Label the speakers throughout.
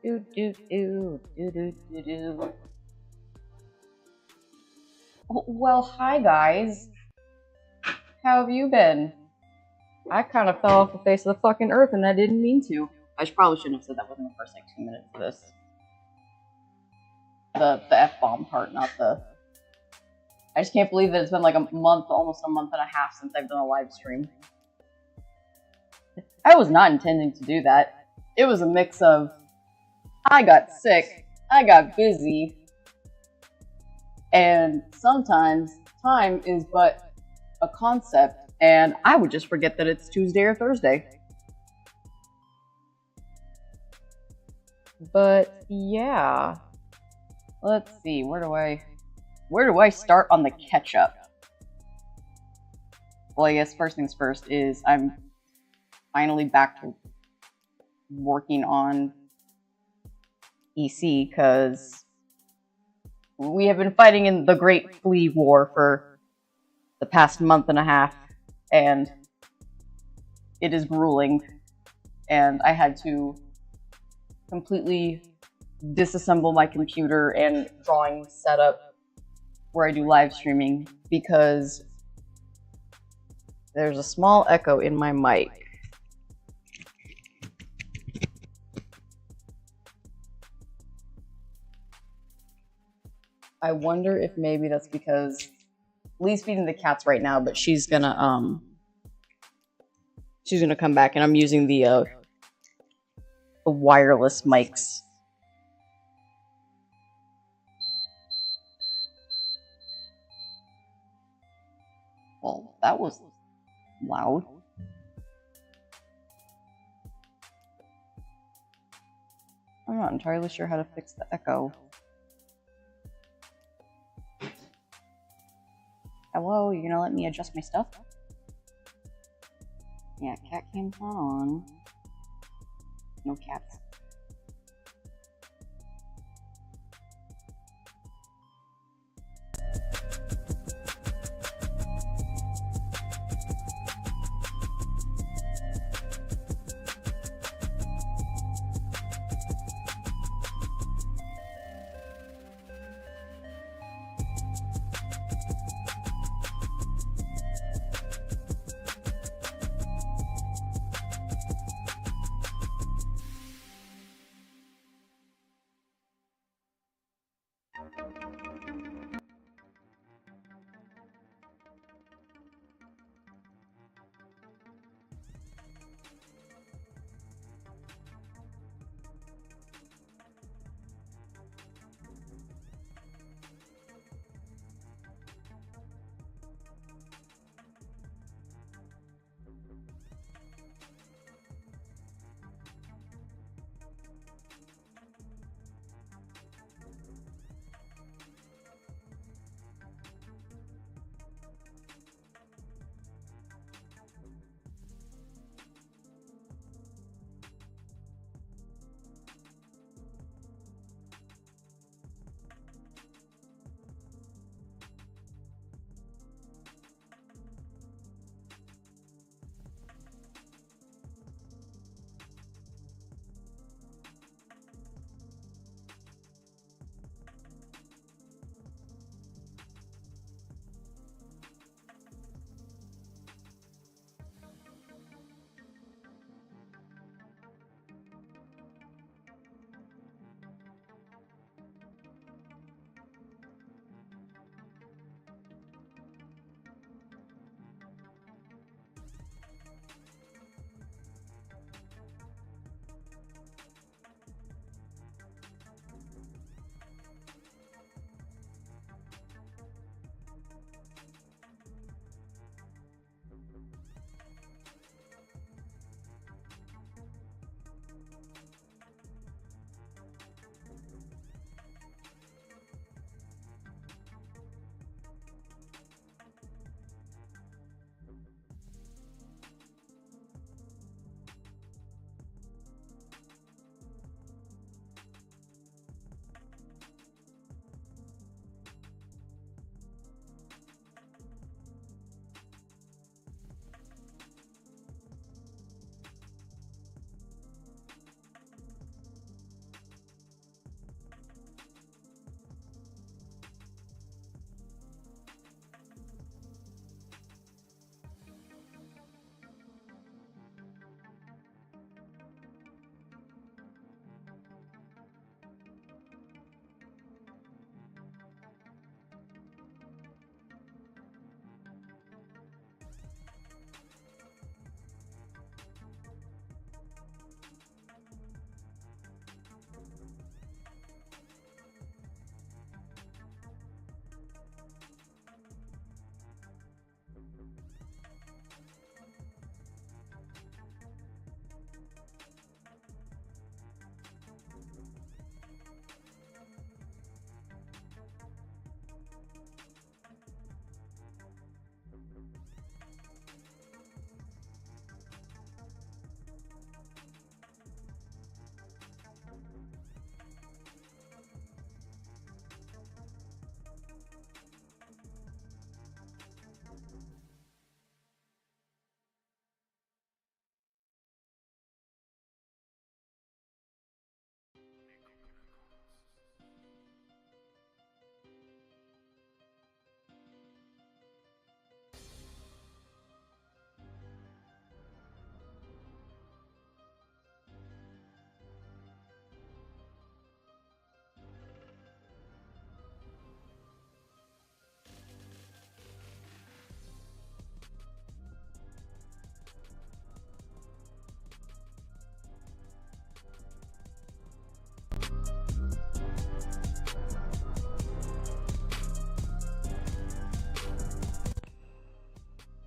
Speaker 1: Do do do do do do do. Well, hi guys. How have you been? I kind of fell off the face of the fucking earth, and I didn't mean to. Probably shouldn't have said that within the first like 2 minutes of this. The F-bomb part, not the. I just can't believe that it's been like a month, almost a month and a half since I've done a live stream. I was not intending to do that. It was a mix of I got sick, I got busy, and sometimes time is but a concept, and I would just forget that it's Tuesday or Thursday. But yeah, let's see, where do I start on the catch-up? Well, I guess first things first is I'm finally back to working on EC, because we have been fighting in the Great Flea War for the past month and a half, and it is grueling, and I had to completely disassemble my computer and drawing setup where I do live streaming because there's a small echo in my mic. I wonder if maybe that's because Lee's feeding the cats right now, but she's gonna come back, and I'm using the wireless mics. Well, that was loud. I'm not entirely sure how to fix the echo. Hello, you're gonna let me adjust my stuff? Yeah, cat cam's not on. No cats.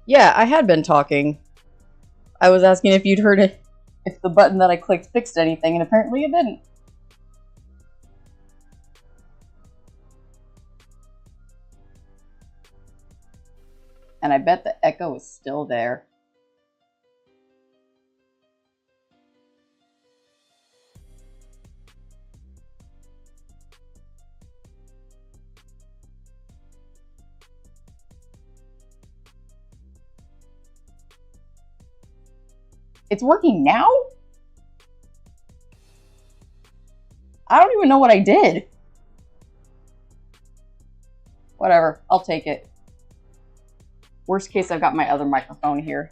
Speaker 1: Yeah, I had been talking. I was asking if you'd heard it, if the button that I clicked fixed anything, and apparently it didn't. And I bet the echo is still there. It's working now? I don't even know what I did. Whatever, I'll take it. Worst case, I've got my other microphone here.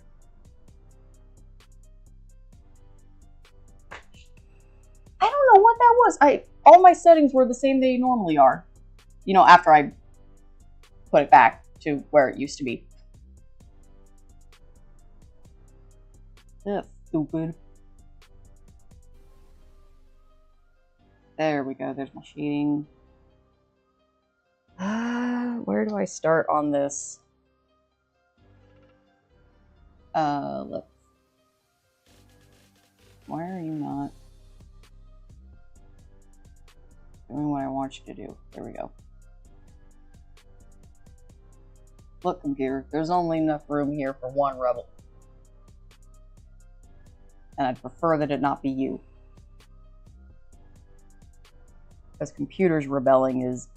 Speaker 1: I don't know what that was. All my settings were the same they normally are. You know, after I put it back to where it used to be. That's stupid. There we go. There's my shading. Where do I start on this? Let's... Why are you not doing what I want you to do? There we go. Look, computer, there's only enough room here for one rebel. And I'd prefer that it not be you. Because computers rebelling is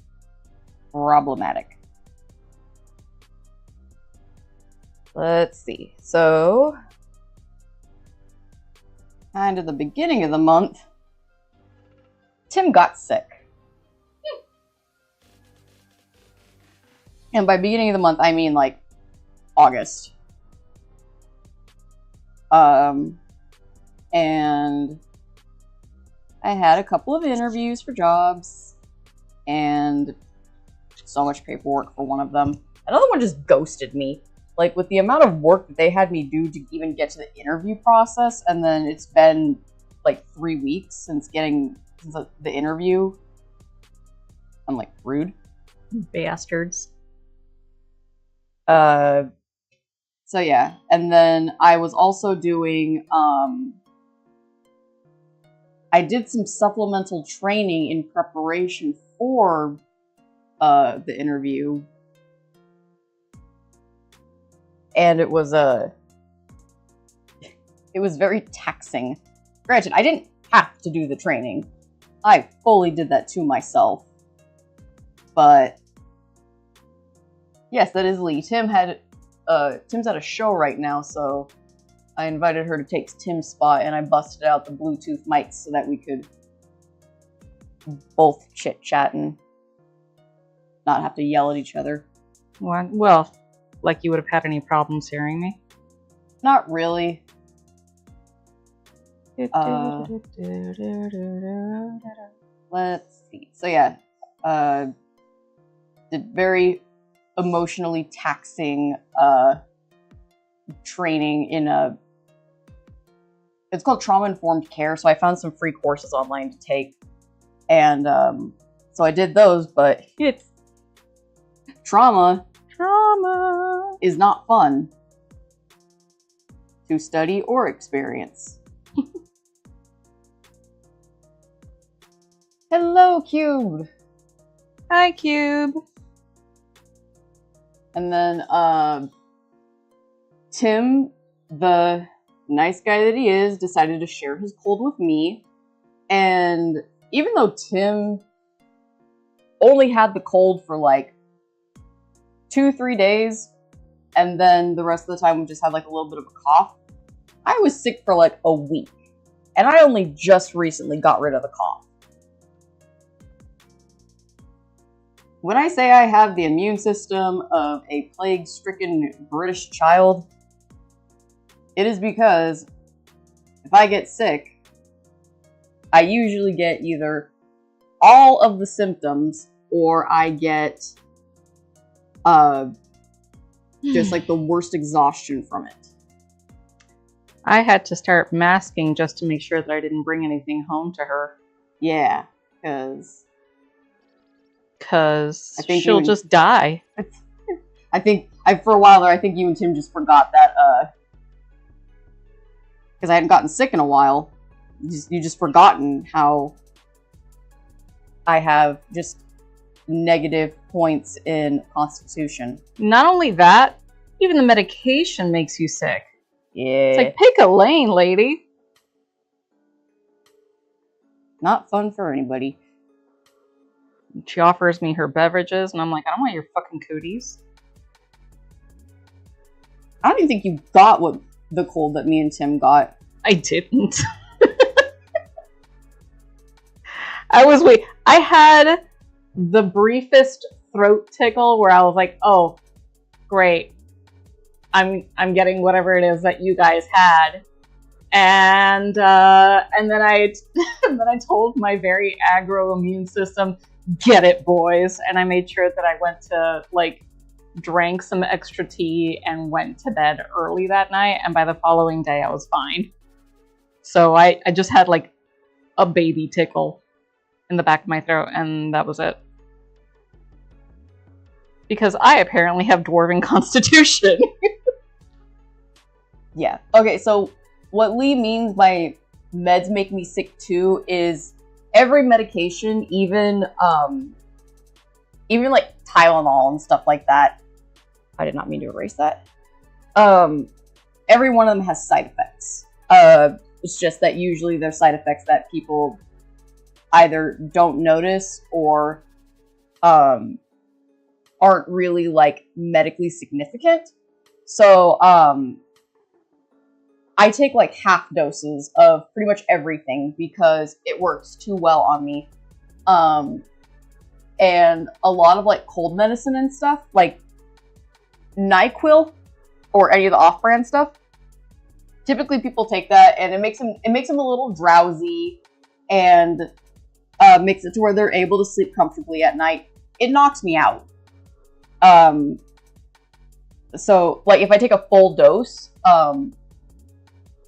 Speaker 1: problematic. Let's see. So, kind of the beginning of the month, Tim got sick. And by beginning of the month, I mean like August. And I had a couple of interviews for jobs and so much paperwork for one of them. Another one just ghosted me. Like, with the amount of work that they had me do to even get to the interview process, and then it's been like 3 weeks since getting the interview. I'm like, rude.
Speaker 2: Bastards.
Speaker 1: So yeah, and then I was also doing, I did some supplemental training in preparation for the interview. And it was very taxing. Granted, I didn't have to do the training. I fully did that to myself. But yes, that is Lee. Tim's at a show right now, so I invited her to take Tim's spot, and I busted out the Bluetooth mics so that we could both chit-chat and not have to yell at each other.
Speaker 2: Well, like you would have had any problems hearing me?
Speaker 1: Not really. Let's see. So yeah, did very emotionally taxing training in it's called trauma-informed care, so I found some free courses online to take, and so I did those, but it's trauma is not fun to study or experience. Hello, Cube!
Speaker 2: Hi, Cube!
Speaker 1: And then, Tim, the nice guy that he is, decided to share his cold with me. And even though Tim only had the cold for like 2-3 days, and then the rest of the time we just had like a little bit of a cough, I was sick for like a week. And I only just recently got rid of the cough. When I say I have the immune system of a plague-stricken British child, it is because if I get sick, I usually get either all of the symptoms or I get just like the worst exhaustion from it.
Speaker 2: I had to start masking just to make sure that I didn't bring anything home to her.
Speaker 1: Yeah, because
Speaker 2: she'll just die.
Speaker 1: for a while there, I think you and Tim just forgot that, because I hadn't gotten sick in a while. You just forgotten how I have just negative points in Constitution.
Speaker 2: Not only that, even the medication makes you sick.
Speaker 1: Yeah.
Speaker 2: It's like, pick a lane, lady.
Speaker 1: Not fun for anybody.
Speaker 2: She offers me her beverages, and I'm like, I don't want your fucking cooties.
Speaker 1: I don't even think you got what the cold that me and Tim got.
Speaker 2: I didn't. I had the briefest throat tickle where I was like, oh, great. I'm getting whatever it is that you guys had. And then I told my very aggro immune system, get it, boys. And I made sure that I went to, like, drank some extra tea and went to bed early that night. And by the following day, I was fine. So I just had, like, a baby tickle in the back of my throat, and that was it. Because I apparently have dwarven constitution.
Speaker 1: Yeah. Okay, so what Lee means by meds make me sick too is every medication, even like Tylenol and stuff like that. I did not mean to erase that. Every one of them has side effects. It's just that usually they're side effects that people either don't notice or aren't really like medically significant. So I take like half doses of pretty much everything because it works too well on me. And a lot of like cold medicine and stuff, like NyQuil or any of the off-brand stuff, typically people take that and it makes them a little drowsy and makes it to where they're able to sleep comfortably at night. It knocks me out. So like if I take a full dose,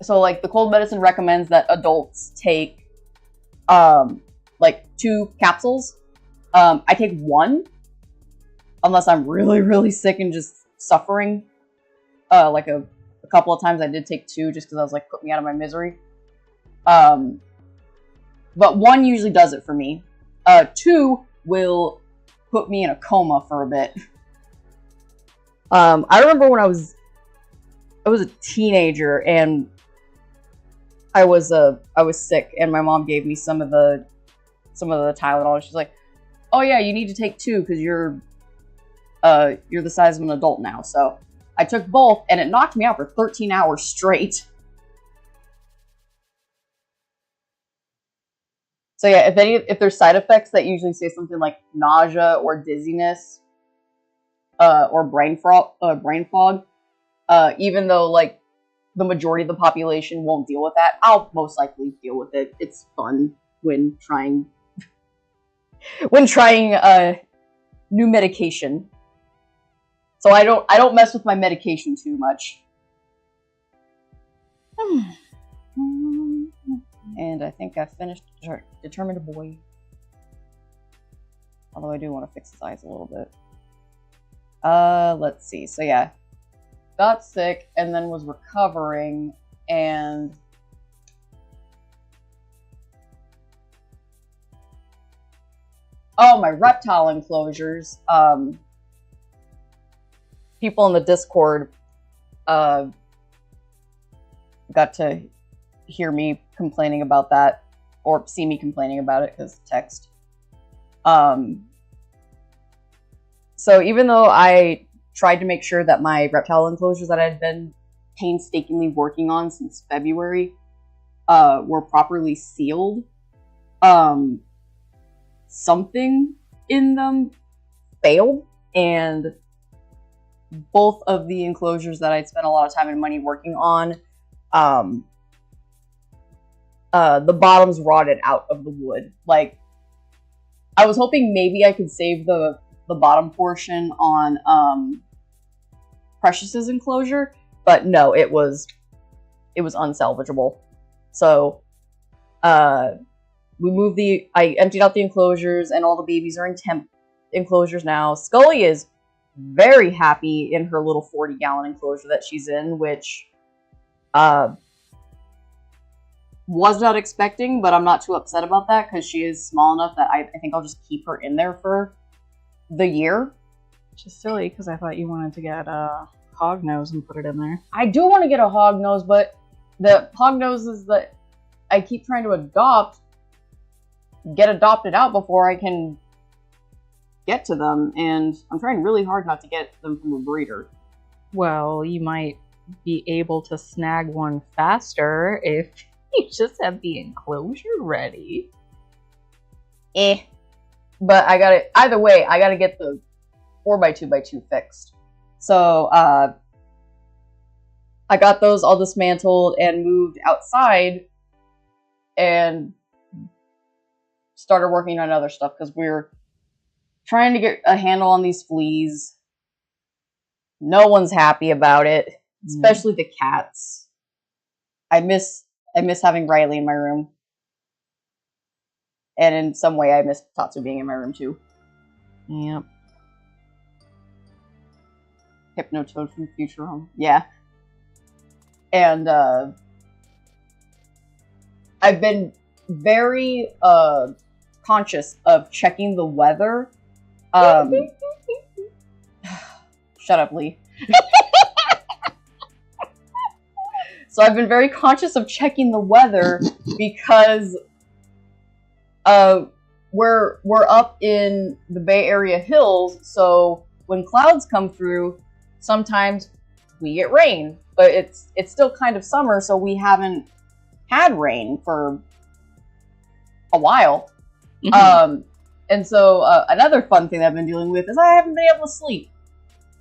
Speaker 1: so like the cold medicine recommends that adults take like 2 capsules. I take 1 unless I'm really, really sick and just suffering. Like a couple of times I did take 2 just because I was like, put me out of my misery. But 1 usually does it for me. 2 will put me in a coma for a bit. I remember when I was a teenager and I was sick and my mom gave me some of the Tylenol. She's like, "Oh yeah, you need to take 2 because you're the size of an adult now." So I took both and it knocked me out for 13 hours straight. So yeah, if there's side effects that usually say something like nausea or dizziness, or brain fog, even though like the majority of the population won't deal with that, I'll most likely deal with it. It's fun when trying new medication. So I don't mess with my medication too much. And I think I finished Determined Boy. Although I do want to fix his eyes a little bit. Let's see. So yeah, got sick and then was recovering, and oh, my reptile enclosures. People in the Discord got to hear me complaining about that, or see me complaining about it because text. So even though I tried to make sure that my reptile enclosures that I had been painstakingly working on since February were properly sealed, something in them failed, and both of the enclosures that I'd spent a lot of time and money working on, the bottoms rotted out of the wood. Like, I was hoping maybe I could save the bottom portion on Precious's enclosure, but no, it was unsalvageable. So I emptied out the enclosures, and all the babies are in temp enclosures now. Scully is very happy in her little 40-gallon enclosure that she's in, which was not expecting, but I'm not too upset about that because she is small enough that I think I'll just keep her in there for the year.
Speaker 2: Which is silly because I thought you wanted to get a hog nose and put it in there.
Speaker 1: I do want to get a hog nose, but the hog noses that I keep trying to get adopted out before I can get to them, and I'm trying really hard not to get them from a breeder.
Speaker 2: Well, you might be able to snag one faster if you just have the enclosure ready.
Speaker 1: But I got it. Either way, I got to get the 4x2x2 fixed. So I got those all dismantled and moved outside and started working on other stuff because we're trying to get a handle on these fleas. No one's happy about it, especially the cats. I miss having Riley in my room. And in some way, I miss Tatsu being in my room too.
Speaker 2: Yep.
Speaker 1: Hypnotoad from Future Home. Yeah. And I've been very conscious of checking the weather. Shut up, Lee. So I've been very conscious of checking the weather because we're up in the Bay Area hills, so when clouds come through, sometimes we get rain. But it's still kind of summer, so we haven't had rain for a while.
Speaker 2: Mm-hmm.
Speaker 1: And so another fun thing that I've been dealing with is I haven't been able to sleep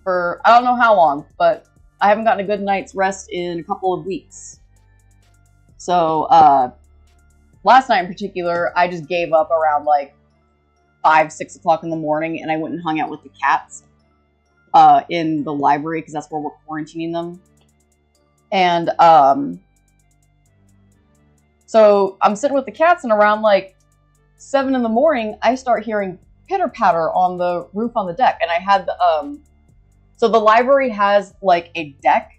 Speaker 1: for I don't know how long, but I haven't gotten a good night's rest in a couple of weeks. So last night in particular, I just gave up around like 5, 6 o'clock in the morning, and I went and hung out with the cats in the library because that's where we're quarantining them. And so I'm sitting with the cats, and around like 7 in the morning, I start hearing pitter-patter on the roof on the deck. And I had the, so the library has like a deck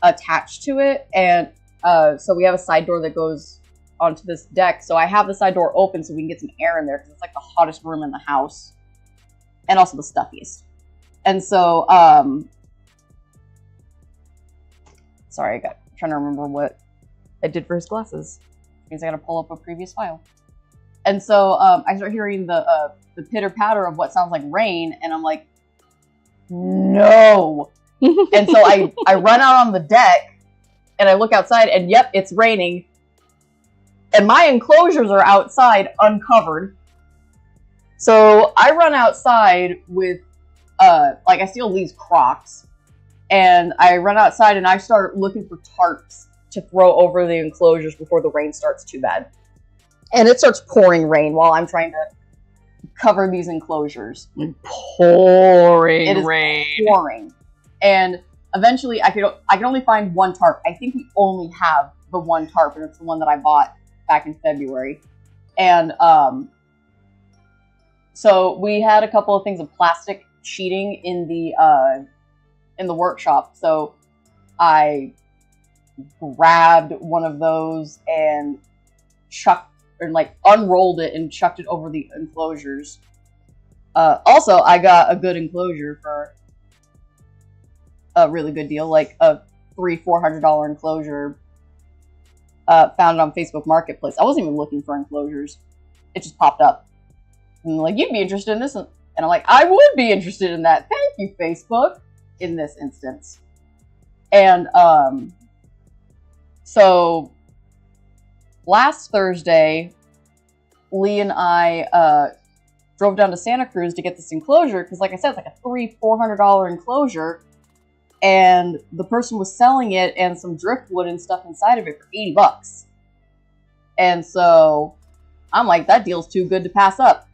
Speaker 1: attached to it. And so we have a side door that goes onto this deck. So I have the side door open so we can get some air in there because it's like the hottest room in the house. And also the stuffiest. And so, sorry, I'm trying to remember what I did for his glasses. Which means I gotta pull up a previous file. And so I start hearing the pitter-patter of what sounds like rain, and I'm like, no! And so I run out on the deck, and I look outside, and yep, it's raining. And my enclosures are outside, uncovered. So I run outside with, like, I steal Lee's Crocs, and I run outside, and I start looking for tarps to throw over the enclosures before the rain starts too bad. And it starts pouring rain while I'm trying to cover these enclosures.
Speaker 2: Pouring
Speaker 1: rain. Pouring. And eventually I can only find one tarp. I think we only have the one tarp, and it's the one that I bought back in February. And so we had a couple of things of plastic sheeting in the workshop. So I grabbed one of those and unrolled it and chucked it over the enclosures. Also, I got a good enclosure for a really good deal, like a $300-400 enclosure. Found it on Facebook Marketplace. I wasn't even looking for enclosures. It just popped up. And like, you'd be interested in this? And I'm like, I would be interested in that. Thank you, Facebook, in this instance. And so last Thursday, Lee and I drove down to Santa Cruz to get this enclosure because, like I said, it's like a $300-400 enclosure, and the person was selling it and some driftwood and stuff inside of it for $80. And so I'm like, that deal's too good to pass up.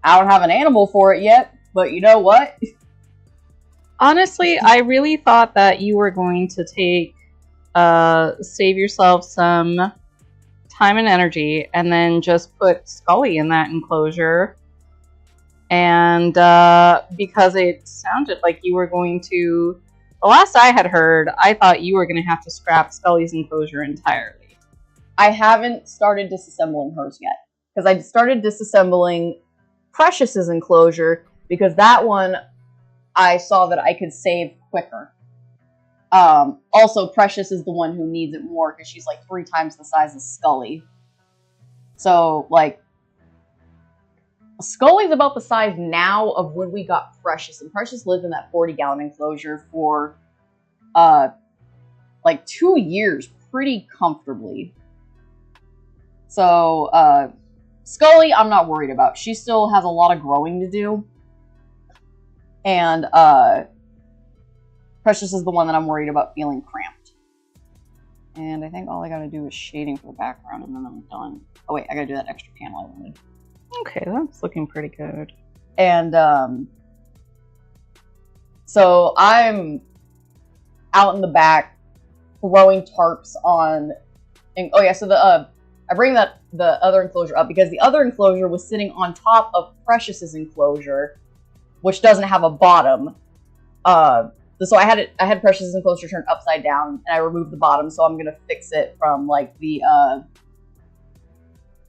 Speaker 1: I don't have an animal for it yet, but you know what?
Speaker 2: Honestly, I really thought that you were going to save yourself some time and energy and then just put Scully in that enclosure And because it sounded like you were going to, the last I had heard, I thought you were going to have to scrap Scully's enclosure entirely.
Speaker 1: I haven't started disassembling hers yet, because I started disassembling Precious's enclosure, because that one I saw that I could save quicker. Also, Precious is the one who needs it more, because she's like 3 times the size of Scully. So, like, Scully's about the size now of when we got Precious, and Precious lived in that 40-gallon enclosure for, like 2 years pretty comfortably. So, Scully, I'm not worried about. She still has a lot of growing to do. And, Precious is the one that I'm worried about feeling cramped. And I think all I gotta do is shading for the background, and then I'm done. Oh wait, I gotta do that extra panel I wanted.
Speaker 2: Okay, that's looking pretty good.
Speaker 1: And, so I'm out in the back throwing tarps on, and, oh yeah, so I bring the other enclosure up because the other enclosure was sitting on top of Precious's enclosure, which doesn't have a bottom. So I had Precious's enclosure turned upside down, and I removed the bottom, so I'm gonna fix it from like the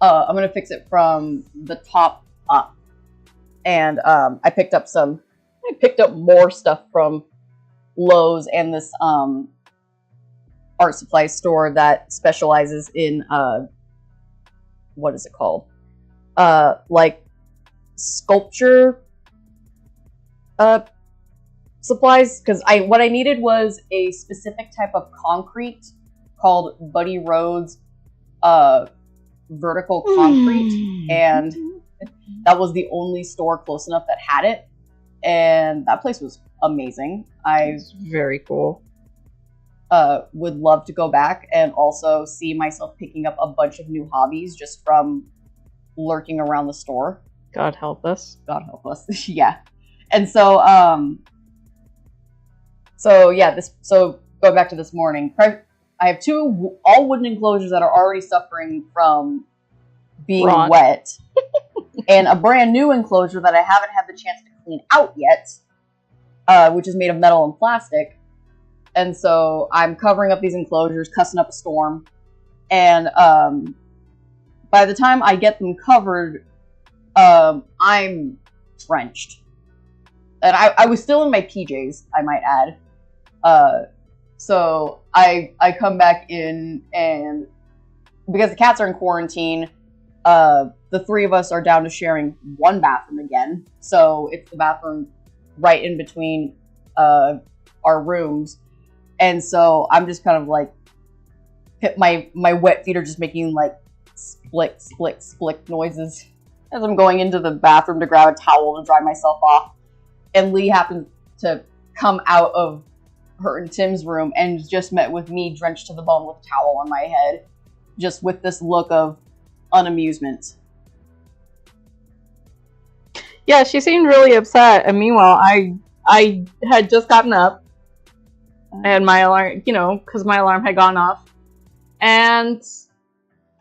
Speaker 1: I'm gonna fix it from the top up. And I picked up more stuff from Lowe's and this art supply store that specializes in what is it called? Like sculpture supplies, because what I needed was a specific type of concrete called Buddy Rhodes vertical concrete, and that was the only store close enough that had it, and that place was amazing.
Speaker 2: It's very cool.
Speaker 1: Would love to go back and also see myself picking up a bunch of new hobbies just from lurking around the store.
Speaker 2: God help us.
Speaker 1: God help us. Yeah. And so, so going back to this morning, I have 2 all wooden enclosures that are already suffering from being wet, and a brand new enclosure that I haven't had the chance to clean out yet, which is made of metal and plastic. And so I'm covering up these enclosures, cussing up a storm, and by the time I get them covered, I'm drenched. And I was still in my PJs, I might add. So I come back in, and because the cats are in quarantine, the 3 of us are down to sharing one bathroom again. So it's the bathroom right in between our rooms. And so I'm just kind of like, my wet feet are just making like splick, splick, splick noises as I'm going into the bathroom to grab a towel to dry myself off. And Lee happens to come out of her and Tim's room and just met with me drenched to the bone with a towel on my head, just with this look of unamusement.
Speaker 2: Yeah, she seemed really upset, and meanwhile, I had just gotten up, and my alarm, because my alarm had gone off, and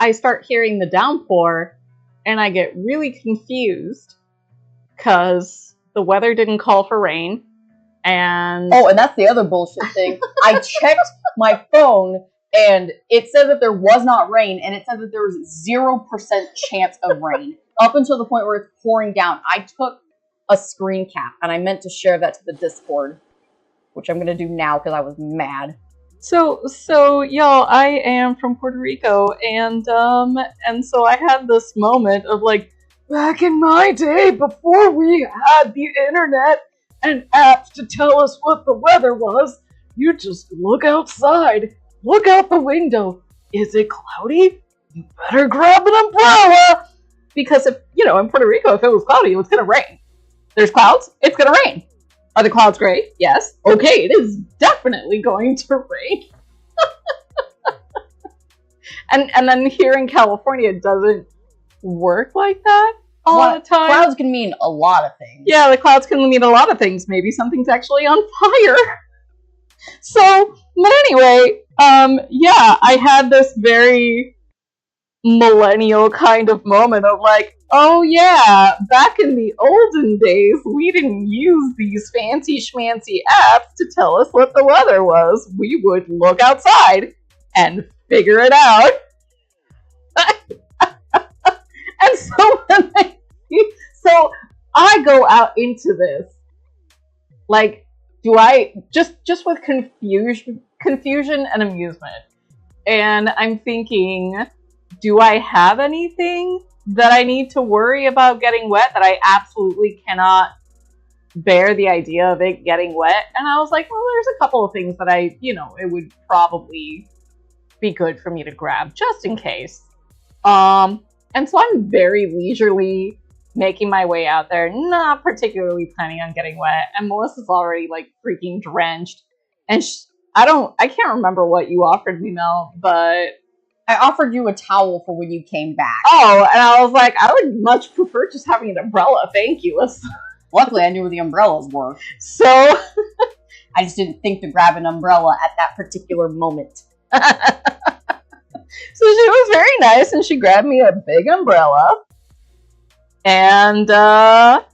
Speaker 2: I start hearing the downpour, and I get really confused, because the weather didn't call for rain, and...
Speaker 1: Oh, and that's the other bullshit thing. I checked my phone, and it said that there was not rain, and it said that there was 0% chance of rain, up until the point where it's pouring down. I took a screen cap, and I meant to share that to the Discord, which I'm going to do now because I was mad.
Speaker 2: So y'all, I am from Puerto Rico, and so I had this moment of like, back in my day, before we had the internet and apps to tell us what the weather was, you just look outside, look out the window. Is it cloudy? You better grab an umbrella! Because if, in Puerto Rico, if it was cloudy, it was gonna rain. There's clouds, it's gonna rain. Are the clouds gray? Yes. Okay, it is definitely going to rain. and then here in California, it doesn't work like that all the time.
Speaker 1: Clouds can mean a lot of things.
Speaker 2: Yeah, the clouds can mean a lot of things. Maybe something's actually on fire. So, but anyway, I had this very millennial kind of moment of like, oh yeah, back in the olden days, we didn't use these fancy schmancy apps to tell us what the weather was. We would look outside and figure it out. And so when I go out into this, like, do I just with confusion and amusement, and I'm thinking, do I have anything that I need to worry about getting wet, that I absolutely cannot bear the idea of it getting wet? And I was like, well, there's a couple of things that it would probably be good for me to grab just in case. And so I'm very leisurely making my way out there, not particularly planning on getting wet. And Melissa's already like freaking drenched. And I can't remember what you offered me, Mel, but
Speaker 1: I offered you a towel for when you came back.
Speaker 2: Oh, and I was like, I would much prefer just having an umbrella. Thank you.
Speaker 1: Luckily, I knew where the umbrellas were.
Speaker 2: So
Speaker 1: I just didn't think to grab an umbrella at that particular moment.
Speaker 2: So she was very nice, and she grabbed me a big umbrella. And I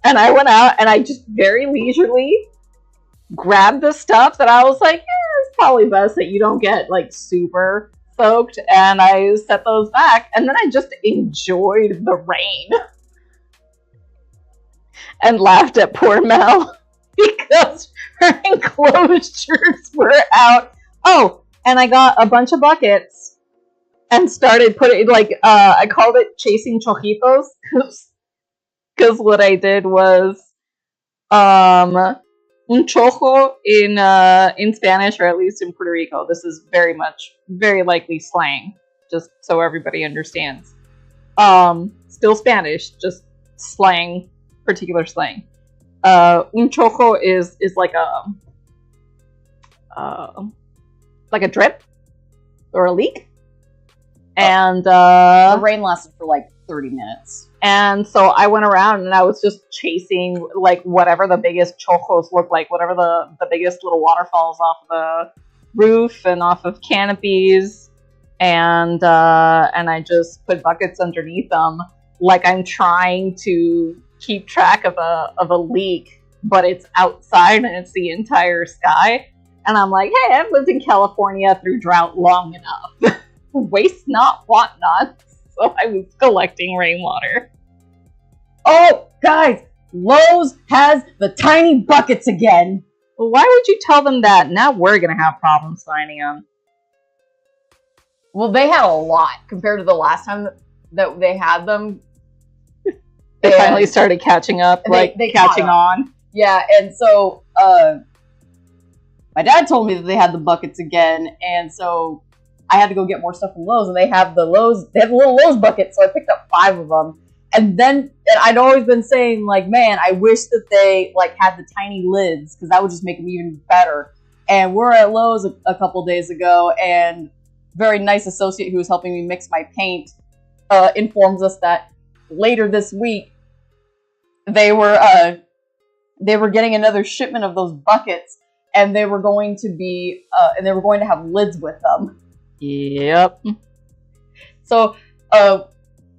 Speaker 2: went out, and I just very leisurely grabbed the stuff that I was like, it's probably best that you don't get like super soaked, and I set those back, and then I just enjoyed the rain and laughed at poor Mel because her enclosures were out. Oh, and I got a bunch of buckets and started putting, like, I called it chasing chojitos, because what I did was, un chojo in Spanish, or at least in Puerto Rico, this is very likely slang, just so everybody understands. Still Spanish, just slang, particular slang. Un chojo is like a drip or a leak. And
Speaker 1: the rain lasted for like 30 minutes.
Speaker 2: And so I went around and I was just chasing like whatever the biggest chojos looked like, whatever the biggest little waterfalls off the roof and off of canopies, and I just put buckets underneath them, like I'm trying to keep track of a leak, but it's outside and it's the entire sky. And I'm like, hey, I've lived in California through drought long enough. Waste not, want not. So I was collecting rainwater.
Speaker 1: Oh, guys, Lowe's has the tiny buckets again.
Speaker 2: Well, why would you tell them that? Now we're going to have problems finding them.
Speaker 1: Well, they had a lot compared to the last time that they had them.
Speaker 2: They finally started catching up, they catching on.
Speaker 1: Yeah, and so my dad told me that they had the buckets again, and so I had to go get more stuff from Lowe's, and they have the little Lowe's buckets, so I picked up 5 of them. And I'd always been saying, like, man, I wish that they, like, had the tiny lids, because that would just make them even better. And we're at Lowe's a couple days ago, and very nice associate who was helping me mix my paint informs us that later this week they were getting another shipment of those buckets, and they were going to have lids with them.
Speaker 2: Yep.
Speaker 1: So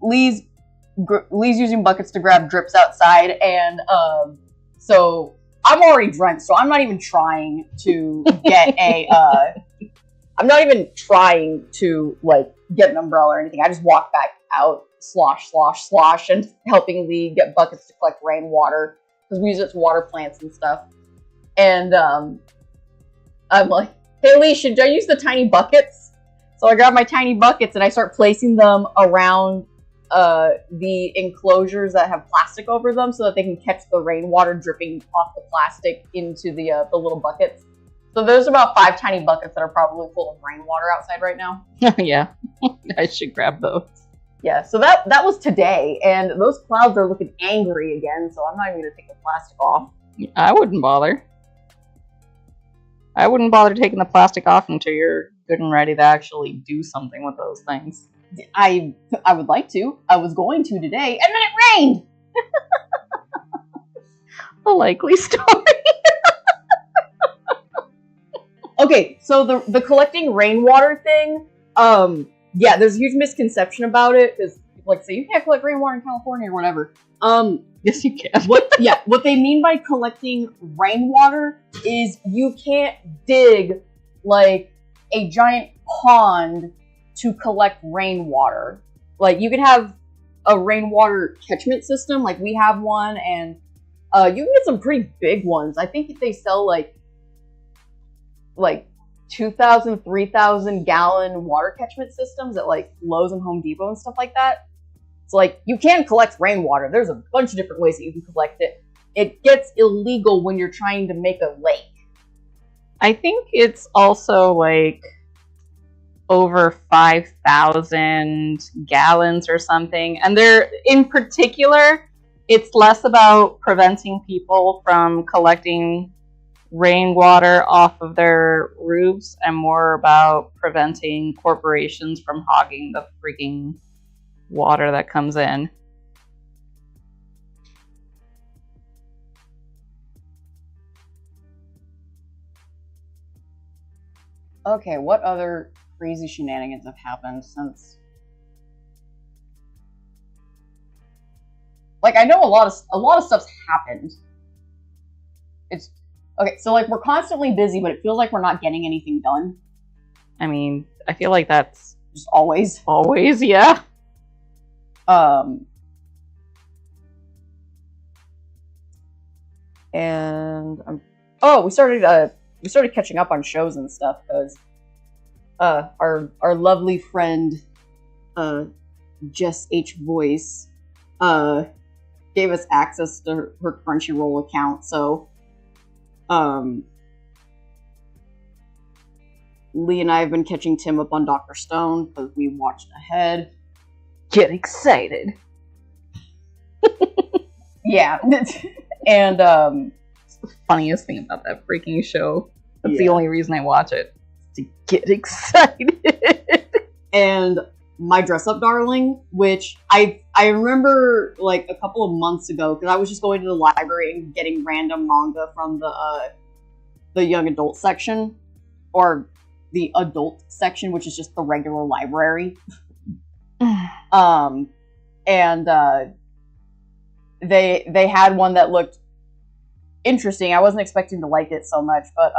Speaker 1: Lee's using buckets to grab drips outside, and so I'm already drenched, so I'm not even trying to get I'm not even trying to like get an umbrella or anything. I just walk back out, slosh, and helping Lee get buckets to collect rainwater, because we use it to water plants and stuff. And I'm like, hey Lee, should I use the tiny buckets? So I grab my tiny buckets and I start placing them around the enclosures that have plastic over them, so that they can catch the rainwater dripping off the plastic into the little buckets. So there's about 5 tiny buckets that are probably full of rainwater outside right now.
Speaker 2: Yeah, I should grab those.
Speaker 1: Yeah, so that was today, and those clouds are looking angry again, so I'm not even going to take the plastic off.
Speaker 2: I wouldn't bother. I wouldn't bother taking the plastic off until you're good and ready to actually do something with those things.
Speaker 1: I would like to. I was going to today, and then it rained!
Speaker 2: A likely story.
Speaker 1: Okay, so the collecting rainwater thing, yeah, there's a huge misconception about it because people like say you can't collect rainwater in California or whatever.
Speaker 2: Yes, you can.
Speaker 1: What they mean by collecting rainwater is you can't dig like a giant pond to collect rainwater. Like, you could have a rainwater catchment system, like we have one, and you can get some pretty big ones. I think they sell like 2,000, 3,000 gallon water catchment systems at like Lowe's and Home Depot and stuff like that. So like, you can collect rainwater. There's a bunch of different ways that you can collect it. It gets illegal when you're trying to make a lake.
Speaker 2: I think it's also like over 5,000 gallons or something. And in particular, it's less about preventing people from collecting rainwater off of their roofs and more about preventing corporations from hogging the freaking water that comes in.
Speaker 1: Okay, what other crazy shenanigans have happened since? Like, I know a lot of stuff's happened. It's okay, so like, we're constantly busy, but it feels like we're not getting anything done.
Speaker 2: I mean, I feel like that's
Speaker 1: just always,
Speaker 2: yeah.
Speaker 1: And we started catching up on shows and stuff because our lovely friend Jess H Voice gave us access to her Crunchyroll account, so Lee and I have been catching Tim up on Dr. Stone because we watched ahead.
Speaker 2: Get excited.
Speaker 1: Yeah. And
Speaker 2: it's the funniest thing about that freaking show. That's the only reason I watch it. To get excited.
Speaker 1: And My Dress Up Darling, which I remember like a couple of months ago because I was just going to the library and getting random manga from the young adult section, or the adult section, which is just the regular library. And they had one that looked interesting. I wasn't expecting to like it so much, but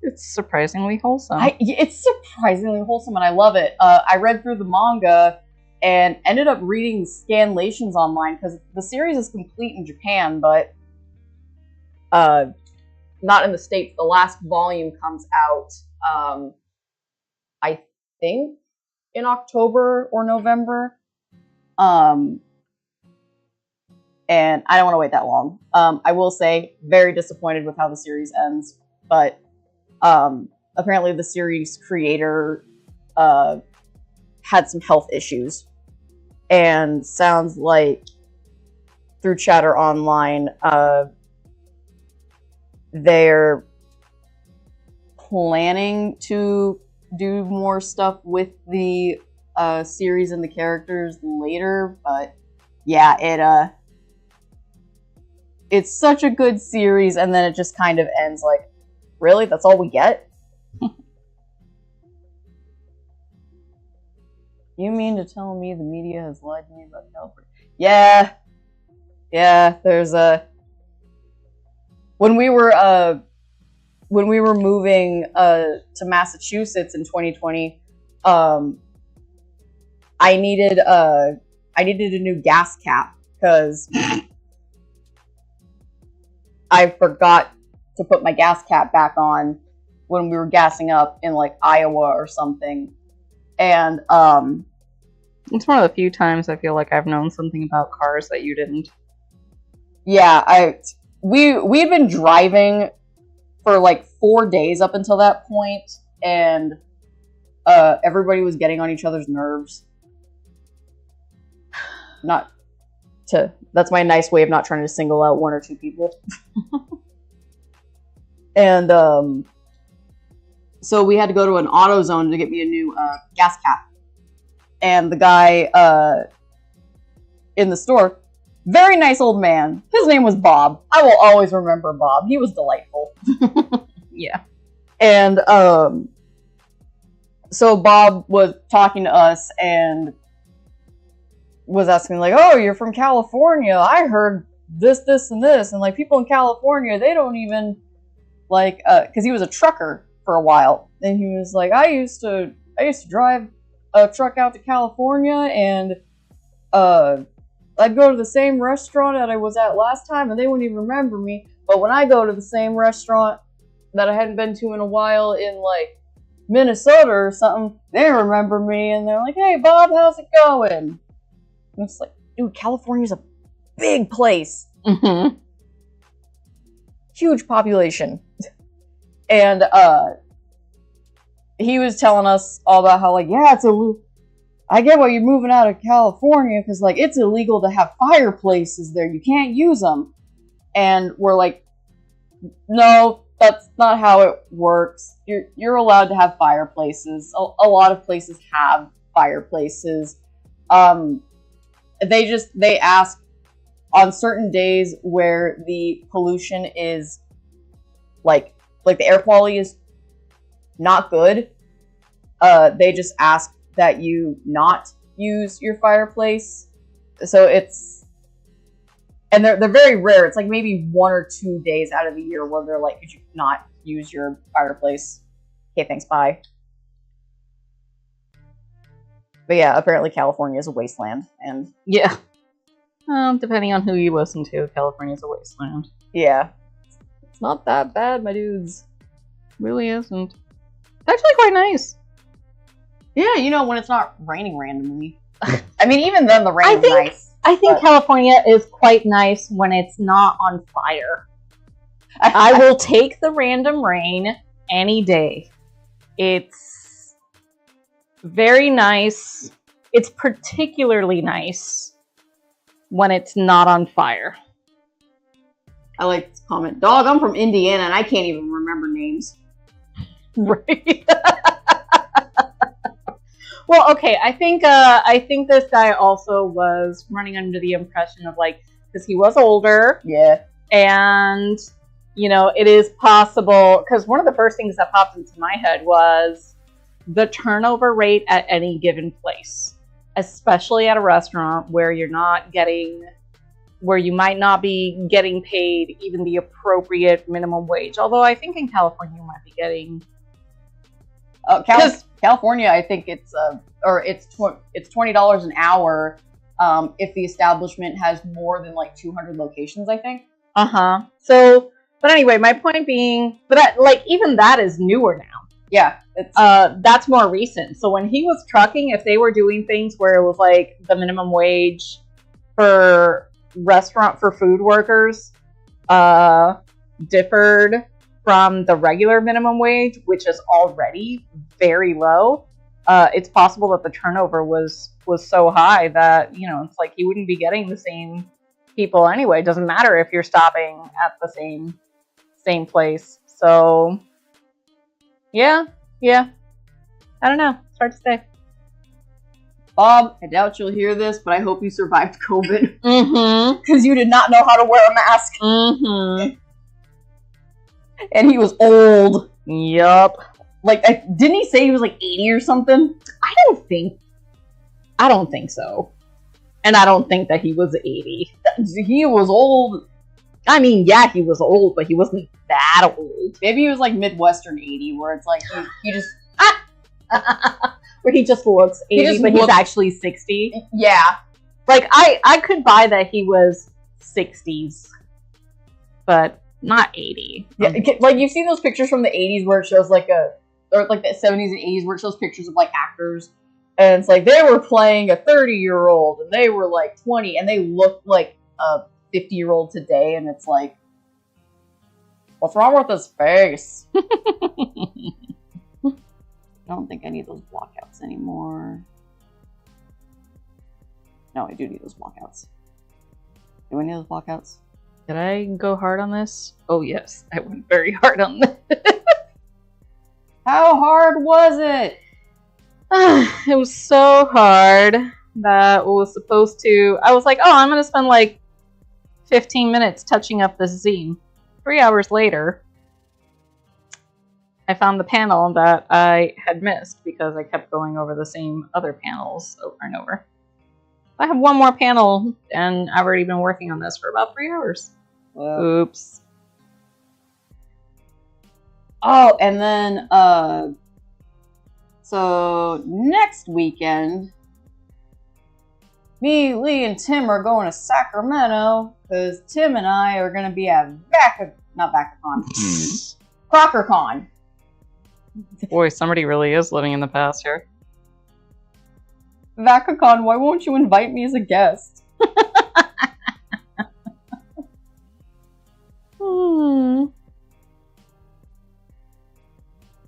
Speaker 2: it's surprisingly wholesome.
Speaker 1: It's surprisingly wholesome, and I love it. I read through the manga and ended up reading scanlations online because the series is complete in Japan, but not in the States. The last volume comes out, I think, in October or November. And I don't want to wait that long. I will say, very disappointed with how the series ends, but apparently the series creator had some health issues, and sounds like through chatter online, they're planning to do more stuff with the series and the characters later, but yeah, it's such a good series, and then it just kind of ends like, really? That's all we get? You mean to tell me the media has lied to me about California? Yeah, there's when we were moving to Massachusetts in 2020, I needed a new gas cap because I forgot to put my gas cap back on when we were gassing up in like Iowa or something. And
Speaker 2: it's one of the few times I feel like I've known something about cars that you didn't.
Speaker 1: Yeah, we'd been driving for like 4 days up until that point, and everybody was getting on each other's nerves. That's my nice way of not trying to single out one or two people. And so we had to go to an AutoZone to get me a new gas cap. And the guy in the store, very nice old man. His name was Bob. I will always remember Bob. He was delightful.
Speaker 2: Yeah.
Speaker 1: And so Bob was talking to us and was asking like, "Oh, you're from California. I heard this, this, and this." And like people in California, they don't even like, because he was a trucker for a while, and he was like, I used to drive a truck out to California, and I'd go to the same restaurant that I was at last time, and they wouldn't even remember me. But when I go to the same restaurant that I hadn't been to in a while in like Minnesota or something, they remember me, and they're like, "Hey, Bob, how's it going?" And it's like, dude, California's a big place.
Speaker 2: Mm-hmm.
Speaker 1: Huge population. And he was telling us all about how, like, yeah, I get why you're moving out of California, because, like, it's illegal to have fireplaces there. You can't use them. And we're like, no, that's not how it works. You're allowed to have fireplaces. A lot of places have fireplaces. They ask on certain days where the pollution is like the air quality is not good. They just ask that you not use your fireplace. So and they're very rare. It's like maybe 1 or 2 days out of the year where they're like, could you not use your fireplace? Okay, thanks, bye. But yeah, apparently California is a wasteland, and
Speaker 2: yeah. Depending on who you listen to, California's a wasteland.
Speaker 1: Yeah. It's not that bad, my dudes.
Speaker 2: Really isn't. It's actually quite nice.
Speaker 1: Yeah, you know, when it's not raining randomly. I mean, even then the rain is nice.
Speaker 2: I think California is quite nice when it's not on fire. I will take the random rain any day. It's very nice. It's particularly nice when it's not on fire.
Speaker 1: I like this comment. Dog, I'm from Indiana and I can't even remember names.
Speaker 2: Right. Well, okay, I think this guy also was running under the impression of, like, because he was older.
Speaker 1: Yeah.
Speaker 2: And, you know, it is possible, because one of the first things that popped into my head was the turnover rate at any given place, especially at a restaurant where you might not be getting paid even the appropriate minimum wage. Although I think in California you might be getting...
Speaker 1: California, I think it's $20 an hour if the establishment has more than like 200 locations, I think.
Speaker 2: So, but anyway, my point being, even that is newer now.
Speaker 1: Yeah,
Speaker 2: that's more recent. So when he was trucking, if they were doing things where it was like the minimum wage for food workers differed from the regular minimum wage, which is already very low, it's possible that the turnover was so high that, you know, it's like he wouldn't be getting the same people anyway. It doesn't matter if you're stopping at the same place. So yeah. I don't know. It's hard to say.
Speaker 1: Bob, I doubt you'll hear this, but I hope you survived COVID.
Speaker 2: Mm-hmm.
Speaker 1: Because you did not know how to wear a mask.
Speaker 2: Mm-hmm.
Speaker 1: And he was old.
Speaker 2: Yup.
Speaker 1: Like, didn't he say he was like 80 or something?
Speaker 2: I don't think so. And I don't think that he was 80.
Speaker 1: He was old.
Speaker 2: I mean, yeah, he was old, but he wasn't that old.
Speaker 1: Maybe he was like Midwestern 80, where it's like he just...
Speaker 2: where he just looks 80, but he's actually 60.
Speaker 1: Yeah.
Speaker 2: Like, I could buy that he was 60s, but not 80.
Speaker 1: Yeah, like, you've seen those pictures from the 80s where it shows like or like the 70s and 80s where it shows pictures of like actors, and it's like they were playing a 30-year-old and they were like 20 and they looked like a 50-year-old today, and it's like, what's wrong with his face? I don't think I need those blockouts anymore. No, I do need those blockouts. Do I need those blockouts?
Speaker 2: Did I go hard on this? Oh yes, I went very hard on this.
Speaker 1: How hard was it?
Speaker 2: It was so hard that was supposed to... I was like, oh, I'm going to spend like 15 minutes touching up this zine. 3 hours later. I found the panel that I had missed because I kept going over the same other panels over and over. I have one more panel, and I've already been working on this for about 3 hours. Oops.
Speaker 1: Oh, and then, so next weekend, me, Lee, and Tim are going to Sacramento, because Tim and I are going to be at CrockerCon.
Speaker 2: Boy, somebody really is living in the past here.
Speaker 1: VacaCon, why won't you invite me as a guest?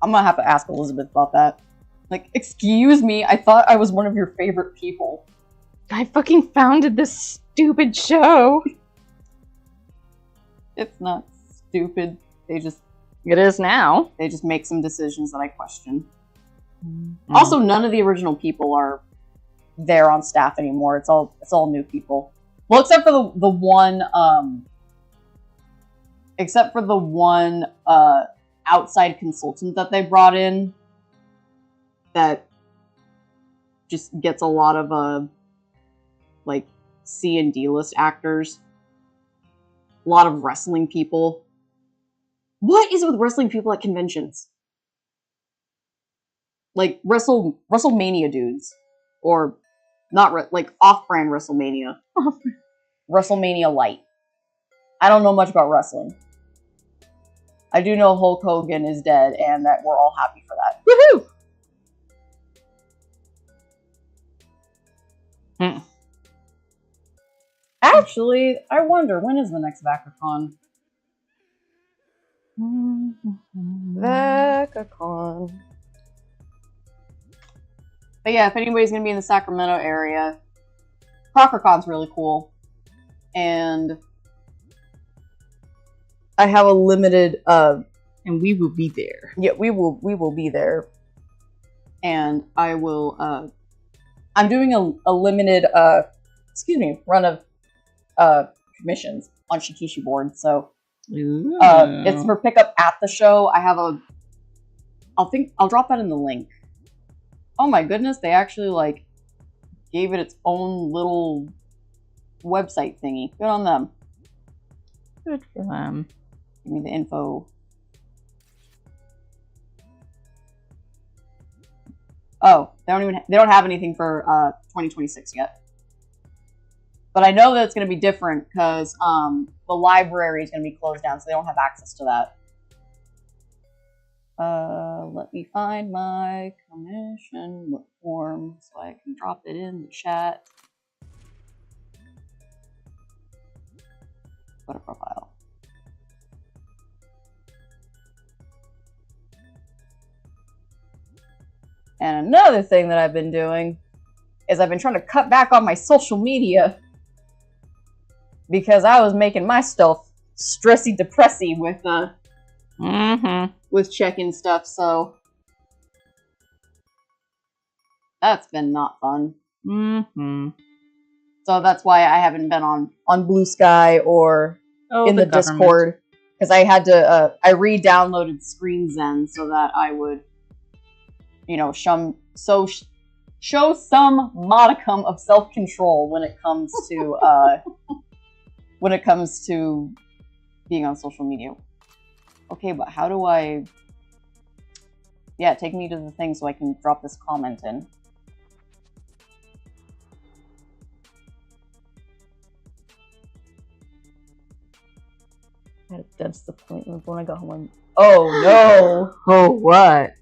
Speaker 1: I'm gonna have to ask Elizabeth about that. Like, excuse me, I thought I was one of your favorite people.
Speaker 2: I fucking founded this stupid show.
Speaker 1: It's not stupid. It
Speaker 2: is now.
Speaker 1: They just make some decisions that I question. Mm-hmm. Also, none of the original people are there on staff anymore. It's all new people. Well, except for the one outside consultant that they brought in that just gets a lot of like C and D list actors. A lot of wrestling people. What is it with wrestling people at conventions? Like WrestleMania dudes, or not like off-brand WrestleMania. WrestleMania Light. I don't know much about wrestling. I do know Hulk Hogan is dead, and that we're all happy for that. Woohoo! Actually, I wonder, when is the next VacaCon? VacaCon. But yeah, if anybody's going to be in the Sacramento area, CrockerCon's really cool. And I have a limited...
Speaker 2: and we will be there.
Speaker 1: Yeah, we will be there. And I will... I'm doing a limited, run of commissions on Shikishi board, so... it's for pickup at the show. I have I'll drop that in the link. Oh my goodness, they actually like gave it its own little website thingy. Good on them.
Speaker 2: Good for them.
Speaker 1: Give me the info. Oh, they don't have anything for 2026 yet. But I know that it's going to be different because the library is going to be closed down, so they don't have access to that. Let me find my commission form so I can drop it in the chat. Go to profile. And another thing that I've been doing is I've been trying to cut back on my social media because I was making myself stressy depressy with checking stuff, so that's been not fun. So that's why I haven't been on Blue Sky or in the Discord, because I had to I re-downloaded Screen Zen so that I would, you know, show some modicum of self-control when it comes to being on social media. Okay, but how do I... Yeah, take me to the thing so I can drop this comment in. I had a dentist appointment when I got home. Oh no!
Speaker 2: Oh, what?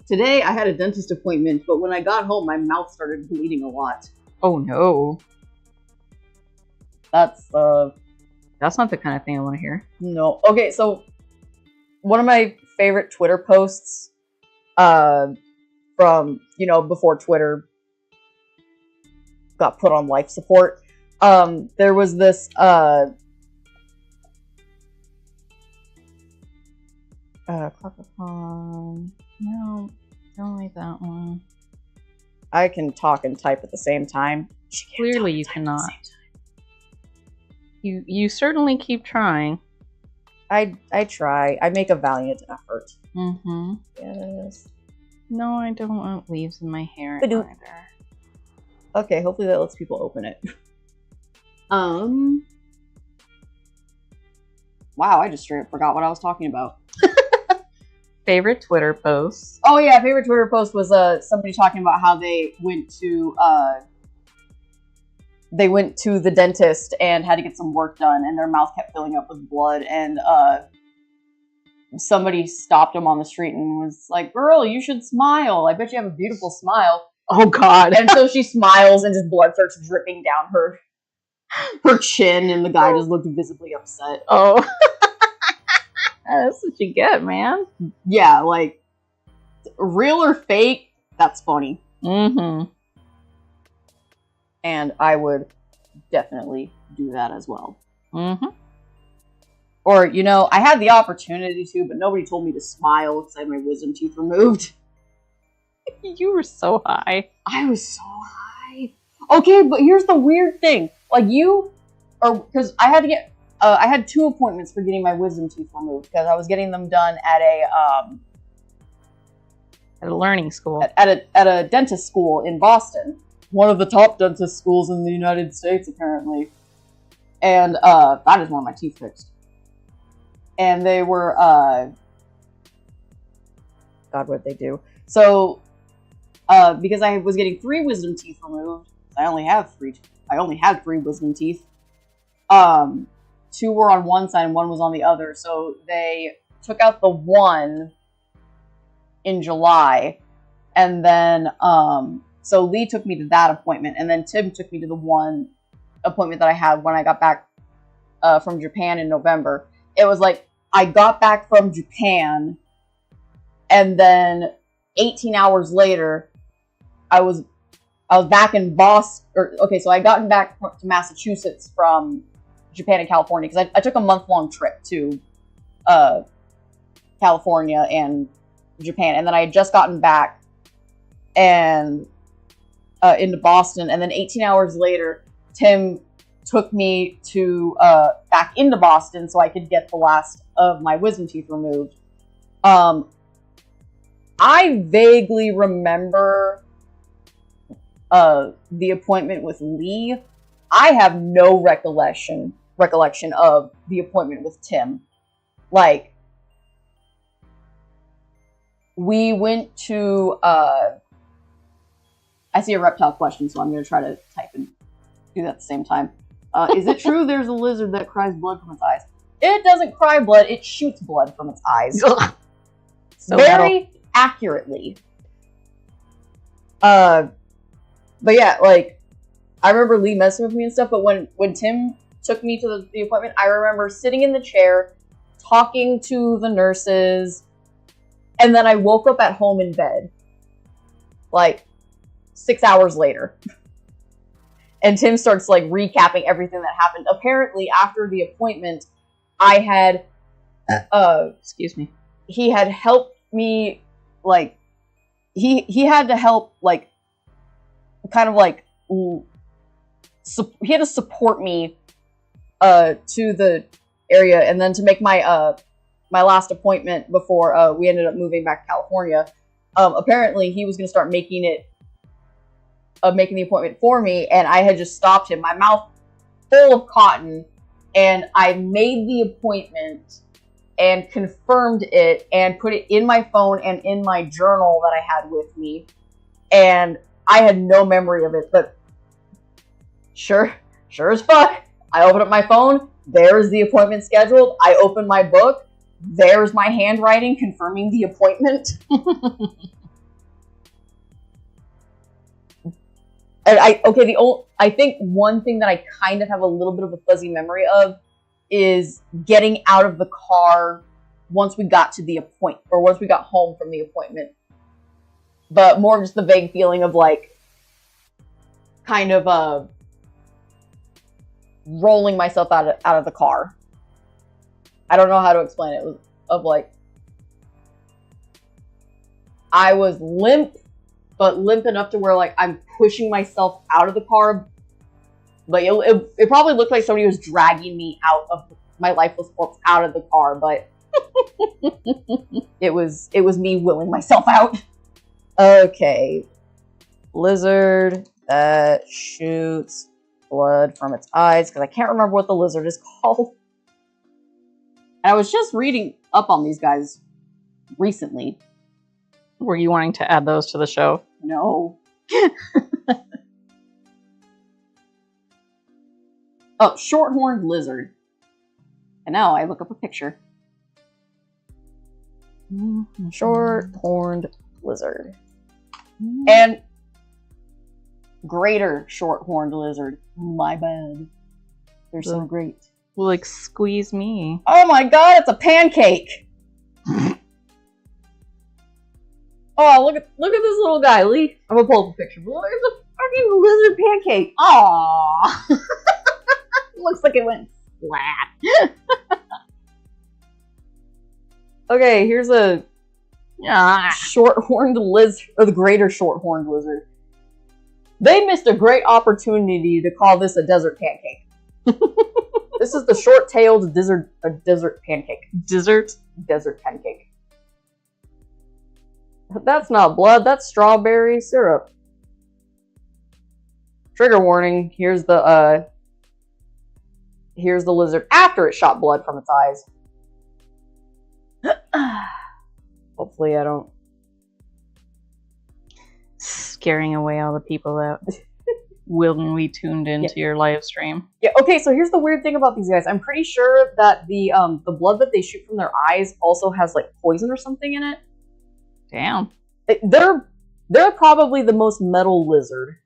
Speaker 1: Today I had a dentist appointment, but when I got home, my mouth started bleeding a lot.
Speaker 2: Oh no.
Speaker 1: That's
Speaker 2: not the kind of thing I want to hear.
Speaker 1: No. Okay, so one of my favorite Twitter posts from, you know, before Twitter got put on life support, there was this CrockerCon. No, don't like that one. I can talk and type at the same time.
Speaker 2: Clearly you cannot. You certainly keep trying.
Speaker 1: I try. I make a valiant effort.
Speaker 2: Mm-hmm.
Speaker 1: Yes.
Speaker 2: No, I don't want leaves in my hair
Speaker 1: Ba-doop.
Speaker 2: either.
Speaker 1: Okay, hopefully that lets people open it. Wow, I just straight up forgot what I was talking about.
Speaker 2: Favorite Twitter posts?
Speaker 1: Oh yeah, favorite Twitter post was somebody talking about how they went to the dentist and had to get some work done, and their mouth kept filling up with blood, and somebody stopped them on the street and was like, "Girl, you should smile. I bet you have a beautiful smile."
Speaker 2: Oh God!
Speaker 1: And so she smiles, and just blood starts dripping down her chin, and the guy just looked visibly upset.
Speaker 2: Oh, that's what you get, man.
Speaker 1: Yeah, like real or fake, that's funny.
Speaker 2: Mm-hmm.
Speaker 1: And I would definitely do that as well.
Speaker 2: Mm-hmm.
Speaker 1: Or, you know, I had the opportunity to, but nobody told me to smile because I had my wisdom teeth removed.
Speaker 2: You were so high.
Speaker 1: I was so high. Okay, but here's the weird thing. Like because I had to get, I had 2 appointments for getting my wisdom teeth removed because I was getting them done at a
Speaker 2: learning school.
Speaker 1: At a dentist school in Boston. One of the top dentist schools in the United States, apparently. And I just wanted my teeth fixed. And they were, God, what'd they do? So, because I was getting 3 wisdom teeth removed, I only had 3 wisdom teeth. 2 were on one side and 1 was on the other. So they took out the 1 in July. And then, so Lee took me to that appointment. And then Tim took me to the 1 appointment that I had when I got back from Japan in November. It was like, I got back from Japan, and then 18 hours later, I was back in Boston. So I gotten back to Massachusetts from Japan and California because I took a month-long trip to California and Japan, and then I had just gotten back and into Boston, and then 18 hours later, Tim took me to back into Boston so I could get the last of my wisdom teeth removed. I vaguely remember the appointment with Lee. I have no recollection of the appointment with Tim. Like, we went to I see a reptile question, so I'm going to try to type and do that at the same time. Is it true there's a lizard that cries blood from its eyes? It doesn't cry blood, it shoots blood from its eyes.
Speaker 2: So
Speaker 1: very accurately. But yeah, like, I remember Lee messing with me and stuff, but when Tim took me to the appointment, I remember sitting in the chair, talking to the nurses, and then I woke up at home in bed. Like, 6 hours later. And Tim starts, like, recapping everything that happened. Apparently, after the appointment, I had,
Speaker 2: excuse me.
Speaker 1: He had helped me, like, he had to help, like, kind of, like, he had to support me, to the area, and then to make my, my last appointment before, we ended up moving back to California. Apparently, he was going to start making the appointment for me, and I had just stopped him, my mouth full of cotton, and I made the appointment and confirmed it and put it in my phone and in my journal that I had with me, and I had no memory of it, but sure as fuck, I opened up my phone, there's the appointment scheduled, I opened my book, there's my handwriting confirming the appointment. I think one thing that I kind of have a little bit of a fuzzy memory of is getting out of the car once we got to the appointment, or once we got home from the appointment. But more just the vague feeling of, like, kind of rolling myself out of the car. I don't know how to explain it. It was of, like, I was limp, but limp enough to where, like, I'm pushing myself out of the car. But it probably looked like somebody was dragging me out of my lifeless corpse out of the car, but it was me willing myself out. Okay. Lizard that shoots blood from its eyes, because I can't remember what the lizard is called. And I was just reading up on these guys recently.
Speaker 2: Were you wanting to add those to the show?
Speaker 1: No. Oh, short-horned lizard. And now I look up a picture. Short-horned lizard. And greater short-horned lizard. My bad. They're so great.
Speaker 2: Like, squeeze me.
Speaker 1: Oh my god, it's a pancake! Oh, look at this little guy, Lee. I'm gonna pull up a picture. Look at the fucking lizard pancake. Aww. Looks like it went flat. Okay, here's a short-horned lizard, or the greater short-horned lizard. They missed a great opportunity to call this a desert pancake. This is the short-tailed desert pancake. Desert pancake. That's not blood, that's strawberry syrup. Trigger warning, here's the lizard after it shot blood from its eyes. Hopefully I don't...
Speaker 2: Scaring away all the people that willingly tuned into your live stream.
Speaker 1: Yeah, okay, so here's the weird thing about these guys. I'm pretty sure that the blood that they shoot from their eyes also has, like, poison or something in it.
Speaker 2: Damn.
Speaker 1: They're probably the most metal lizard.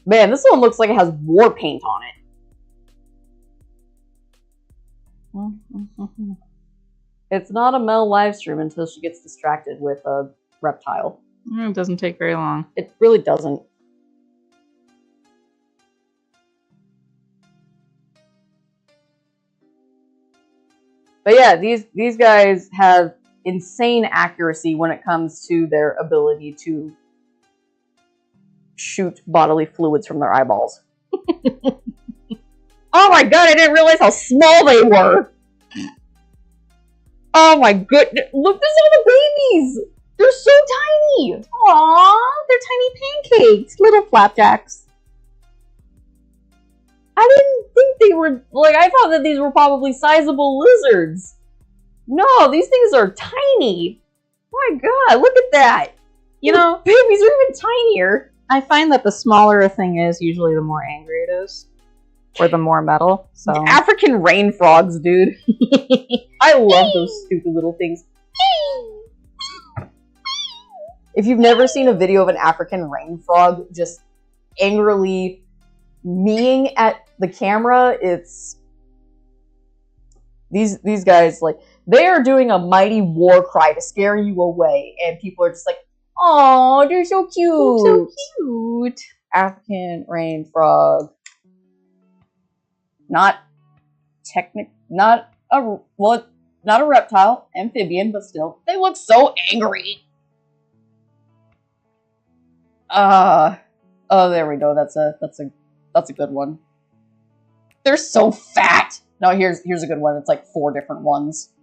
Speaker 1: Man, this one looks like it has war paint on it. It's not a Mel live stream until she gets distracted with a reptile.
Speaker 2: It doesn't take very long.
Speaker 1: It really doesn't. But yeah, these guys have insane accuracy when it comes to their ability to shoot bodily fluids from their eyeballs. Oh my god, I didn't realize how small they were! Oh my goodness, look, there's all the babies! They're so tiny! Aww, they're tiny pancakes, little flapjacks. I didn't think they were, like, I thought that these were probably sizable lizards. No, these things are tiny. My god, look at that. You know, babies are even tinier.
Speaker 2: I find that the smaller a thing is, usually the more angry it is. Or the more metal, so...
Speaker 1: The African rain frogs, dude. I love those stupid little things. If you've never seen a video of an African rain frog just angrily meeing at the camera, it's... These guys, like, they are doing a mighty war cry to scare you away, and people are just like, "Aw, they're so cute."
Speaker 2: So cute.
Speaker 1: African rain frog. Not a reptile, amphibian, but still, they look so angry. Oh, there we go. That's a good one. They're so fat. No, here's a good one. It's like 4 different ones.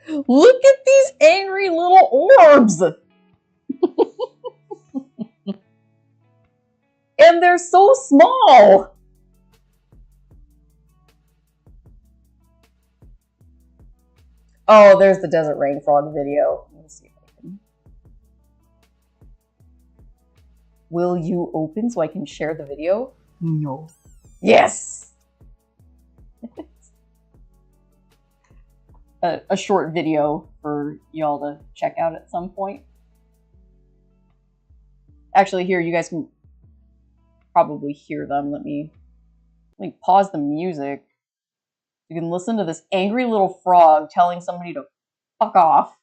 Speaker 1: Look at these angry little orbs! And they're so small! Oh, there's the desert rain frog video. Let me see if I can... Will you open so I can share the video?
Speaker 2: No.
Speaker 1: Yes! A short video for y'all to check out at some point. Actually, here, you guys can probably hear them. Let me pause the music. You can listen to this angry little frog telling somebody to fuck off.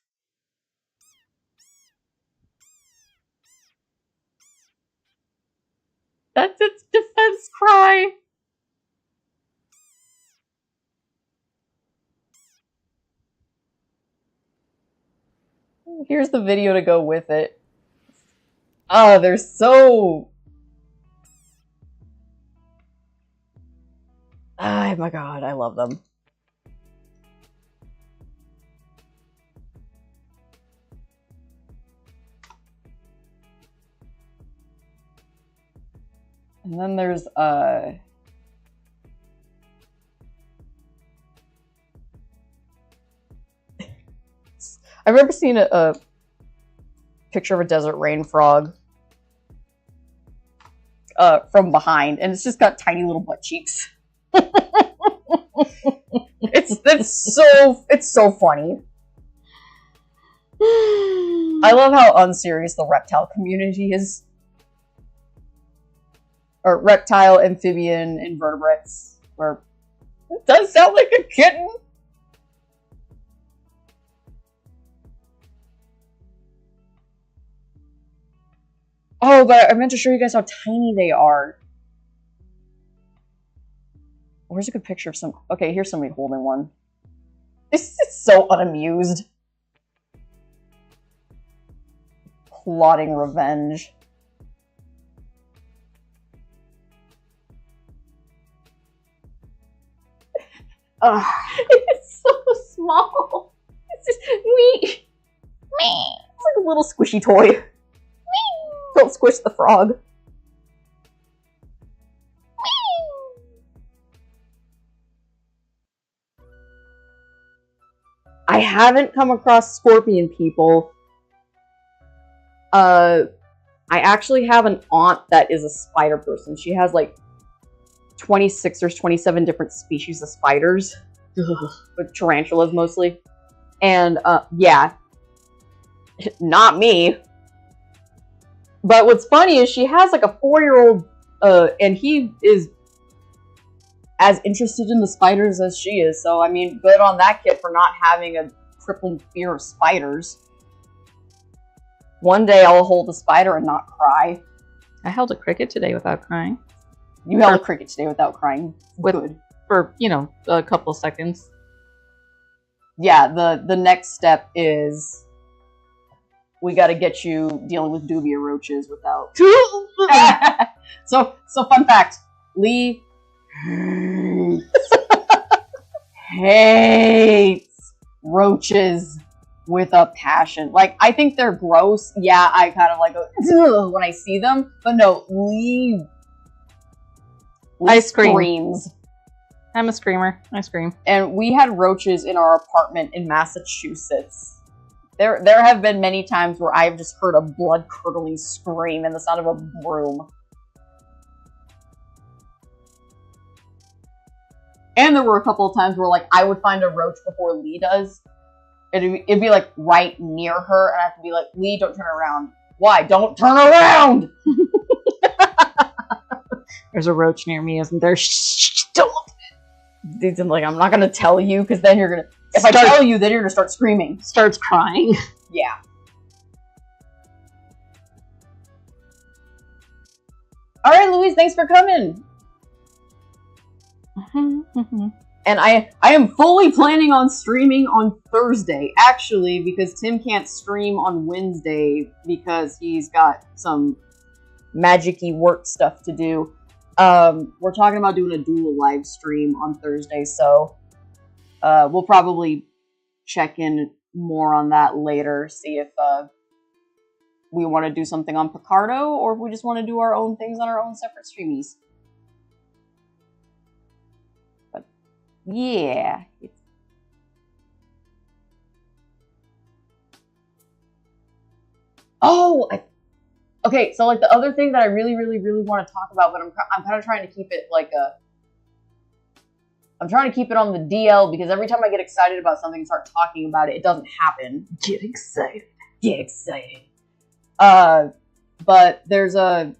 Speaker 1: That's its defense cry. Here's the video to go with it. Oh, they're so... Oh my god, I love them. And then there's I remember seeing a picture of a desert rain frog from behind, and it's just got tiny little butt cheeks. it's so funny. I love how unserious the reptile community is. Or reptile, amphibian, invertebrates. Where it does sound like a kitten. Oh, but I meant to show you guys how tiny they are. Where's a good picture of some... Okay, here's somebody holding one. This is so unamused. Plotting revenge. It's so small. It's just... Wee. It's like a little squishy toy. Don't squish the frog. I haven't come across scorpion people. I actually have an aunt that is a spider person. She has like 26 or 27 different species of spiders. But tarantulas mostly. And yeah. Not me. But what's funny is she has like a 4-year-old, and he is as interested in the spiders as she is. So, I mean, good on that kid for not having a crippling fear of spiders. One day I'll hold a spider and not cry.
Speaker 2: I held a cricket today without crying.
Speaker 1: You held a cricket today without crying. Good.
Speaker 2: For, you know, a couple seconds.
Speaker 1: Yeah, the next step is... we gotta get you dealing with dubia roaches without... So fun fact. Lee hates roaches with a passion. Like, I think they're gross. Yeah, I kind of like go, when I see them. But no, Lee screams.
Speaker 2: I'm a screamer. I scream.
Speaker 1: And we had roaches in our apartment in Massachusetts. There have been many times where I've just heard a blood-curdling scream and the sound of a broom. And there were a couple of times where, like, I would find a roach before Lee does. It'd be like, right near her, and I have to be like, Lee, don't turn around. Why? Don't turn around!
Speaker 2: There's a roach near me, isn't there? Shh, don't look at
Speaker 1: it. Like, I'm not gonna tell you, because then you're gonna... If I tell you, then you're gonna start screaming.
Speaker 2: Starts crying.
Speaker 1: Yeah. Alright, Louise, thanks for coming. And I am fully planning on streaming on Thursday, actually, because Tim can't stream on Wednesday because he's got some magic-y work stuff to do. We're talking about doing a dual live stream on Thursday, so we'll probably check in more on that later, see if we want to do something on Picardo, or if we just want to do our own things on our own separate streamies. But, yeah. Okay, so, like, the other thing that I really want to talk about, but I'm kind of trying to keep it, like, I'm trying to keep it on the DL, because every time I get excited about something and start talking about it, it doesn't happen.
Speaker 2: Get excited.
Speaker 1: Get excited. But there's a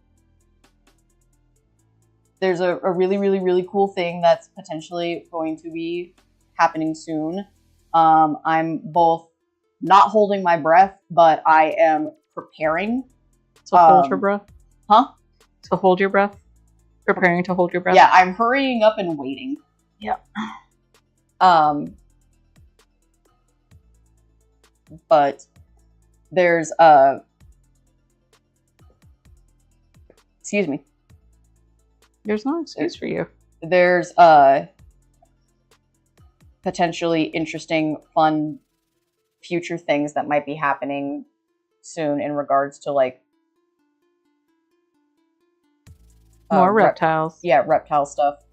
Speaker 1: really cool thing that's potentially going to be happening soon. I'm both not holding my breath, but I am preparing.
Speaker 2: To hold your breath?
Speaker 1: Huh?
Speaker 2: To hold your breath? Preparing to hold your breath?
Speaker 1: Yeah, I'm hurrying up and waiting.
Speaker 2: Yeah.
Speaker 1: But There's excuse me.
Speaker 2: There's no excuse for you.
Speaker 1: There's potentially interesting, fun future things that might be happening soon in regards to like
Speaker 2: More reptiles.
Speaker 1: Yeah, reptile stuff.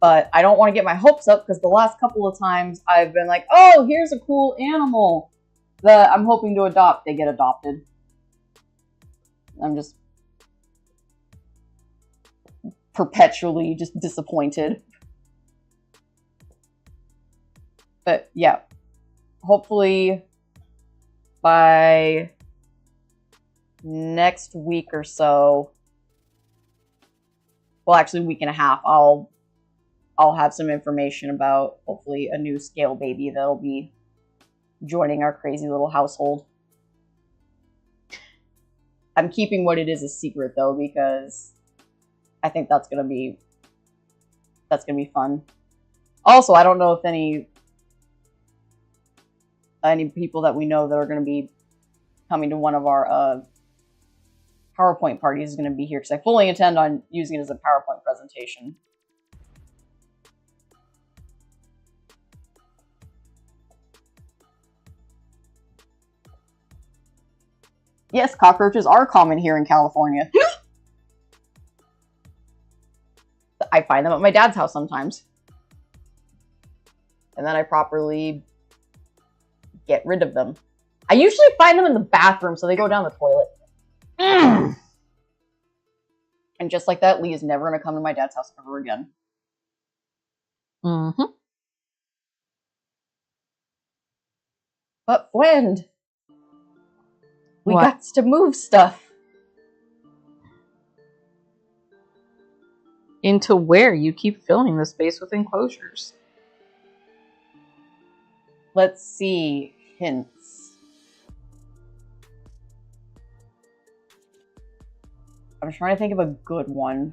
Speaker 1: But I don't want to get my hopes up because the last couple of times I've been like, oh, here's a cool animal that I'm hoping to adopt. They get adopted. I'm just perpetually just disappointed. But yeah, hopefully by next week or so, well, actually a week and a half, I'll have some information about hopefully a new scale baby that'll be joining our crazy little household. I'm keeping what it is a secret though, because I think that's gonna be fun. Also, I don't know if any people that we know that are gonna be coming to one of our PowerPoint parties is gonna be here, because I fully intend on using it as a PowerPoint presentation. Yes, cockroaches are common here in California. I find them at my dad's house sometimes. And then I properly get rid of them. I usually find them in the bathroom, so they go down the toilet. And just like that, Lee is never going to come to my dad's house ever again.
Speaker 2: Mm-hmm.
Speaker 1: But friend, we
Speaker 2: What?
Speaker 1: got to move stuff.
Speaker 2: Into where? You keep filling the space with enclosures.
Speaker 1: Let's see. Hints. I'm trying to think of a good one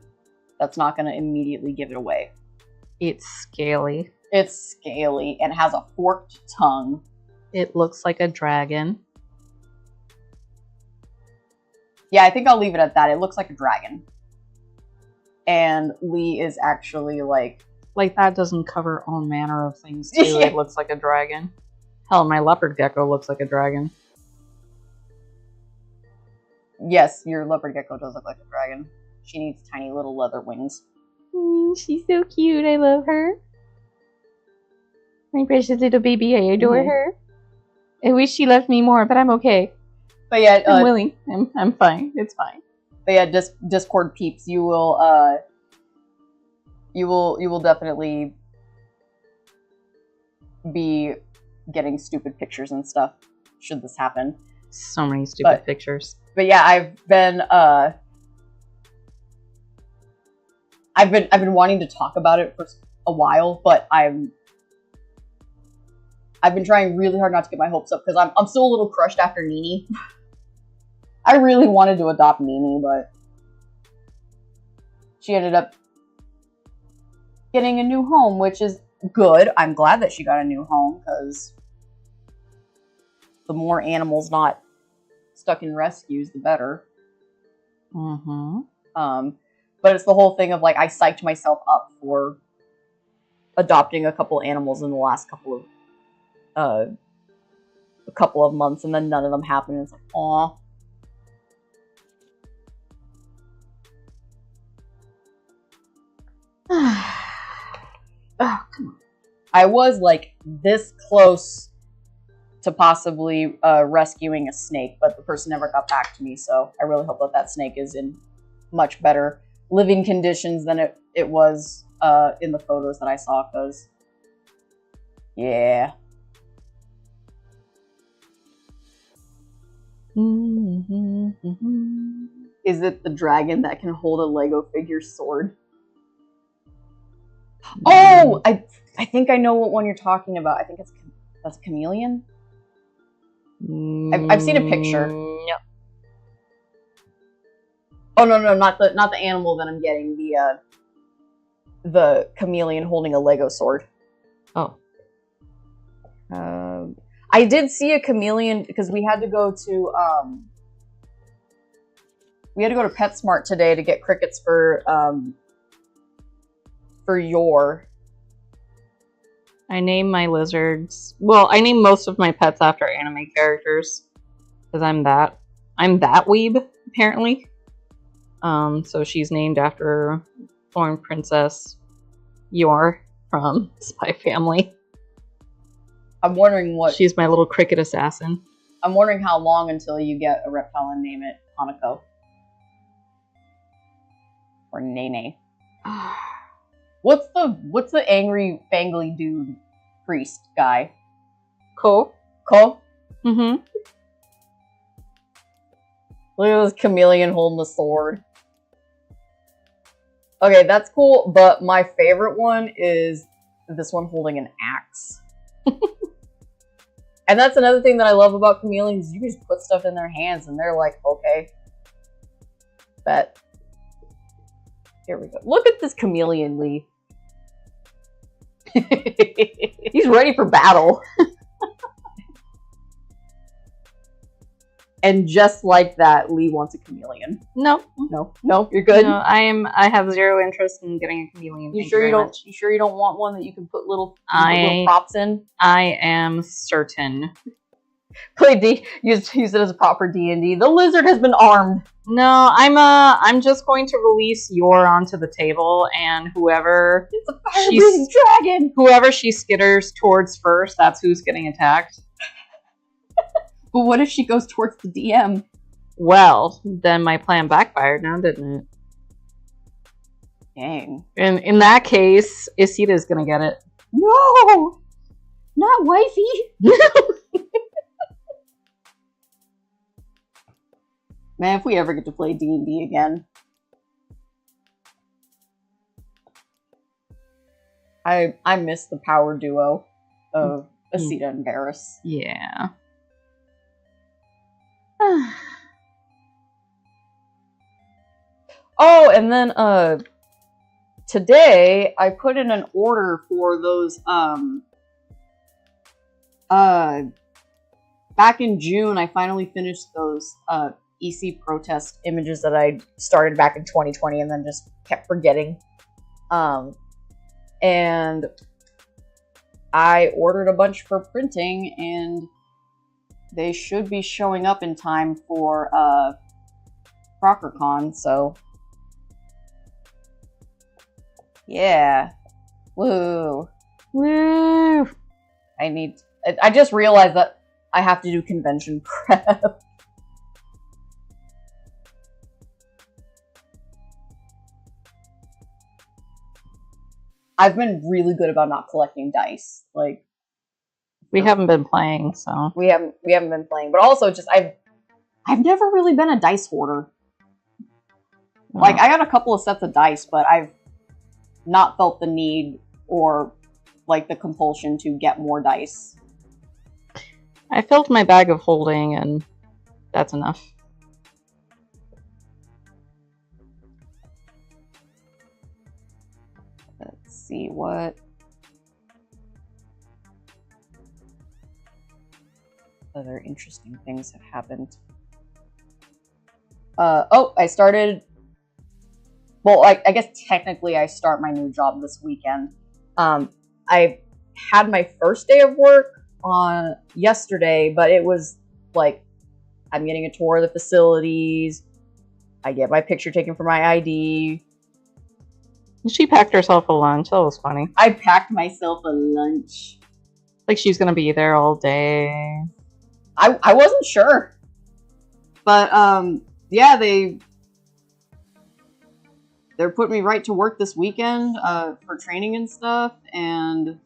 Speaker 1: that's not going to immediately give it away.
Speaker 2: It's scaly.
Speaker 1: It's scaly and has a forked tongue.
Speaker 2: It looks like a dragon.
Speaker 1: Yeah, I think I'll leave it at that. It looks like a dragon. And Lee is actually like...
Speaker 2: Like, that doesn't cover all manner of things, too.
Speaker 1: Yeah.
Speaker 2: It looks like a dragon. Hell, my leopard gecko looks like a dragon.
Speaker 1: Yes, your leopard gecko does look like a dragon. She needs tiny little leather wings.
Speaker 2: She's so cute. I love her. My precious little baby. I adore her. I wish she loved me more, but I'm okay.
Speaker 1: But yeah,
Speaker 2: I'm willing. I'm fine. It's fine.
Speaker 1: But yeah, Discord peeps, you will definitely be getting stupid pictures and stuff should this happen.
Speaker 2: So many stupid pictures.
Speaker 1: But yeah, I've been wanting to talk about it for a while, but I've been trying really hard not to get my hopes up because I'm still a little crushed after Nini. I really wanted to adopt Nini, but she ended up getting a new home, which is good. I'm glad that she got a new home because the more animals not stuck in rescues, the better.
Speaker 2: Mm-hmm.
Speaker 1: But it's the whole thing of like I psyched myself up for adopting a couple animals in the last couple of months, and then none of them happened. It's like, aw. Oh, come on. I was like this close to possibly rescuing a snake, but the person never got back to me, so I really hope that that snake is in much better living conditions than it was in the photos that I saw, because yeah. Is it the dragon that can hold a Lego figure sword? Oh, I think I know what one you're talking about. I think that's Chameleon. I've seen a picture.
Speaker 2: No.
Speaker 1: Oh no, not the animal that I'm getting. The chameleon holding a Lego sword.
Speaker 2: Oh.
Speaker 1: I did see a chameleon because we had to go to PetSmart today to get crickets for your.
Speaker 2: I name my lizards. Well, I name most of my pets after anime characters because I'm that weeb apparently. So she's named after Thorn Princess Yor from Spy Family.
Speaker 1: I'm wondering what
Speaker 2: she's my little cricket assassin.
Speaker 1: I'm wondering how long until you get a reptile and name it Hanako or Nene. What's the angry fangly dude priest guy?
Speaker 2: Ko.
Speaker 1: Mm-hmm. Look at this chameleon holding the sword. Okay, that's cool, but my favorite one is this one holding an axe. And that's another thing that I love about chameleons. You can just put stuff in their hands and they're like, okay. Bet. Here we go. Look at this chameleon, Lee. He's ready for battle. And just like that, Lee wants a chameleon.
Speaker 2: No,
Speaker 1: you're good.
Speaker 2: No, I have zero interest in getting a chameleon.
Speaker 1: You sure you don't want one that you can put little props in?
Speaker 2: I am certain.
Speaker 1: Use it as a prop for D&D. The lizard has been armed.
Speaker 2: No, I'm just going to release Yor onto the table, and whoever
Speaker 1: it's a fire-breathing dragon.
Speaker 2: Whoever she skitters towards first, that's who's getting attacked.
Speaker 1: But what if she goes towards the DM?
Speaker 2: Well, then my plan backfired now, didn't it?
Speaker 1: Dang.
Speaker 2: And in that case, Isita's gonna get it.
Speaker 1: No! Not wifey! Man, if we ever get to play D&D again. I miss the power duo of Isita and Varys.
Speaker 2: Yeah.
Speaker 1: Oh, and then today I put in an order for those back in June I finally finished those EC protest images that I started back in 2020 and then just kept forgetting. And I ordered a bunch for printing and they should be showing up in time for ProckerCon, so yeah. Woo.
Speaker 2: Woo.
Speaker 1: I just realized that I have to do convention prep. I've been really good about not collecting dice. Like,
Speaker 2: we haven't been playing, so
Speaker 1: we haven't been playing. But also, just I've never really been a dice hoarder. No. Like, I got a couple of sets of dice, but I've not felt the need or like the compulsion to get more dice.
Speaker 2: I filled my bag of holding, and that's enough.
Speaker 1: Let's see what other interesting things have happened. I started. Well, I guess technically I start my new job this weekend. I had my first day of work on yesterday, but it was like I'm getting a tour of the facilities. I get my picture taken for my ID.
Speaker 2: She packed herself a lunch. That was funny.
Speaker 1: I packed myself a lunch.
Speaker 2: Like she's gonna be there all day.
Speaker 1: I wasn't sure. But yeah, they're putting me right to work this weekend for training and stuff, and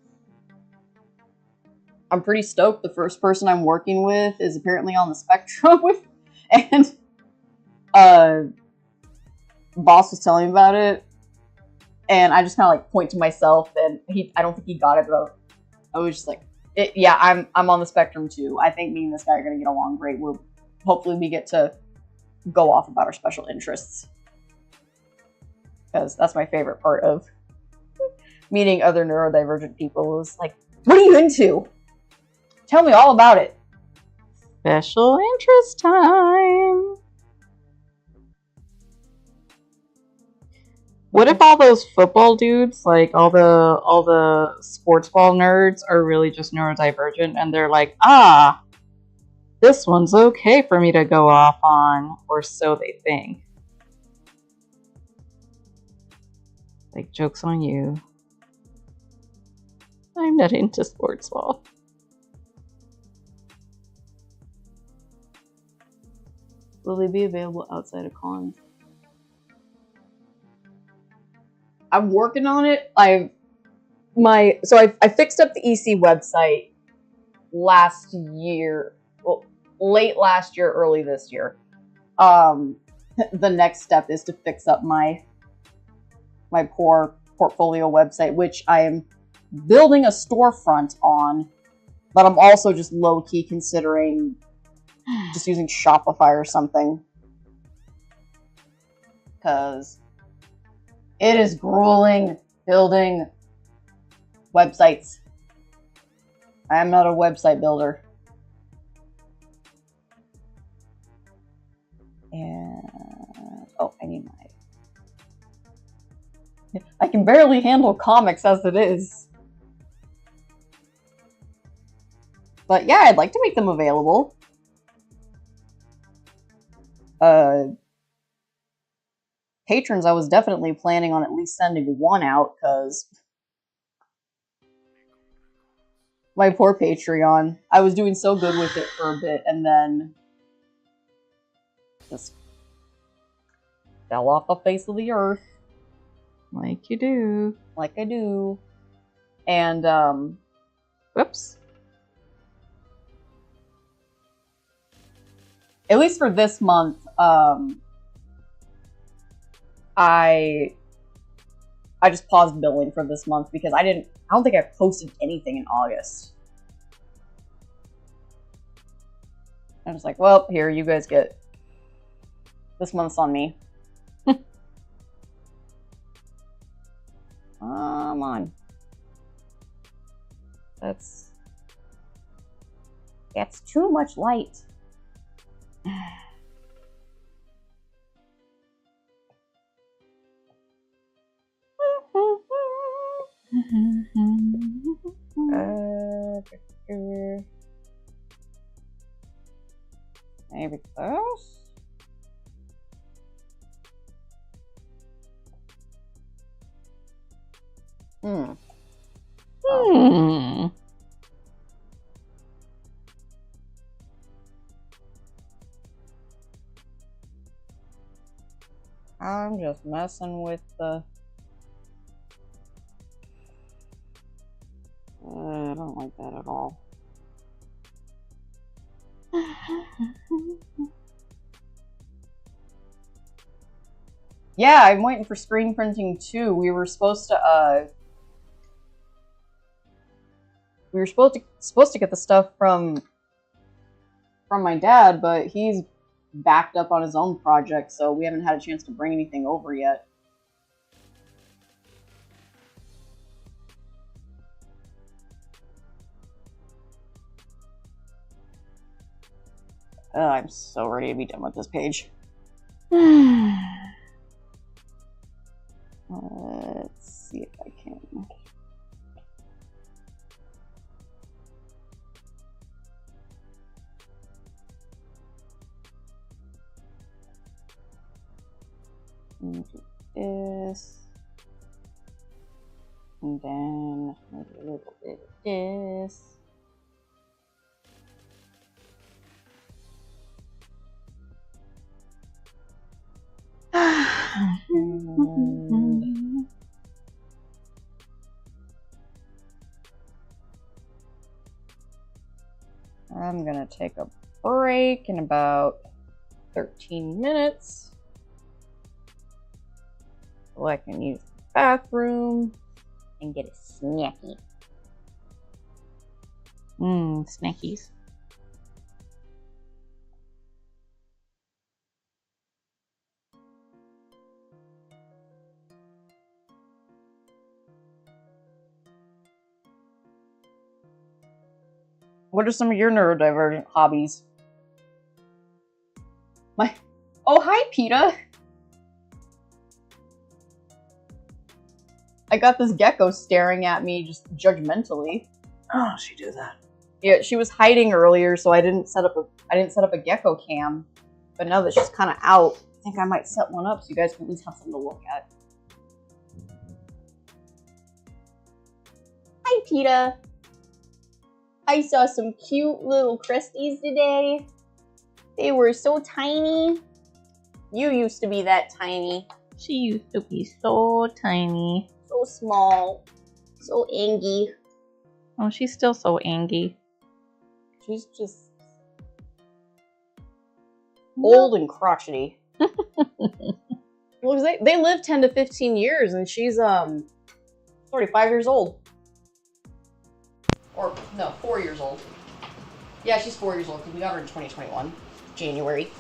Speaker 1: I'm pretty stoked. The first person I'm working with is apparently on the spectrum, and boss was telling me about it, and I just kind of like point to myself, and I don't think he got it, but I was just like, yeah, I'm on the spectrum too. I think me and this guy are gonna get along great. Hopefully we get to go off about our special interests, because that's my favorite part of meeting other neurodivergent people is like, what are you into? Tell me all about it.
Speaker 2: Special interest time. What if all those football dudes, like all the sports ball nerds, are really just neurodivergent and they're like, ah, this one's okay for me to go off on, or so they think. Like, joke's on you. I'm not into sports ball.
Speaker 1: Will they be available outside of cons? I'm working on it. I fixed up the EC website last year. Well, late last year, early this year. The next step is to fix up my poor portfolio website, which I am building a storefront on, but I'm also just low-key considering just using Shopify or something. Because it is grueling building websites. I am not a website builder. And oh, I need I can barely handle comics as it is. But yeah, I'd like to make them available. Patrons, I was definitely planning on at least sending one out, because my poor Patreon. I was doing so good with it for a bit, and then just fell off the face of the earth.
Speaker 2: Like you do.
Speaker 1: Like I do. And,
Speaker 2: whoops.
Speaker 1: At least for this month, I just paused billing for this month because I don't think I posted anything in August. I'm just like, well, here, you guys get this month's on me. Come on. That's too much light. Maybe this? I'm just messing with the... I don't like that at all. Yeah, I'm waiting for screen printing too. We were supposed to get the stuff from my dad, but he's backed up on his own project, so we haven't had a chance to bring anything over yet. I'm so ready to be done with this page. Let's see if I can. Do this. And then maybe a little bit of this. I'm gonna take a break in about 13 minutes so I can use the bathroom and get a snacky.
Speaker 2: Snackies.
Speaker 1: What are some of your neurodivergent hobbies? Oh, hi, PETA! I got this gecko staring at me just judgmentally.
Speaker 2: Oh, she did that.
Speaker 1: Yeah, she was hiding earlier, so I didn't set up a gecko cam. But now that she's kind of out, I think I might set one up so you guys can at least have something to look at. Hi, PETA. I saw some cute little crusties today. They were so tiny. You used to be that tiny.
Speaker 2: She used to be so tiny.
Speaker 1: So small. So angy.
Speaker 2: Oh, she's still so angy.
Speaker 1: She's just old and crotchety. Well, they live 10 to 15 years, and she's 45 years old. Or no, 4 years old. Yeah, she's 4 years old because we got her in 2021, January.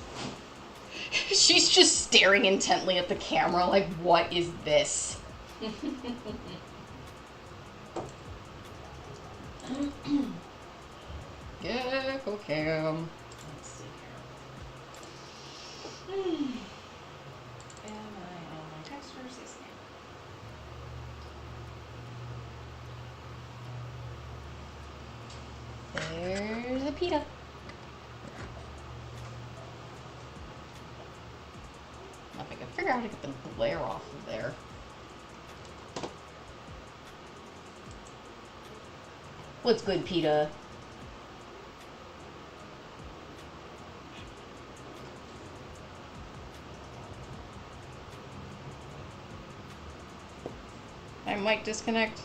Speaker 1: She's just staring intently at the camera, like, what is this? Gecko cam.
Speaker 2: Let's see here. Am I on my textures? Yes,
Speaker 1: There's a PETA. I think I can figure out how to get the glare off of there. What's good, PETA? I might disconnect.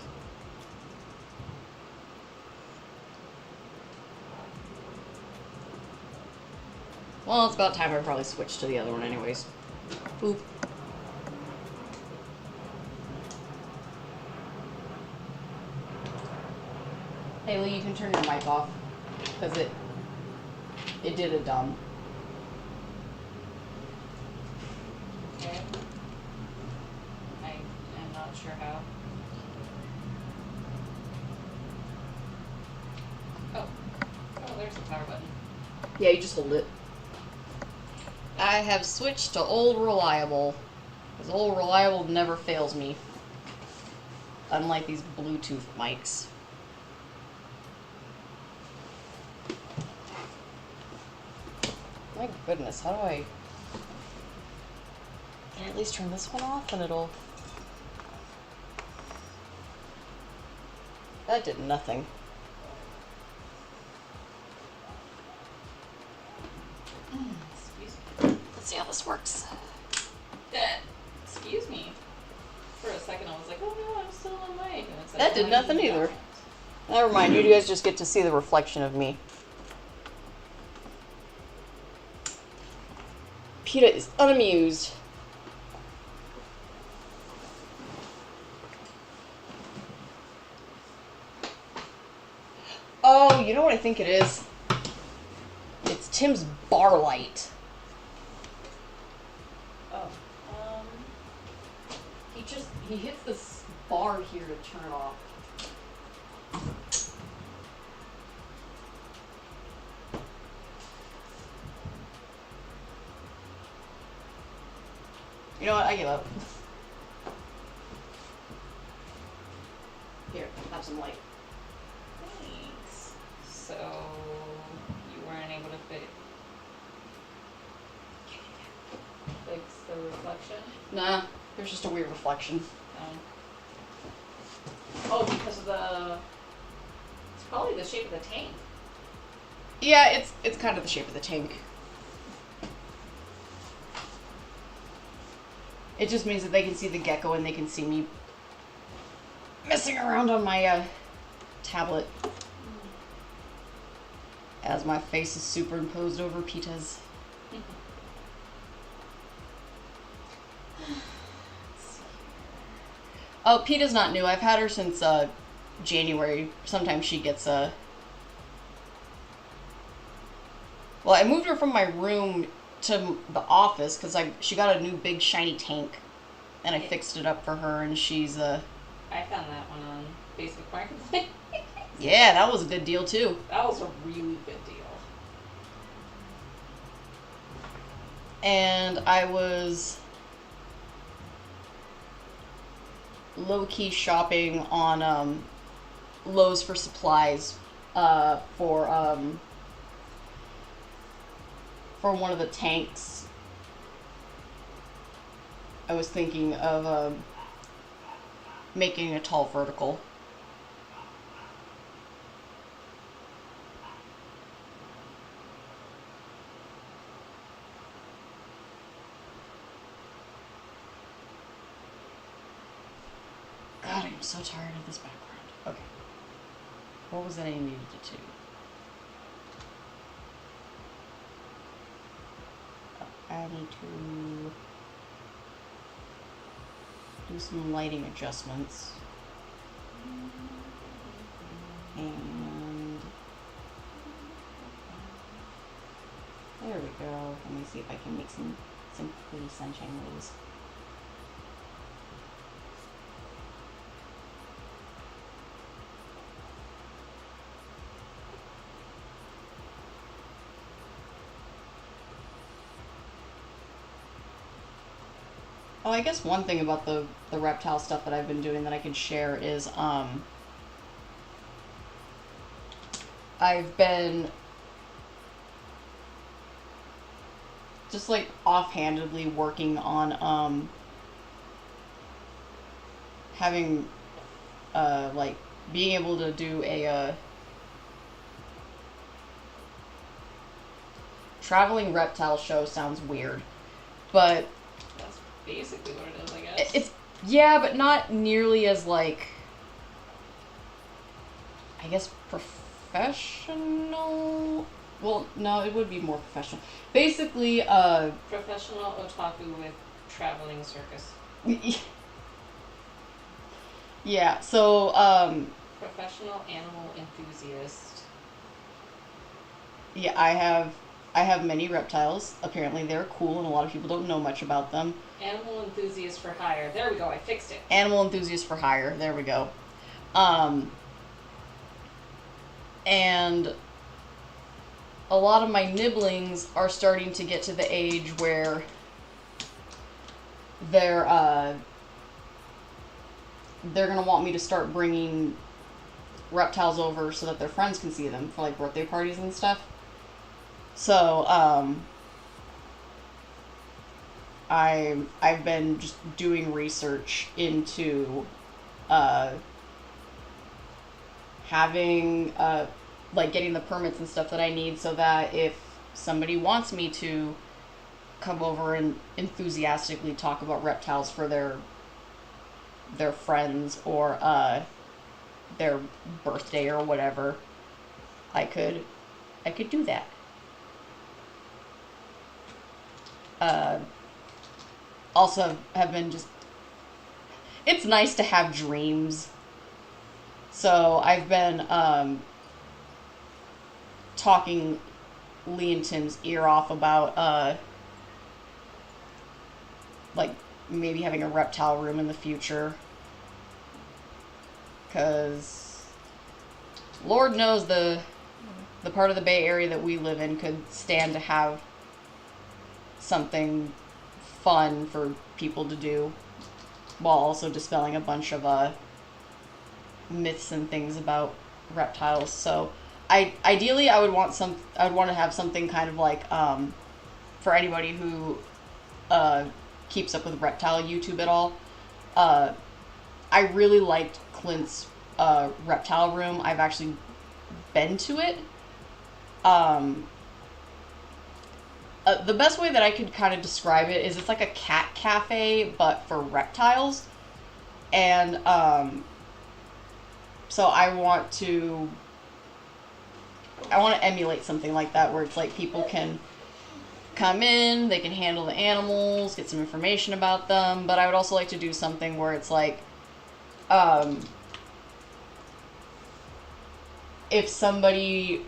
Speaker 1: Well, it's about time I probably switched to the other one anyways. Boop. Haley, you can turn your mic off, because it did a dumb.
Speaker 2: okay. I am not sure how. Oh, there's the power button.
Speaker 1: Yeah, you just hold it. I have switched to Old Reliable, because Old Reliable never fails me. Unlike these Bluetooth mics. My goodness, how do I... Can I at least turn this one off and it'll... That did nothing.
Speaker 2: Excuse me.
Speaker 1: Let's see how this works.
Speaker 2: Excuse me. For a second, I was like, oh no, I'm still on mic. And it's like,
Speaker 1: That did nothing either. Never mind, you guys just get to see the reflection of me. PETA is unamused. Oh, you know what I think it is? It's Tim's bar light.
Speaker 2: Oh.
Speaker 1: He hits this bar here to turn it off. You know what? I give up. Here, have some light.
Speaker 2: Thanks. So, you weren't able to fix the reflection?
Speaker 1: Nah, there's just a weird reflection.
Speaker 2: Oh, because of the... It's probably the shape of the tank.
Speaker 1: Yeah, it's kind of the shape of the tank. It just means that they can see the gecko and they can see me messing around on my tablet as my face is superimposed over PETA's. Oh, PETA's not new. I've had her since January. Sometimes she gets well, I moved her from my room to the office because she got a new big shiny tank, and I fixed it up for her, and she's
Speaker 2: I found that one on Facebook Marketplace.
Speaker 1: Yeah, that was a good deal too.
Speaker 2: That was a really good deal.
Speaker 1: And I was low-key shopping on Lowe's for supplies for one of the tanks. I was thinking of making a tall vertical. God, I'm so tired of this background. Okay. What was that I needed to do? I need to do some lighting adjustments. And there we go. Let me see if I can make some pretty sunshine rays. Oh, I guess one thing about the reptile stuff that I've been doing that I can share is I've been just like offhandedly working on having like being able to do a traveling reptile show. Sounds weird, but
Speaker 2: that's basically what it is, I guess.
Speaker 1: It's, yeah, but not nearly as, like, I guess professional? Well, no, it would be more professional. Basically,
Speaker 2: professional otaku with traveling circus.
Speaker 1: Yeah, so,
Speaker 2: professional animal enthusiast.
Speaker 1: Yeah, I have many reptiles. Apparently they're cool and a lot of people don't know much about them.
Speaker 2: Animal enthusiast for hire. There we go, I fixed it.
Speaker 1: Animal enthusiast for hire. There we go. And a lot of my nibblings are starting to get to the age where they're gonna want me to start bringing reptiles over so that their friends can see them for like birthday parties and stuff. So I've been just doing research into having like getting the permits and stuff that I need so that if somebody wants me to come over and enthusiastically talk about reptiles for their friends or their birthday or whatever, I could do that. Also have been just, it's nice to have dreams. So I've been talking Lee and Tim's ear off about like maybe having a reptile room in the future, because Lord knows the part of the Bay Area that we live in could stand to have something fun for people to do while also dispelling a bunch of myths and things about reptiles. So ideally I would want to have something kind of like for anybody who keeps up with reptile YouTube at all. I really liked Clint's reptile room. I've actually been to it. The best way that I could kind of describe it is it's like a cat cafe, but for reptiles. And so I want to emulate something like that, where it's like people can come in, they can handle the animals, get some information about them, but I would also like to do something where it's like, if somebody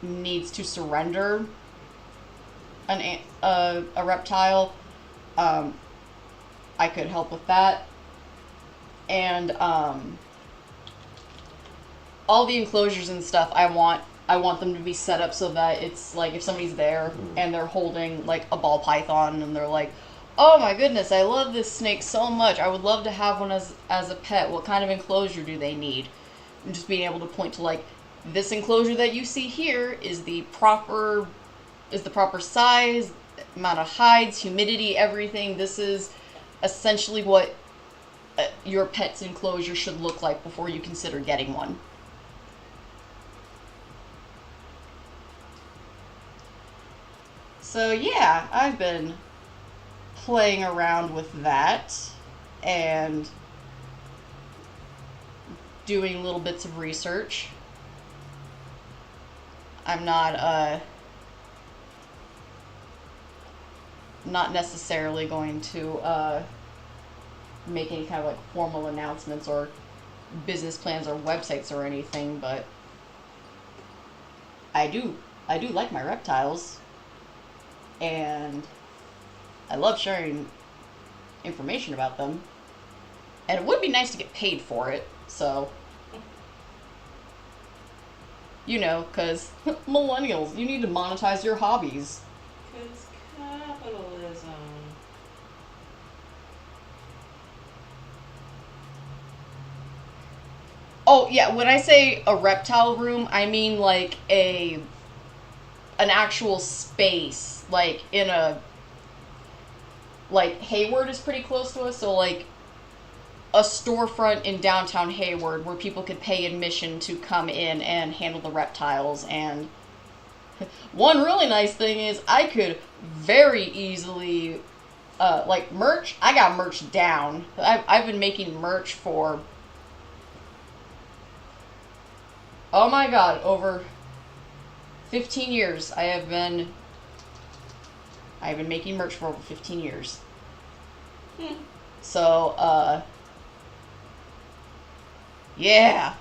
Speaker 1: needs to surrender a reptile, I could help with that. And all the enclosures and stuff, I want them to be set up so that it's like if somebody's there and they're holding like a ball python and they're like, oh my goodness, I love this snake so much. I would love to have one as a pet. What kind of enclosure do they need? And just being able to point to like, this enclosure that you see here is the proper size, amount of hides, humidity, everything. This is essentially what your pet's enclosure should look like before you consider getting one. So yeah, I've been playing around with that and doing little bits of research. I'm not necessarily going to make any kind of like formal announcements or business plans or websites or anything, but I do like my reptiles, and I love sharing information about them, and it would be nice to get paid for it, so you know, because millennials, you need to monetize your hobbies.
Speaker 3: Because capitalism.
Speaker 1: Oh yeah, when I say a reptile room, I mean like an actual space, like in a, like Hayward is pretty close to us, so like a storefront in downtown Hayward where people could pay admission to come in and handle the reptiles. And one really nice thing is I could very easily like merch. I got merch down. I've been making merch for, oh my god, over 15 years. I've been making merch for over 15 years. So, yeah.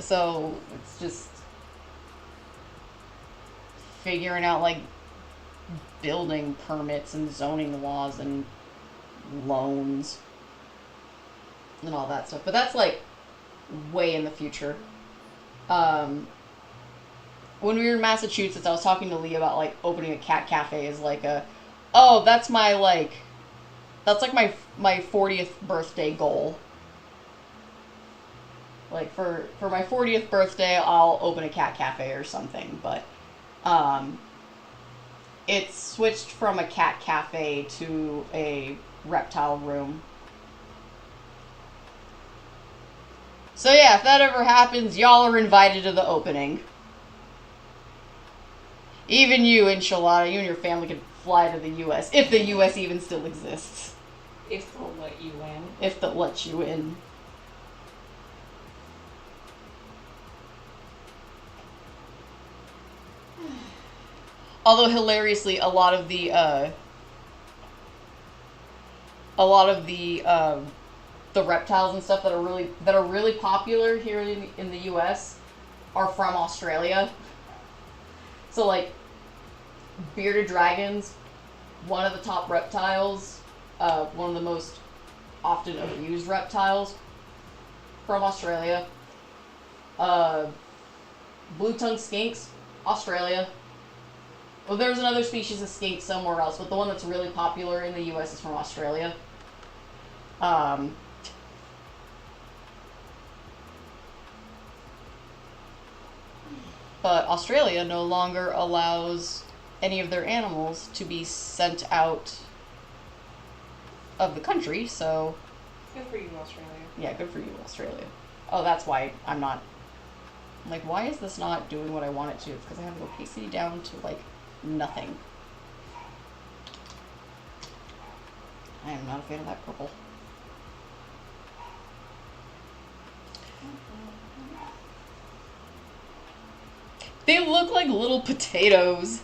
Speaker 1: So, it's just figuring out, like, building permits and zoning laws and loans and all that stuff. But that's, like, way in the future. When we were in Massachusetts, I was talking to Lee about, like, opening a cat cafe as, like, that's my, like, that's, like, my 40th birthday goal. Like, for my 40th birthday, I'll open a cat cafe or something, but, it's switched from a cat cafe to a reptile room. So yeah, if that ever happens, y'all are invited to the opening. Even you, Enchilada, you and your family can fly to the U.S. if the U.S. even still exists.
Speaker 3: If they'll let you in.
Speaker 1: If they'll let you in. Although hilariously, a lot of the reptiles and stuff that are really popular here in the U.S. are from Australia. So like bearded dragons, one of the top reptiles, one of the most often abused reptiles from Australia. Blue-tongued skinks, Australia. Well, there's another species of skink somewhere else, but the one that's really popular in the U.S. is from Australia. But Australia no longer allows any of their animals to be sent out of the country, so...
Speaker 3: Good for you, Australia.
Speaker 1: Yeah, good for you, Australia. Oh, that's why I'm not... I'm like, why is this not doing what I want it to? It's because I have opacity down to, like, nothing. I am not a fan of that purple. They look like little potatoes.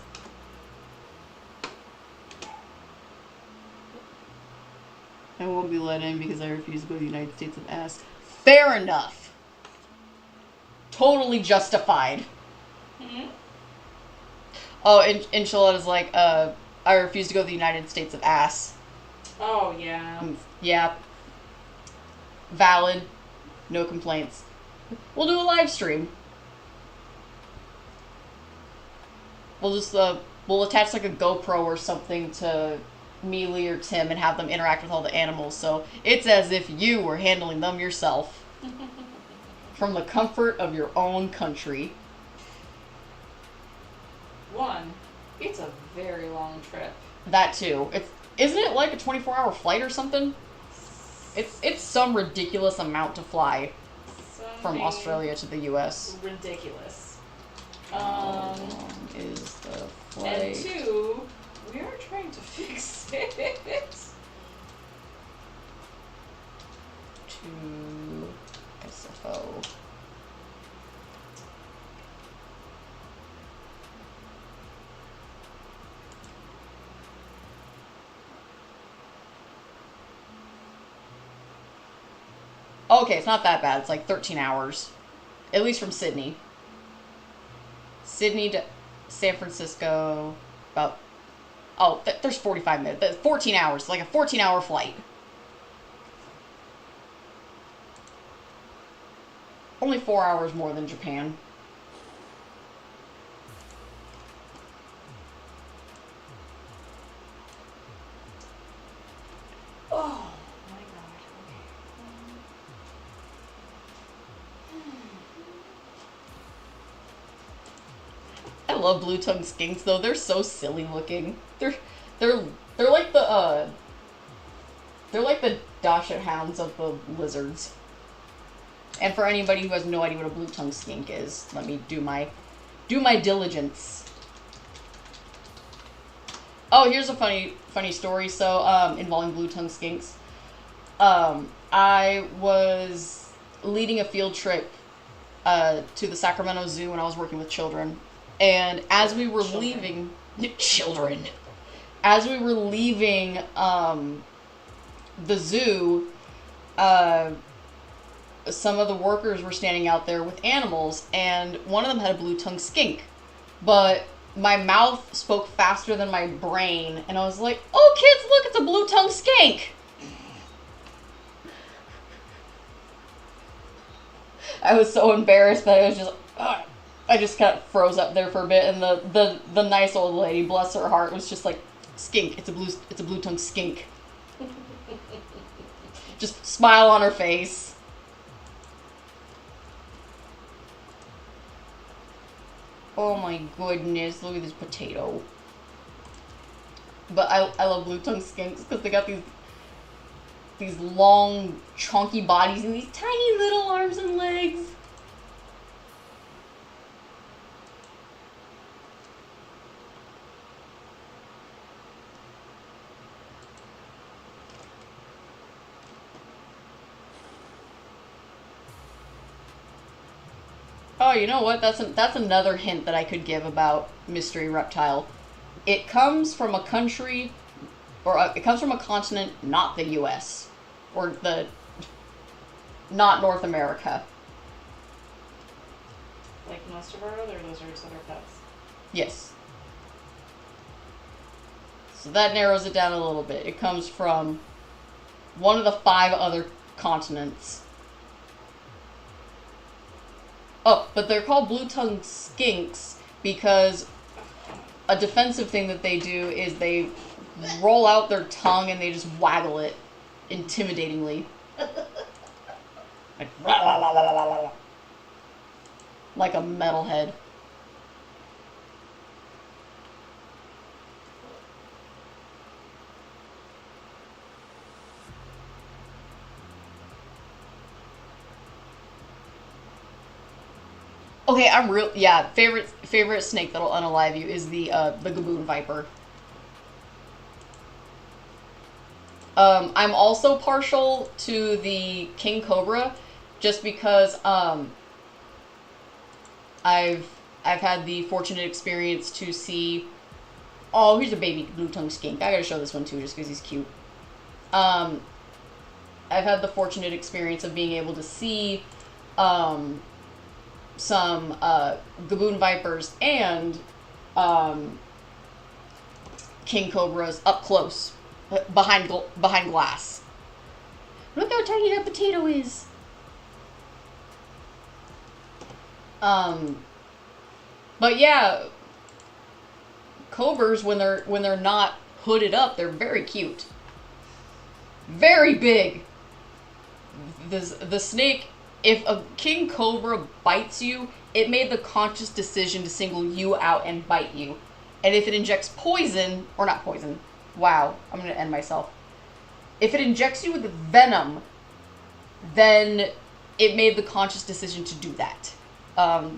Speaker 1: I won't be let in because I refuse to go to the United States of ass. Fair enough. Totally justified.
Speaker 3: Mm-hmm.
Speaker 1: Oh, Enchilada's like, I refuse to go to the United States of ass.
Speaker 3: Oh, yeah.
Speaker 1: Yeah. valid, no complaints. We'll do a live stream. We'll just, we'll attach like a GoPro or something to Mealy or Tim and have them interact with all the animals, so it's as if you were handling them yourself. From the comfort of your own country.
Speaker 3: One, it's a very long trip.
Speaker 1: That too. Isn't it like a 24-hour flight or something? It's some ridiculous amount to fly from Australia to the US.
Speaker 3: Ridiculous.
Speaker 1: How long is the flight?
Speaker 3: And two, we are trying to fix it.
Speaker 1: To SFO. Okay, it's not that bad. It's like 13 hours. At least from Sydney. Sydney to San Francisco, about... Oh, there's 45 minutes. 14 hours. Like a 14-hour flight. Only 4 hours more than Japan.
Speaker 3: Oh my god.
Speaker 1: I love blue-tongued skinks though. They're so silly looking. They're like the Dachshund hounds of the lizards. And for anybody who has no idea what a blue-tongued skink is, let me do my diligence. Oh, here's a funny story. So, involving blue-tongued skinks. I was leading a field trip to the Sacramento Zoo when I was working with children. And as we were leaving... Children. As we were leaving the zoo, some of the workers were standing out there with animals, and one of them had a blue-tongued skink. But my mouth spoke faster than my brain, and I was like, oh, kids, look, it's a blue-tongued skink! I was so embarrassed that I was just... I just kind of froze up there for a bit, and the nice old lady, bless her heart, was just like, skink, it's a blue-tongued skink. Just smile on her face. Oh my goodness, look at this potato. But I love blue-tongued skinks because they got these long, chunky bodies and these tiny little arms and legs. Oh, you know what? That's another hint that I could give about mystery reptile. It comes from a country, or it comes from a continent, not the U.S. or not North America.
Speaker 3: Like most of our other lizards that are pets.
Speaker 1: Yes. So that narrows it down a little bit. It comes from one of the 5 other continents. Oh, but they're called blue-tongued skinks because a defensive thing that they do is they roll out their tongue and they just waggle it intimidatingly. Like a metalhead. Okay, favorite snake that'll unalive you is the gaboon viper. I'm also partial to the king cobra, just because I've had the fortunate experience to see. Oh, here's a baby blue-tongued skink. I gotta show this one too, just because he's cute. I've had the fortunate experience of being able to see some gaboon vipers and king cobras up close, behind glass. Look how tiny that potato is. But yeah, cobras when they're not hooded up, they're very cute. Very big. The snake, if a king cobra bites you, it made the conscious decision to single you out and bite you. And if it injects poison, or not poison, wow, I'm gonna end myself. If it injects you with venom, then it made the conscious decision to do that.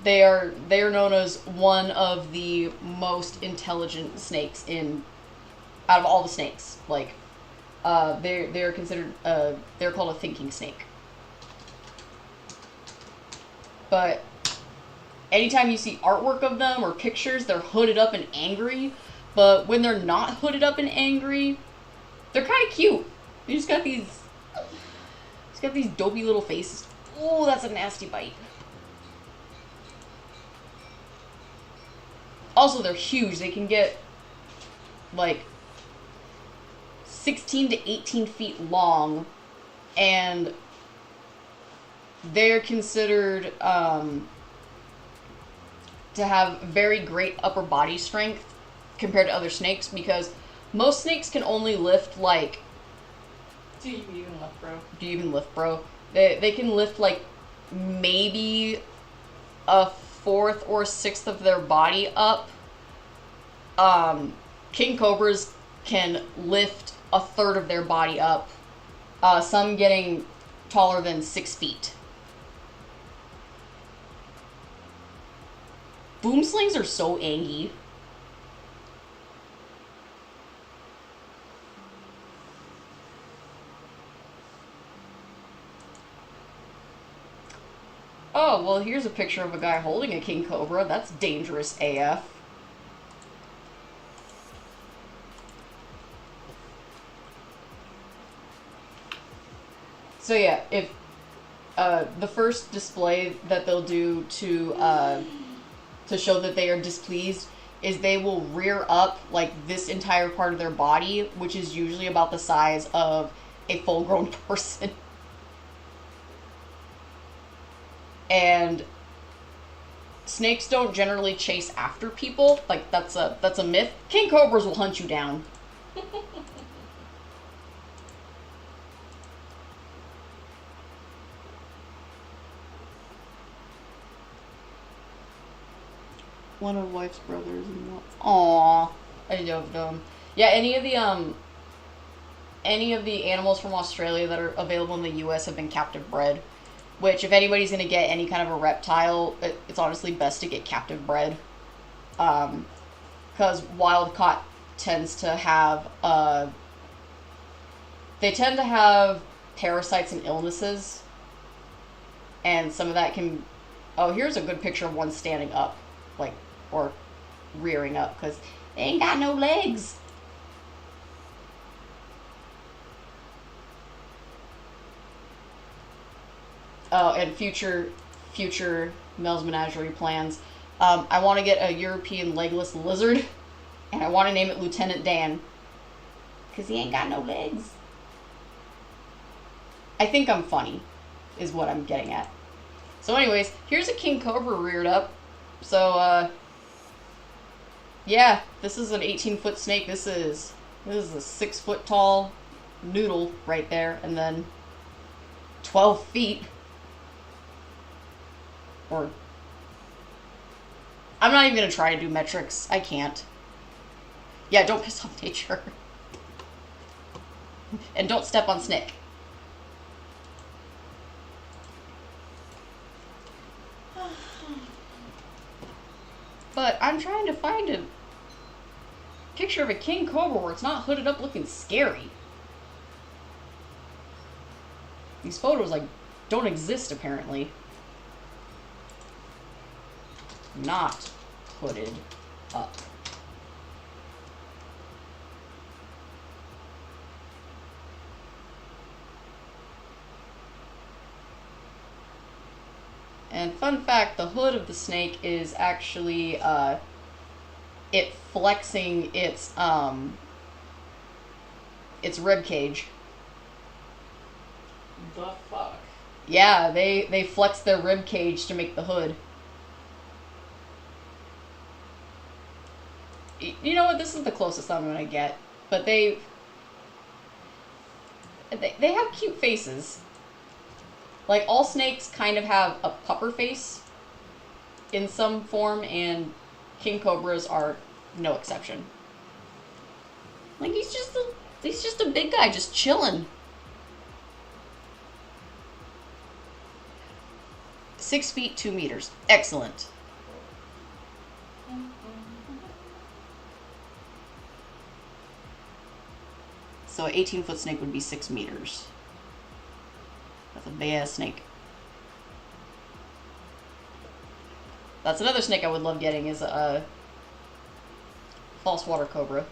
Speaker 1: They are known as one of the most intelligent snakes out of all the snakes. Like, they're considered they're called a thinking snake. But anytime you see artwork of them or pictures, they're hooded up and angry. But when they're not hooded up and angry, they're kind of cute. They just got these dopey little faces. Oh, that's a nasty bite. Also, they're huge. They can get like 16 to 18 feet long, and they're considered to have very great upper body strength compared to other snakes, because most snakes can only lift like...
Speaker 3: Do you even lift, bro?
Speaker 1: Do you even lift, bro? They can lift like maybe a fourth or sixth of their body up. King cobras can lift a third of their body up. Some getting taller than 6 feet. Boom slings are so angy. Oh, well, here's a picture of a guy holding a king cobra. That's dangerous AF. So yeah, if the first display that they'll do to show that they are displeased is they will rear up like this entire part of their body, which is usually about the size of a full-grown person. And snakes don't generally chase after people. Like, that's a myth. King cobras will hunt you down. One of wife's brothers and one. Aww, I love them. Yeah, any of the animals from Australia that are available in the U.S. have been captive bred. Which, if anybody's going to get any kind of a reptile, it's honestly best to get captive bred. Because wild caught tends to have, they tend to have parasites and illnesses. And some of that can, oh, here's a good picture of one standing up, like, or rearing up, because they ain't got no legs. Oh, and future Mel's Menagerie plans. I want to get a European legless lizard, and I want to name it Lieutenant Dan, because he ain't got no legs. I think I'm funny, is what I'm getting at. So anyways, here's a king cobra reared up. So, yeah, this is an 18-foot snake. This is a 6-foot tall noodle right there, and then 12 feet. Or, I'm not even going to try to do metrics. I can't. Yeah, don't piss off nature. And don't step on Snick. But I'm trying to find a picture of a king cobra where it's not hooded up looking scary. These photos, like, don't exist, apparently. Not hooded up. And fun fact, the hood of the snake is actually it flexing its rib cage.
Speaker 3: the fuck?
Speaker 1: Yeah, they flex their rib cage to make the hood. You know what? This is the closest I'm gonna get, but they have cute faces. Like, all snakes kind of have a pupper face in some form, and king cobras are no exception. Like, he's just a big guy just chilling. 6 feet 2 meters. Excellent. So an 18-foot snake would be 6 meters. That's a big ass snake. That's another snake I would love getting, is a false water cobra.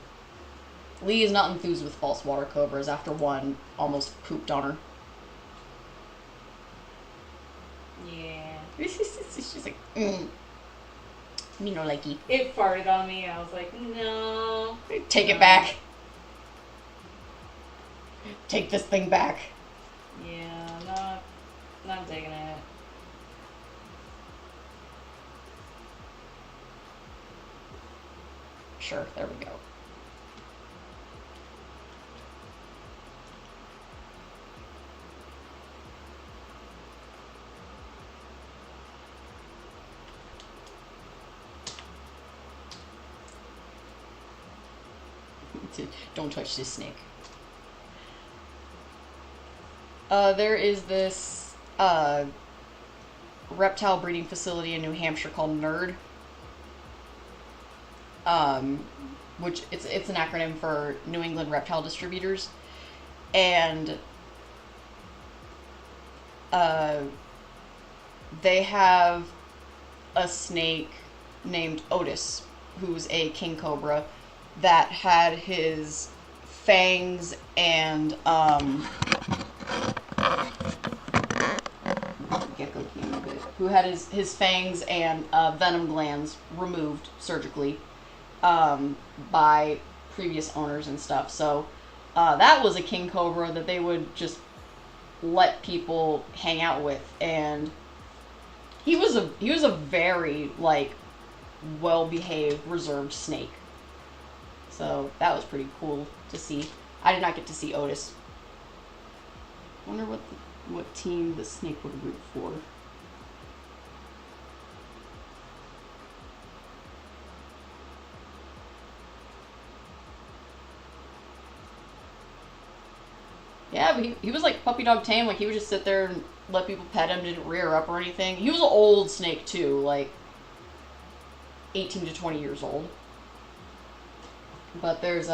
Speaker 1: Lee is not enthused with false water cobras after one almost pooped on her.
Speaker 3: Yeah.
Speaker 1: She's like, me no likey.
Speaker 3: It farted on me. I was like, no.
Speaker 1: Take it back. Take this thing back.
Speaker 3: Yeah, not digging it.
Speaker 1: Sure, there we go. Don't touch this snake. There is this reptile breeding facility in New Hampshire called NERD. Which it's an acronym for New England Reptile Distributors. And they have a snake named Otis, who's a king cobra, that had his fangs and gecko came a bit. Who had his fangs and venom glands removed surgically by previous owners and stuff. So that was a king cobra that they would just let people hang out with, and he was a very, like, well-behaved, reserved snake. So that was pretty cool to see. I did not get to see Otis. I wonder what team the snake would root for. Yeah, but he was like puppy dog tame. Like, he would just sit there and let people pet him, didn't rear up or anything. He was an old snake too, like 18 to 20 years old. But there's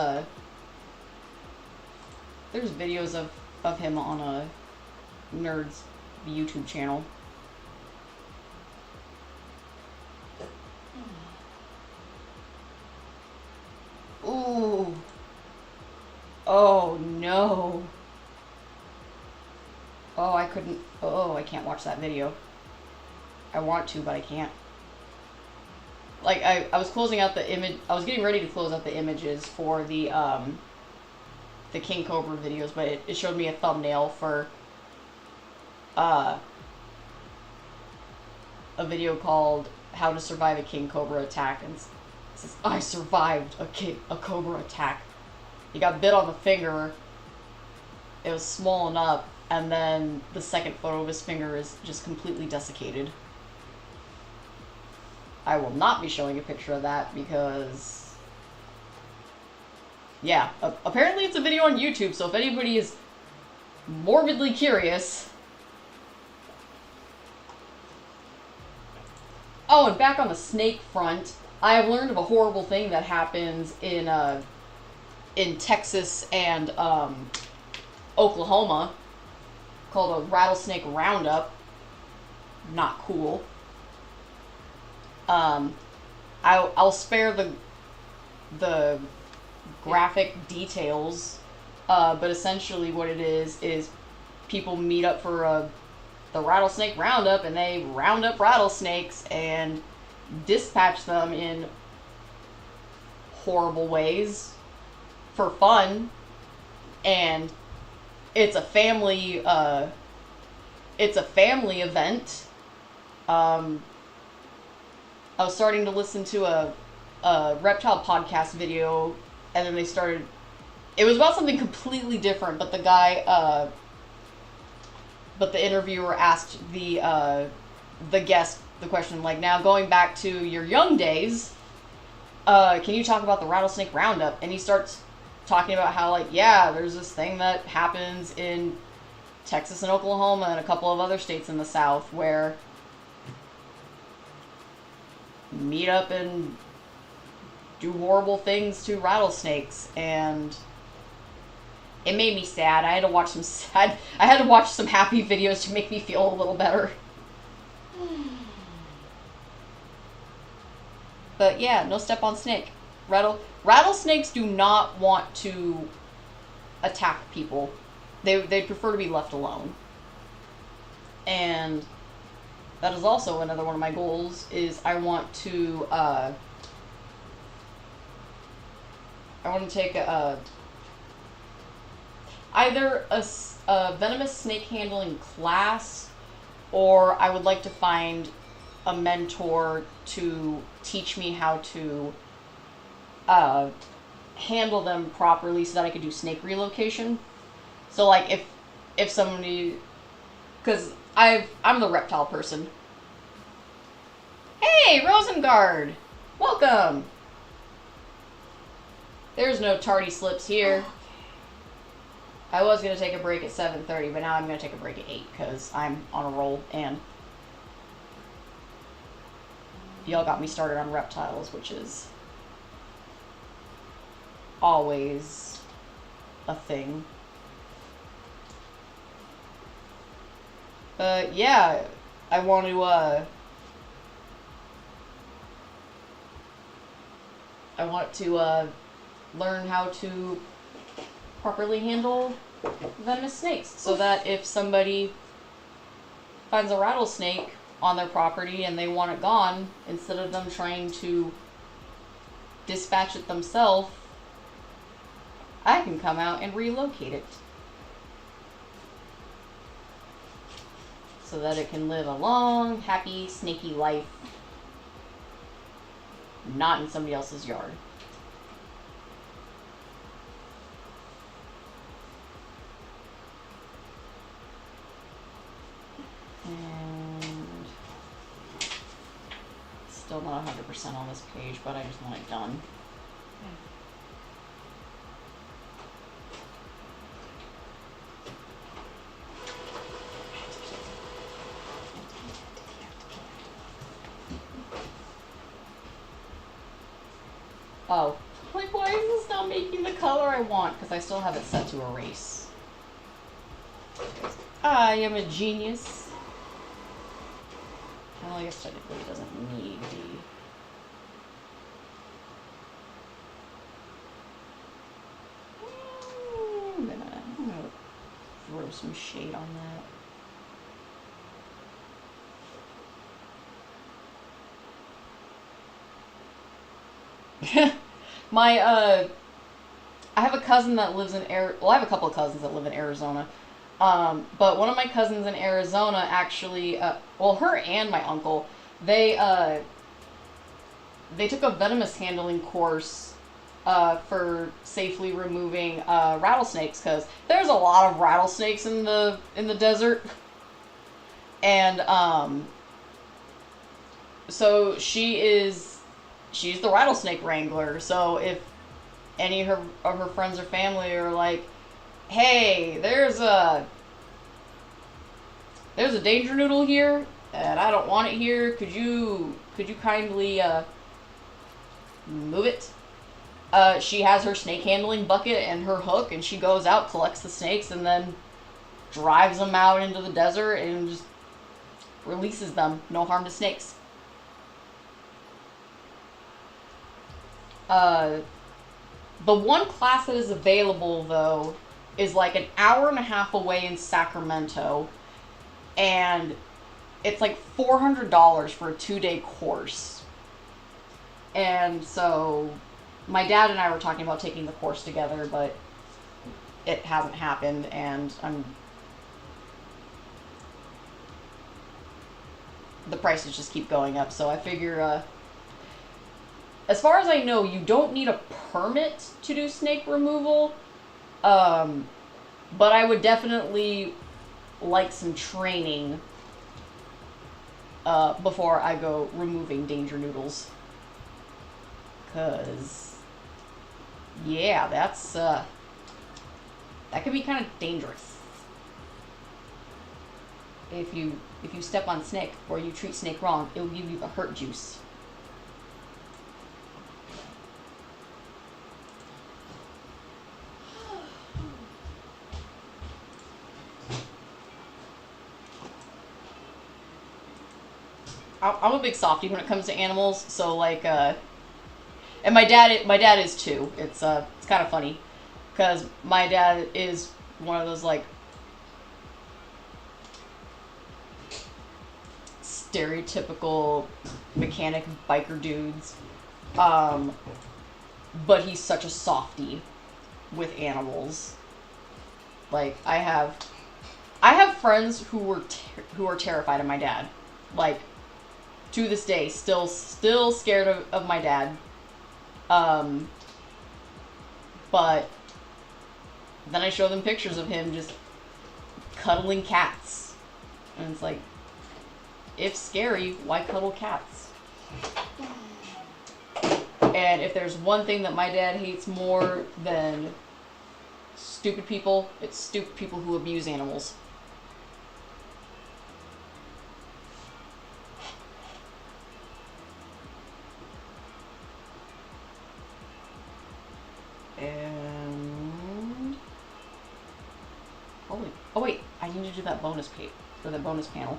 Speaker 1: videos of him on a Nerd's YouTube channel. Ooh. Oh no. Oh, I couldn't. Oh, I can't watch that video. I want to, but I can't. Like, I was closing out the image. I was getting ready to close out the images for the King Cobra videos, but it showed me a thumbnail for a video called "How to Survive a King Cobra Attack," and it says, "I survived a cobra attack." He got bit on the finger. It was swollen up, and then the second photo of his finger is just completely desiccated. I will not be showing a picture of that because, yeah, apparently it's a video on YouTube, so if anybody is morbidly curious. Oh, and back on the snake front, I have learned of a horrible thing that happens in Texas and Oklahoma called a rattlesnake roundup. Not cool. I'll spare the graphic details, but essentially what it is people meet up for the rattlesnake roundup, and they round up rattlesnakes and dispatch them in horrible ways for fun. And it's a family it's a family event. I was starting to listen to a reptile podcast video, and then they started. It was about something completely different, but the guy, but the interviewer asked the guest the question, like, now going back to your young days, can you talk about the rattlesnake roundup? And he starts talking about how, like, yeah, there's this thing that happens in Texas and Oklahoma and a couple of other states in the South where meet up and do horrible things to rattlesnakes, and it made me sad. I had to watch some happy videos to make me feel a little better. But yeah, no step on snake. Rattlesnakes do not want to attack people. They prefer to be left alone. And that is also another one of my goals, is I want to take either a venomous snake handling class, or I would like to find a mentor to teach me how to handle them properly so that I could do snake relocation. So, like, if somebody, because I'm the reptile person. Hey, Rosengard! Welcome! There's no tardy slips here. I was going to take a break at 7:30, but now I'm going to take a break at 8 because I'm on a roll, and y'all got me started on reptiles, which is always a thing. Yeah, I want to learn how to properly handle venomous snakes, so that if somebody finds a rattlesnake on their property and they want it gone, instead of them trying to dispatch it themselves, I can come out and relocate it. So that it can live a long, happy, snaky life, not in somebody else's yard. And still not 100% on this page, but I just want it done. Oh, like, why is this not making the color I want? Because I still have it set to erase. I am a genius. Well, I guess technically it doesn't need the... I'm gonna throw some shade on that. I have a cousin that lives in well, I have a couple of cousins that live in Arizona. But one of my cousins in Arizona actually, well, her and my uncle, they took a venomous handling course, for safely removing, rattlesnakes, because there's a lot of rattlesnakes in the desert. And, so she's the rattlesnake wrangler. So if any of her friends or family are like, hey, there's a danger noodle here, and I don't want it here. Could you kindly move it? She has her snake handling bucket and her hook, and she goes out, collects the snakes, and then drives them out into the desert and just releases them. No harm to snakes. The one class that is available, though, is like an hour and a half away in Sacramento, and it's like $400 for a 2-day course. And so my dad and I were talking about taking the course together, but it hasn't happened, and the prices just keep going up. So I figure, as far as I know, you don't need a permit to do snake removal. But I would definitely like some training before I go removing danger noodles. Cause yeah, that's that can be kind of dangerous. If you step on snake or you treat snake wrong, it'll give you the hurt juice. I'm a big softie when it comes to animals, so like, and my dad is too. It's kind of funny, because my dad is one of those like stereotypical mechanic biker dudes, but he's such a softie with animals. Like I have friends who are terrified of my dad, like. To this day, still scared of my dad. But then I show them pictures of him just cuddling cats. And it's like, if scary, why cuddle cats? And if there's one thing that my dad hates more than stupid people, it's stupid people who abuse animals. And holy, oh wait, I need to do that bonus panel.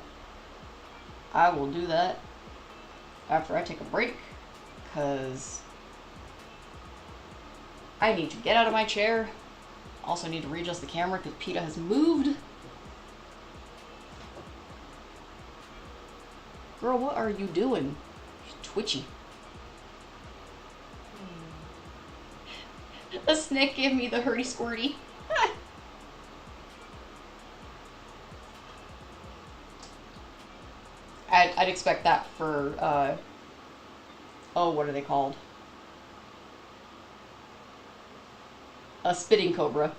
Speaker 1: I will do that after I take a break, because I need to get out of my chair. Also need to readjust the camera because PETA has moved. Girl, what are you doing? You're twitchy. The snake gave me the hurdy squirty. I'd expect that for, oh, what are they called? A spitting cobra.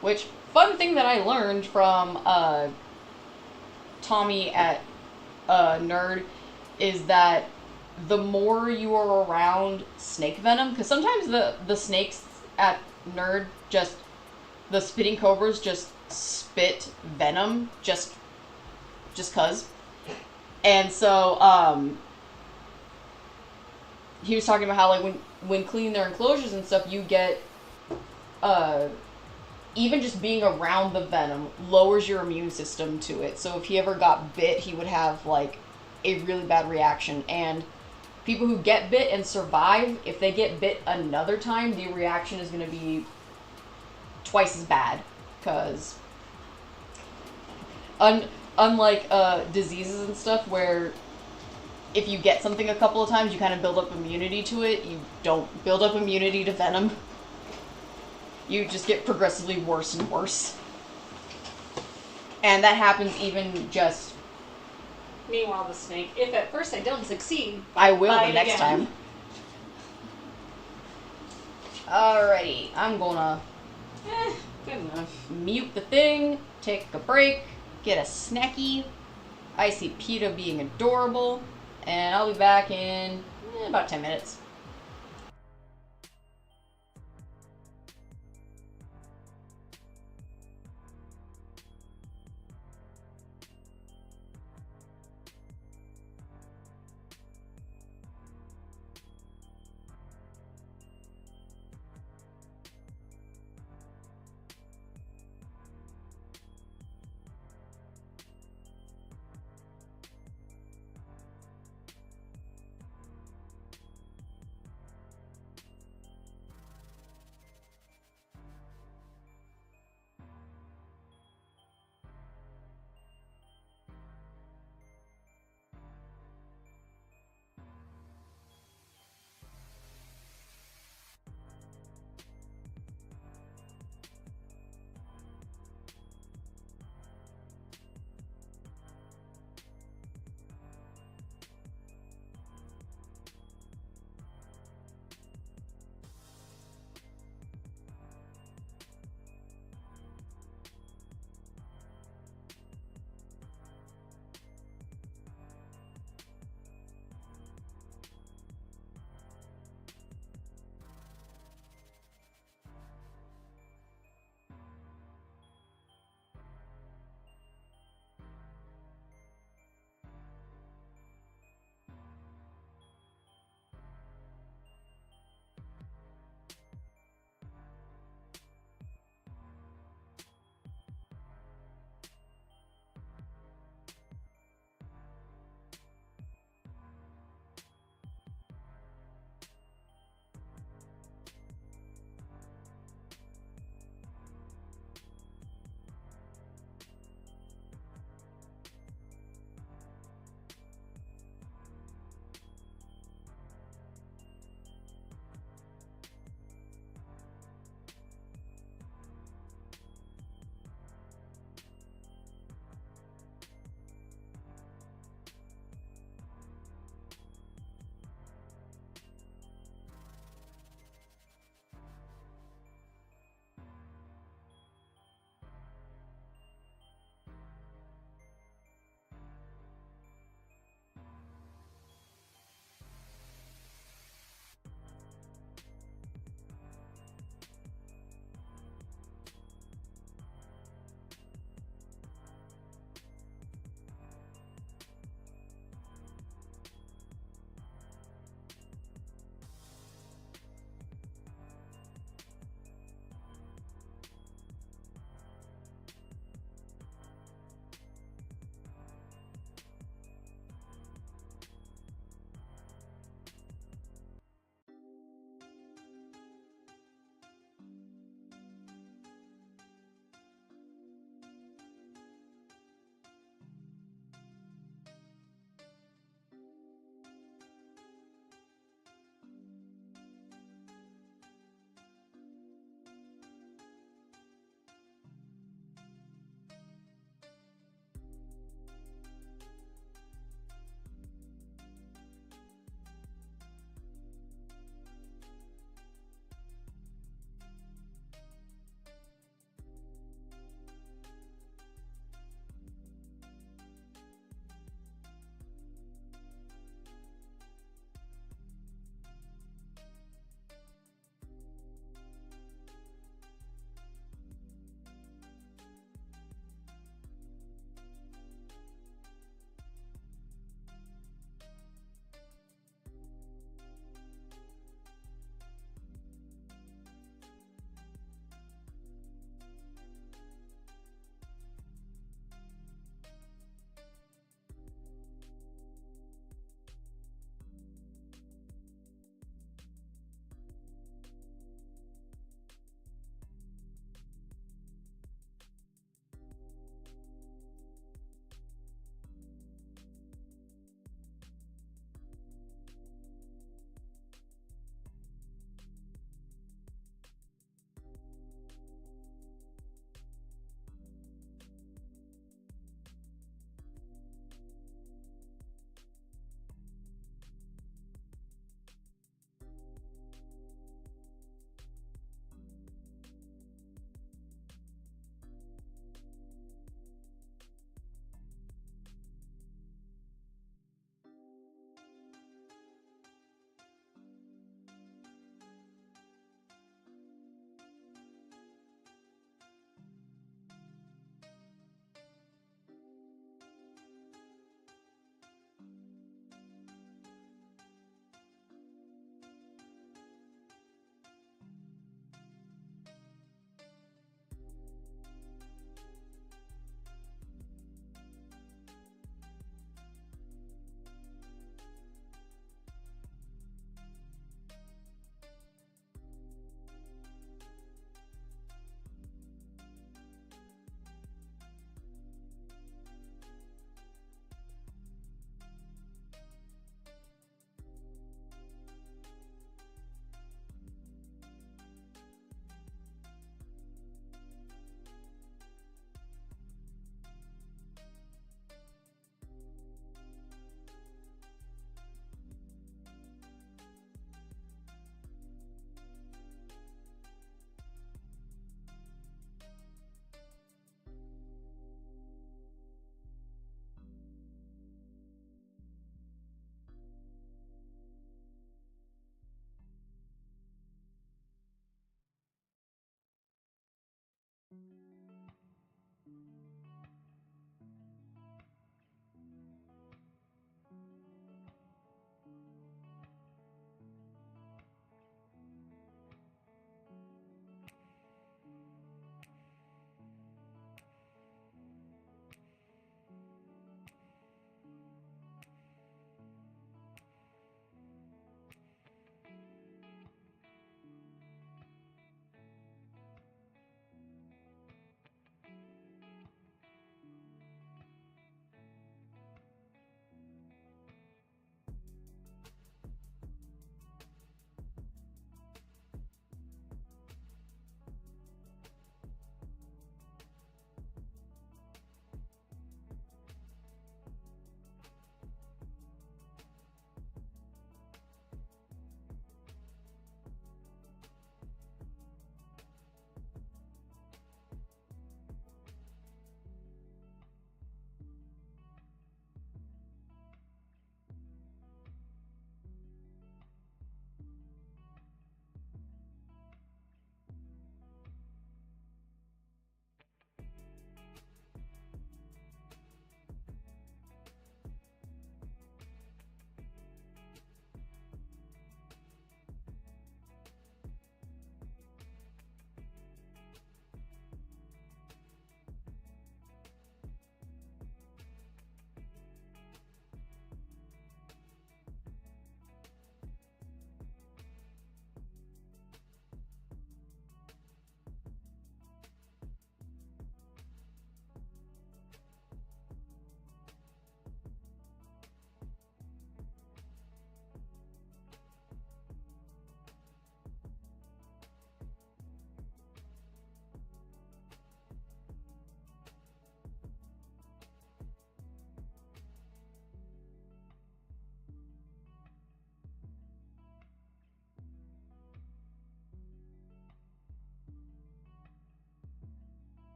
Speaker 1: Which, fun thing that I learned from, Tommy at, Nerd, is that the more you are around snake venom, because sometimes the snakes at Nerd just, the spitting cobras just spit venom just cause. And so, he was talking about how, like, when cleaning their enclosures and stuff, you get, even just being around the venom lowers your immune system to it. So if he ever got bit, he would have, like, a really bad reaction. And people who get bit and survive, if they get bit another time, the reaction is going to be twice as bad. Because unlike diseases and stuff where if you get something a couple of times, you kind of build up immunity to it, you don't build up immunity to venom. You just get progressively worse and worse. And that happens even just...
Speaker 2: Meanwhile, the snake, if at first I don't succeed,
Speaker 1: I will the next time. Alrighty, I'm gonna
Speaker 2: good enough.
Speaker 1: Mute the thing, take a break, get a snacky. I see PETA being adorable, and I'll be back in about 10 minutes.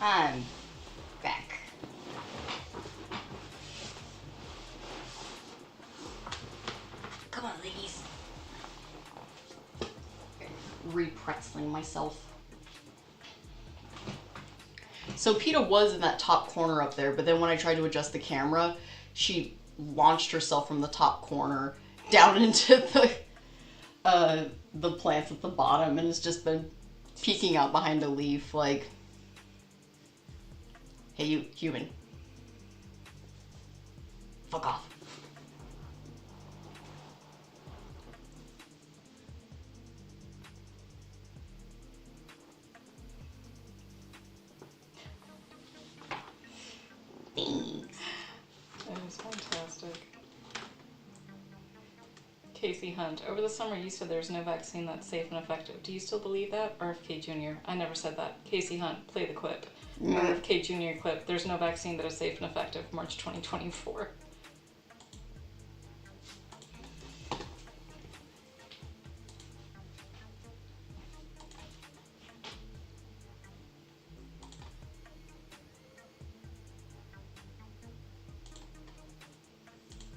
Speaker 1: I'm back. Come on, ladies. Re-pretzeling myself. So PETA was in that top corner up there, but then when I tried to adjust the camera, she launched herself from the top corner down into the plants at the bottom and has just been peeking out behind a leaf like, hey you, human. Fuck off. Thanks.
Speaker 3: That was fantastic. Casey Hunt. Over the summer, you said there's no vaccine that's safe and effective. Do you still believe that? RFK Jr. I never said that. Casey Hunt, play the clip. RFK Jr. clip. There's no vaccine that is safe and effective. March 2024.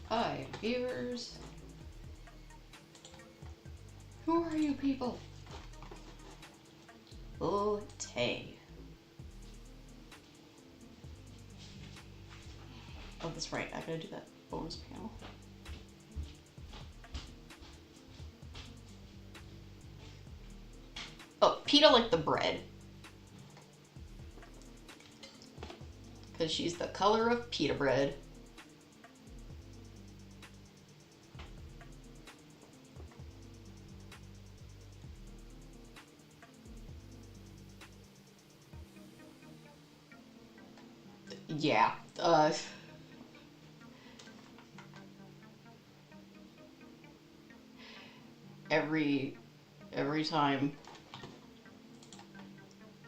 Speaker 1: Hi, viewers. Who are you people? Oh, Tay. Oh, that's right. I gotta do that bonus panel. Oh, PETA like the bread. Because she's the color of pita bread. Yeah, every time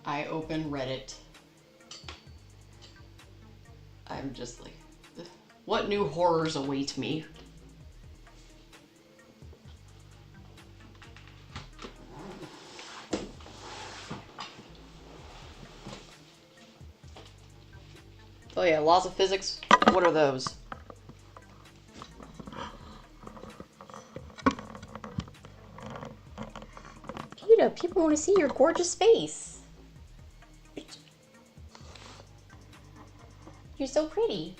Speaker 1: I open Reddit, I'm just like, what new horrors await me? Oh yeah, laws of physics, what are those? PETA, people want to see your gorgeous face. You're so pretty.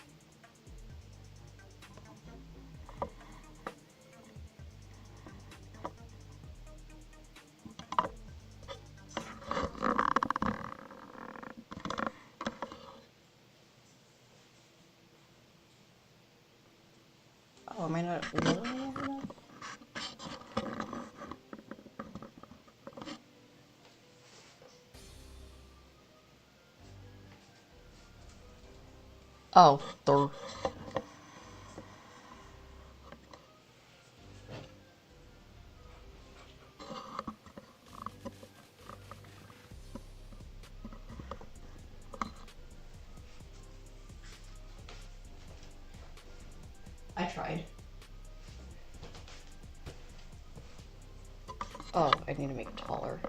Speaker 1: Oh, am I not lowering it enough? Oh, I tried. Oh, I need to make it taller.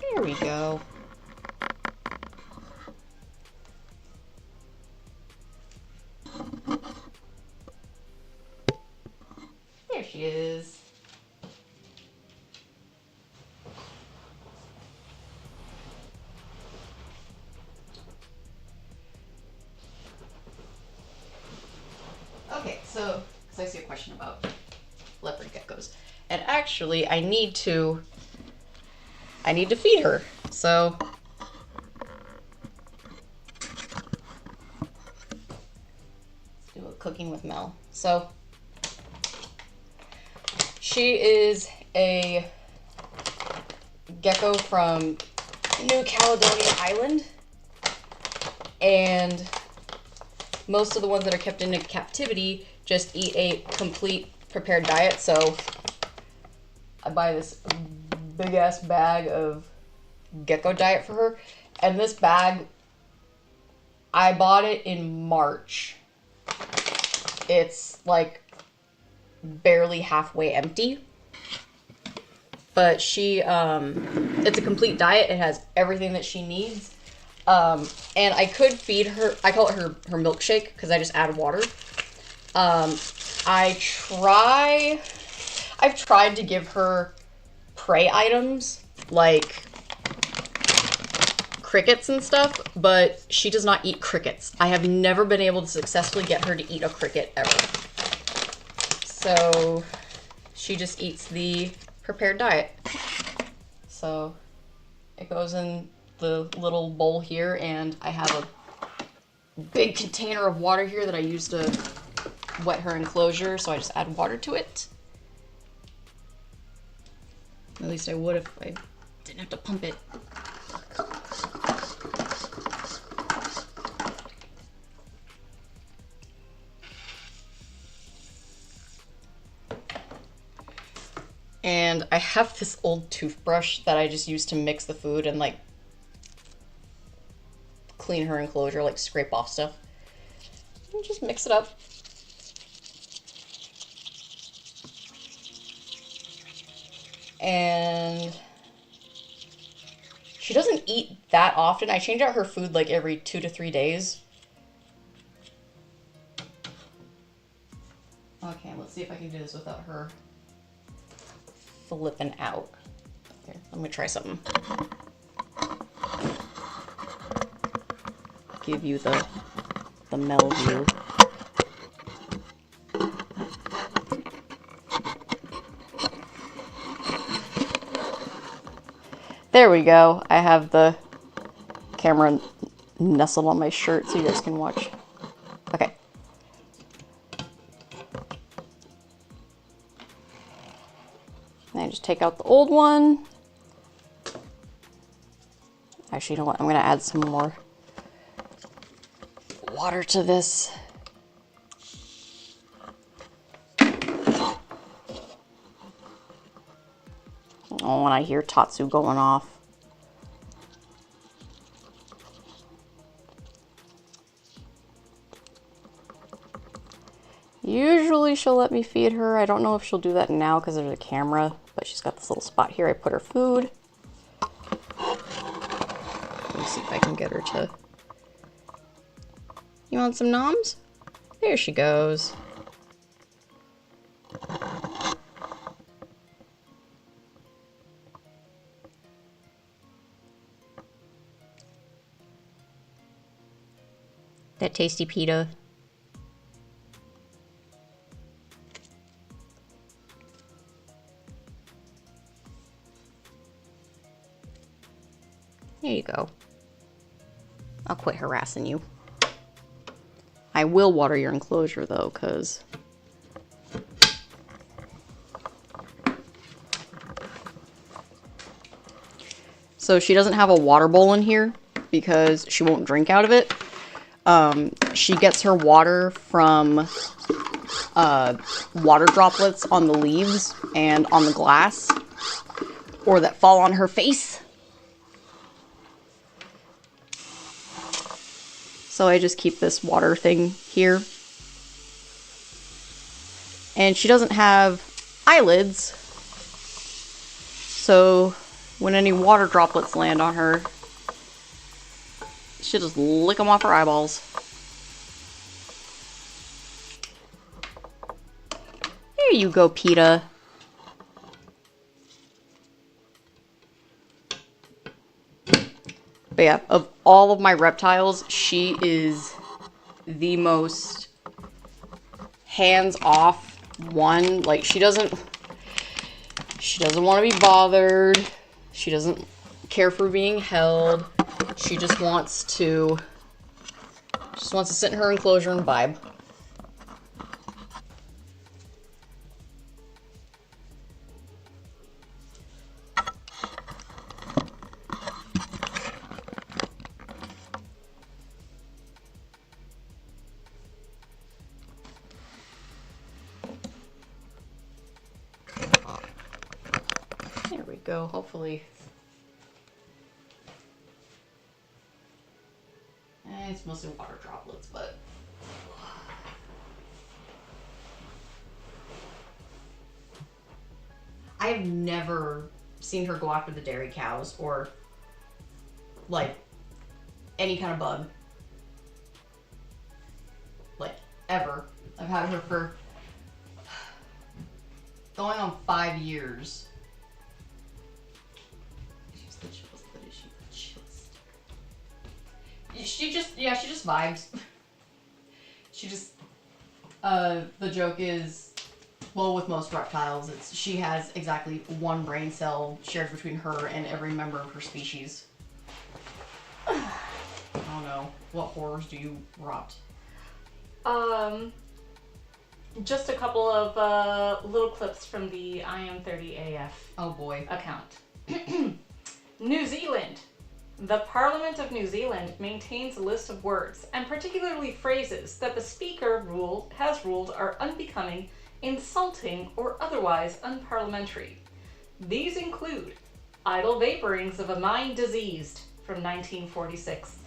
Speaker 1: There we go. There she is. Okay, so, because I see a question about leopard geckos. And actually, I need to feed her. So, let's do a cooking with Mel. So, she is a gecko from New Caledonia Island. And most of the ones that are kept in captivity just eat a complete prepared diet. So I buy this big ass bag of gecko diet for her. And this bag, I bought it in March. It's like barely halfway empty. But she, it's a complete diet. It has everything that she needs. And I could feed her, I call it her milkshake because I just add water. I've tried to give her prey items like crickets and stuff, but she does not eat crickets. I have never been able to successfully get her to eat a cricket ever. So she just eats the prepared diet. So it goes in the little bowl here, and I have a big container of water here that I use to wet her enclosure, so I just add water to it. At least I would if I didn't have to pump it. And I have this old toothbrush that I just use to mix the food and like clean her enclosure, like scrape off stuff. And just mix it up. And she doesn't eat that often. I change out her food like every 2 to 3 days. Okay, let's see if I can do this without her flipping out. Here, let me try something. Give you the Mel view. There we go. I have the camera nestled on my shirt so you guys can watch. Okay. And I just take out the old one. Actually, you know what? I'm going to add some more water to this. Oh, when I hear Tatsu going off. Usually she'll let me feed her. I don't know if she'll do that now because there's a camera, but she's got this little spot here. I put her food. Let me see if I can get her to... You want some noms? There she goes. That tasty pita. There you go. I'll quit harassing you. I will water your enclosure though, because so she doesn't have a water bowl in here because she won't drink out of it. She gets her water from water droplets on the leaves and on the glass, or that fall on her face. So I just keep this water thing here. And she doesn't have eyelids, so when any water droplets land on her, she'll just lick them off her eyeballs. There you go, PETA. But yeah, of all of my reptiles, she is the most hands-off one. Like, she doesn't want to be bothered. She doesn't care for being held. She just wants to sit in her enclosure and vibe. There we go, hopefully. It's mostly water droplets, but... I have never seen her go after the dairy cows or, like, any kind of bug. Like, ever. I've had her for going on 5 years. She's the chillest, but is she the chillest? She just vibes. She just, the joke is, well, with most reptiles, she has exactly one brain cell shared between her and every member of her species. I don't know. What horrors do you rot?
Speaker 3: Just a couple of little clips from the IM30AF
Speaker 1: Oh boy.
Speaker 3: account. New Zealand. The Parliament of New Zealand maintains a list of words, and particularly phrases, that the Speaker has ruled are unbecoming, insulting, or otherwise unparliamentary. These include idle vaporings of a mind diseased from 1946.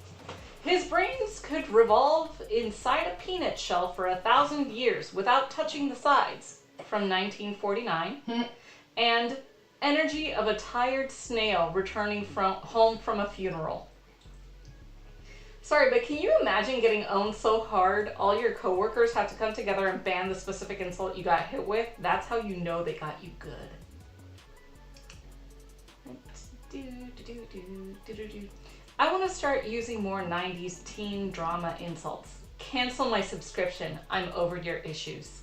Speaker 3: His brains could revolve inside a peanut shell for 1,000 years without touching the sides from 1949. And energy of a tired snail returning home from a funeral. Sorry, but can you imagine getting owned so hard all your coworkers have to come together and ban the specific insult you got hit with? That's how you know they got you good. I want to start using more 90s teen drama insults. Cancel my subscription. I'm over your issues.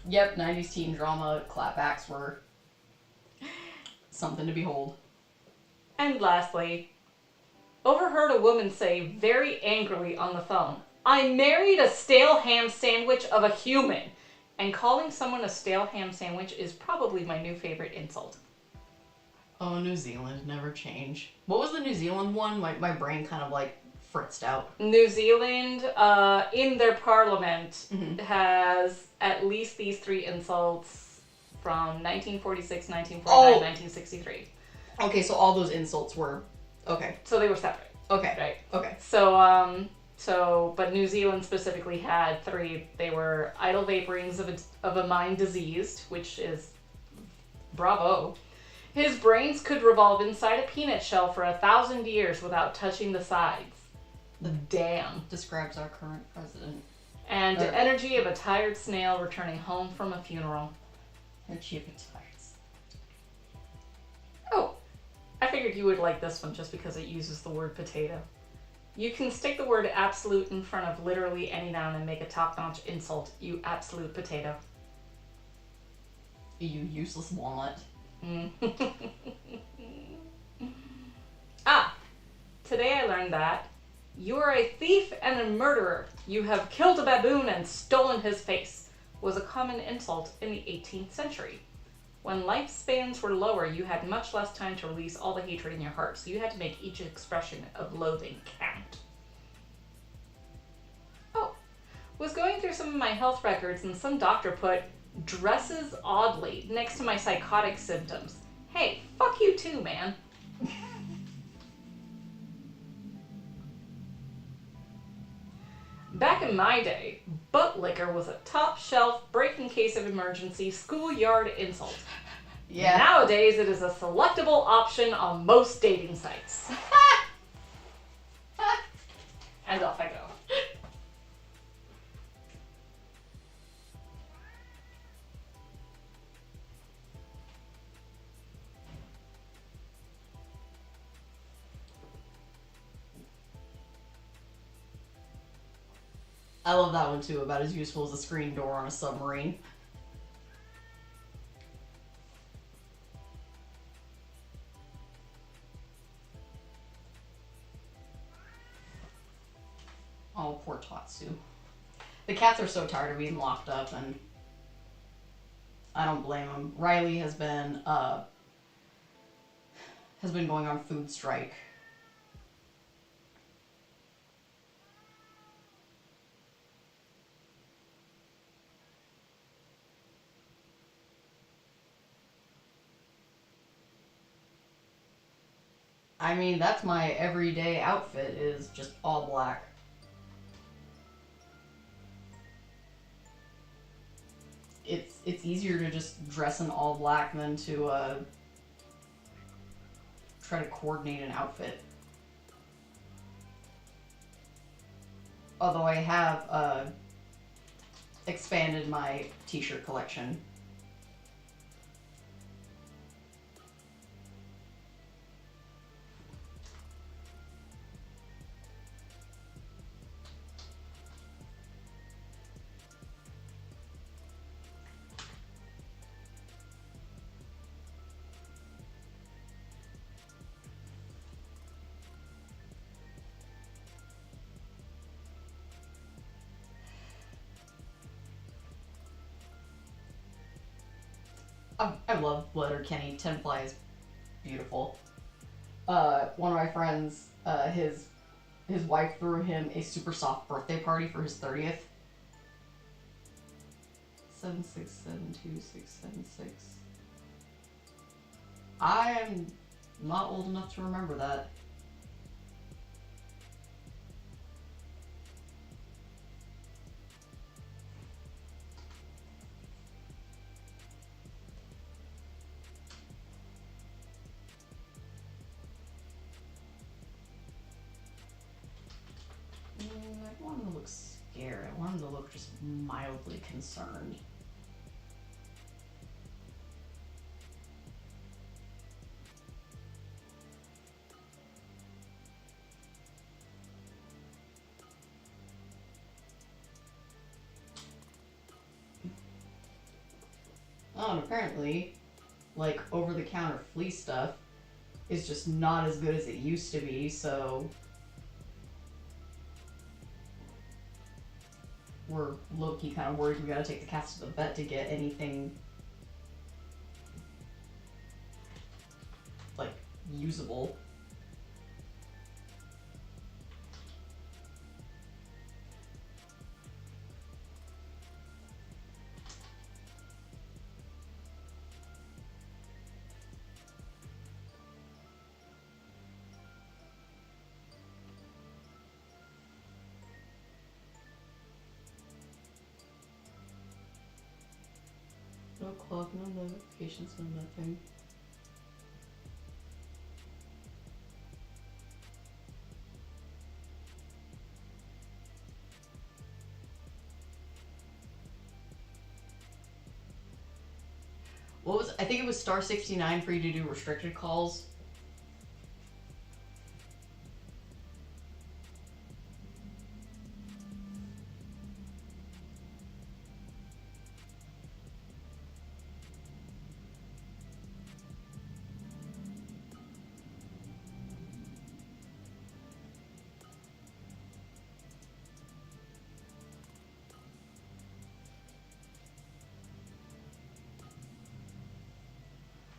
Speaker 1: Yep, 90s teen drama clapbacks were something to behold.
Speaker 3: And lastly, overheard a woman say very angrily on the phone, I married a stale ham sandwich of a human. And calling someone a stale ham sandwich is probably my new favorite insult.
Speaker 1: Oh, New Zealand, never change. What was the New Zealand one? My brain kind of like fritzed out.
Speaker 3: New Zealand, in their parliament, has at least these 3 insults from 1946, 1949, 1963.
Speaker 1: Okay, so all those insults were... Okay.
Speaker 3: So they were separate.
Speaker 1: Okay.
Speaker 3: Right.
Speaker 1: Okay.
Speaker 3: But New Zealand specifically had 3. They were idle vaporings of a mind diseased, which is bravo. His brains could revolve inside a peanut shell for 1,000 years without touching the sides. Damn.
Speaker 1: Describes our current president.
Speaker 3: And energy of a tired snail returning home from a funeral.
Speaker 1: Energy of a tired snail.
Speaker 3: Oh, I figured you would like this one just because it uses the word potato. You can stick the word absolute in front of literally any noun and make a top-notch insult. You absolute potato.
Speaker 1: You useless walnut.
Speaker 3: Today I learned that you are a thief and a murderer. You have killed a baboon and stolen his face was a common insult in the 18th century. When lifespans were lower, you had much less time to release all the hatred in your heart, so you had to make each expression of loathing count. Oh, was going through some of my health records and some doctor put dresses oddly next to my psychotic symptoms. Hey, fuck you too, man. Back in my day, butt liquor was a top shelf, break in case of emergency, schoolyard insult.
Speaker 1: Yeah.
Speaker 3: Nowadays, it is a selectable option on most dating sites. And off I go.
Speaker 1: I love that one too, about as useful as a screen door on a submarine. Oh, poor Tatsu. The cats are so tired of being locked up, and I don't blame them. Riley has been going on food strike. I mean, that's my everyday outfit, is just all black. It's it's easier to just dress in all black than to try to coordinate an outfit. Although I have expanded my t-shirt collection. I love Letterkenny. 10 ply is beautiful. One of my friends, his wife threw him a super soft birthday party for his 30th. 7672676. I am not old enough to remember that. I don't want him to look scared. I want him to look just mildly concerned. Oh, and apparently, like, over-the-counter flea stuff is just not as good as it used to be, so we're low-key kind of worried we gotta take the cats to the vet to get anything, like, usable. No clock, no notifications, no nothing. What was, I think it was star 69 for you to do restricted calls.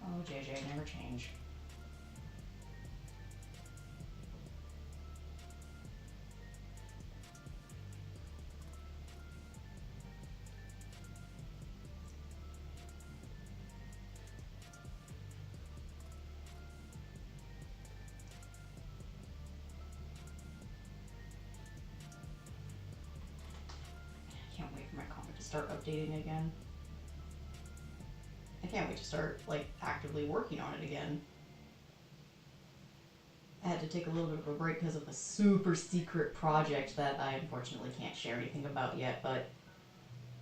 Speaker 1: Oh, JJ, never change. I can't wait for my comic to start updating again. I can't wait to start, like, actively working on it again. I had to take a little bit of a break because of a super secret project that I unfortunately can't share anything about yet, but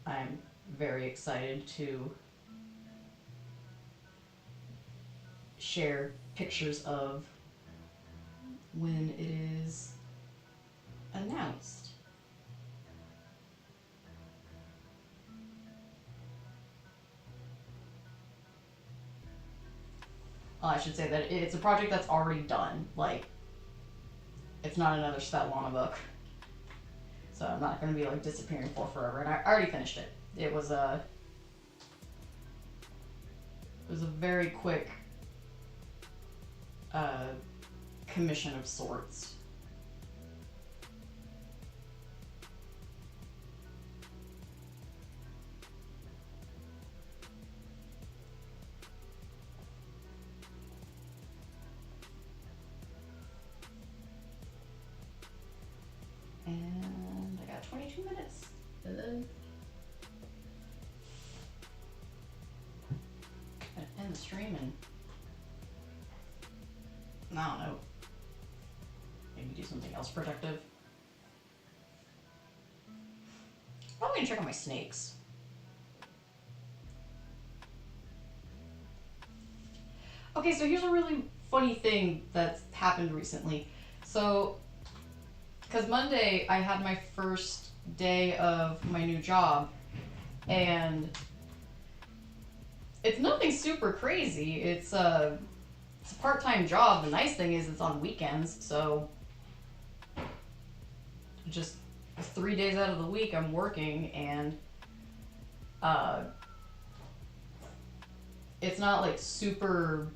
Speaker 1: I'm very excited to share pictures of when it is announced. I should say that it's a project that's already done. Like, it's not another Svetlana book. So I'm not going to be, like, disappearing for forever. And I already finished it. It was a very quick commission of sorts. And I got 22 minutes. time and I don't know, maybe do something else productive. Probably gonna check on my snakes. Okay, so here's a really funny thing that's happened recently. So, because Monday I had my first day of my new job, and it's nothing super crazy. It's a part-time job. The nice thing is it's on weekends, so just 3 days out of the week I'm working, and it's not like super,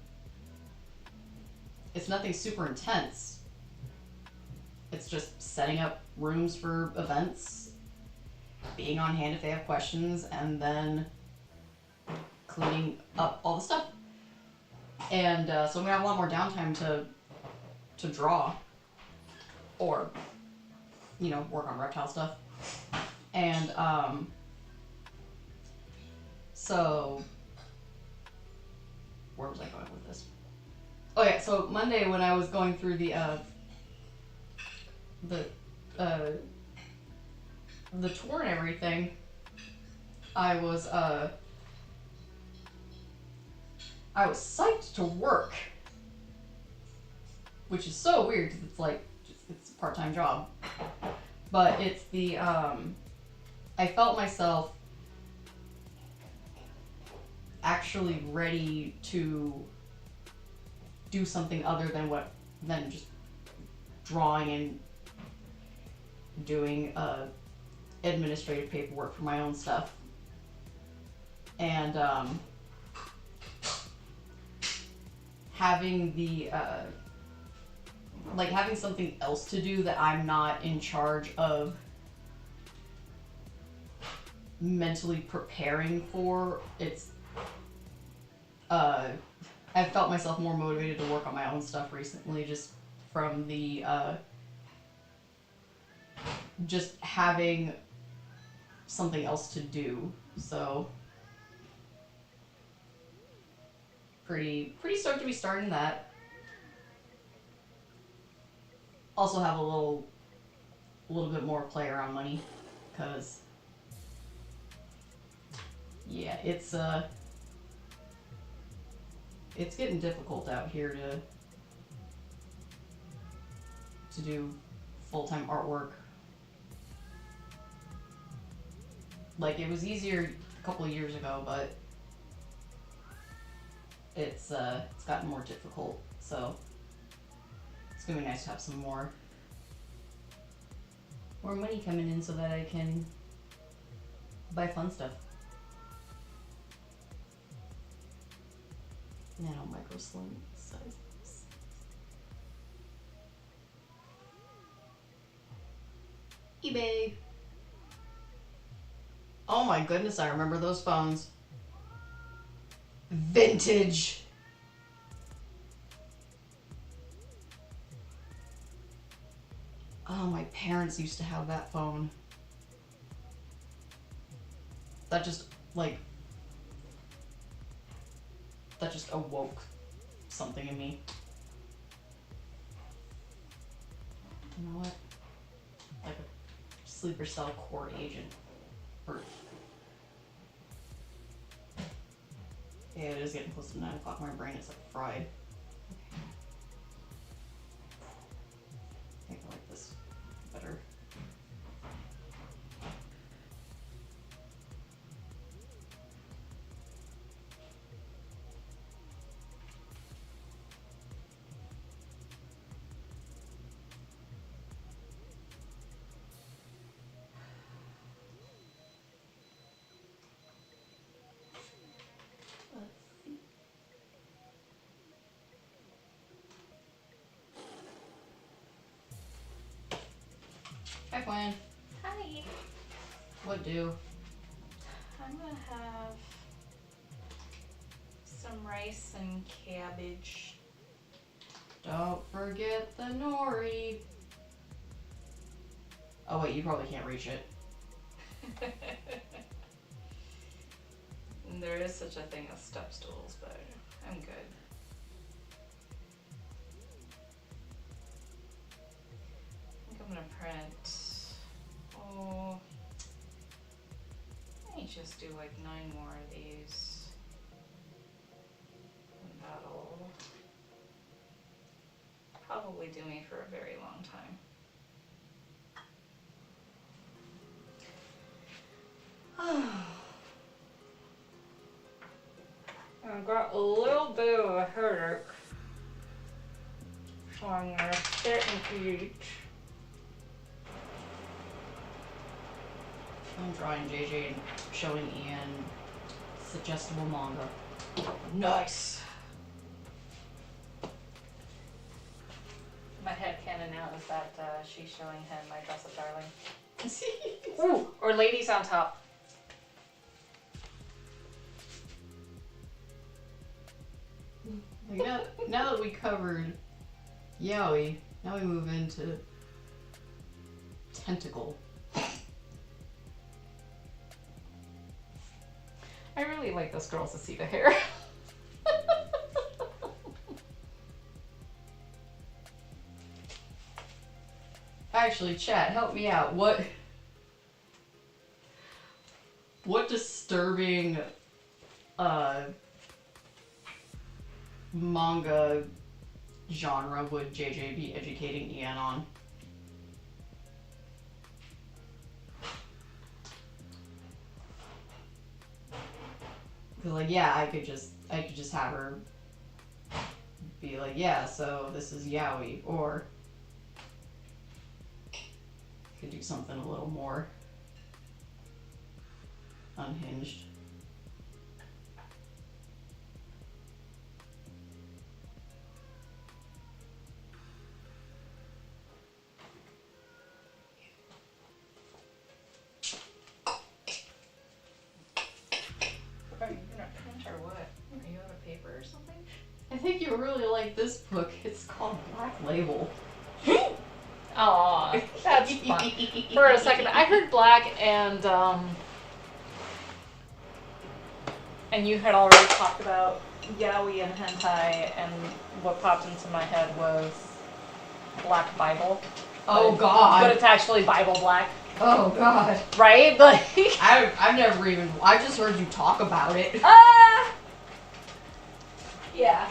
Speaker 1: it's nothing super intense. It's just setting up rooms for events, being on hand if they have questions, and then cleaning up all the stuff. And so I'm gonna have a lot more downtime to draw, or you know, work on reptile stuff. And so where was I going with this? Oh yeah, so Monday when I was going through the tour and everything, I was psyched to work, which is so weird because it's like it's a part-time job, but it's the I felt myself actually ready to do something other than just drawing and doing administrative paperwork for my own stuff. And having the like having something else to do that I'm not in charge of mentally preparing for, it's I've felt myself more motivated to work on my own stuff recently, just from the just having something else to do. So pretty stoked to be starting that. Also have a little bit more play around money, because yeah, it's getting difficult out here to do full-time artwork. Like, it was easier a couple of years ago, but it's gotten more difficult, so it's gonna be nice to have some more money coming in so that I can buy fun stuff. Nano micro slim size. eBay. Oh my goodness, I remember those phones. Vintage. Oh, my parents used to have that phone. That just awoke something in me. You know what? Like a sleeper cell core agent. Or... yeah, it is getting close to 9 o'clock. My brain is like fried. I think I like this better. Hi, Gwen.
Speaker 3: Hi.
Speaker 1: What do?
Speaker 3: I'm gonna have some rice and cabbage.
Speaker 1: Don't forget the nori. Oh wait, you probably can't reach it.
Speaker 3: And there is such a thing as step stools, but I'm good. I think I'm gonna print. Oh, let me just do like 9 more of these. And that'll probably do me for a very long time. I've got a little bit of a headache, so I'm gonna sit and eat.
Speaker 1: I'm drawing JJ and showing Ian suggestible manga.
Speaker 3: Nice. My headcanon now is that she's showing him my Dress Up Darling. Ooh, or Ladies on Top.
Speaker 1: Like now that we covered yaoi, now we move into tentacle.
Speaker 3: I really like this girl's Asita hair.
Speaker 1: Actually, chat, help me out. What disturbing manga genre would JJ be educating Ian on? Cause like, yeah, I could just have her be like, yeah, so this is yaoi, or could do something a little more unhinged.
Speaker 3: Are you gonna print or what? Are you out of paper or something?
Speaker 1: I think you really like this book. It's called Black Label.
Speaker 3: Aw, that's fun. For a second, I heard black and you had already talked about yaoi and hentai, and what popped into my head was Black Bible.
Speaker 1: Oh God!
Speaker 3: But it's actually Bible Black.
Speaker 1: Oh God!
Speaker 3: Right? Like
Speaker 1: I've never even. I just heard you talk about it.
Speaker 3: Yeah.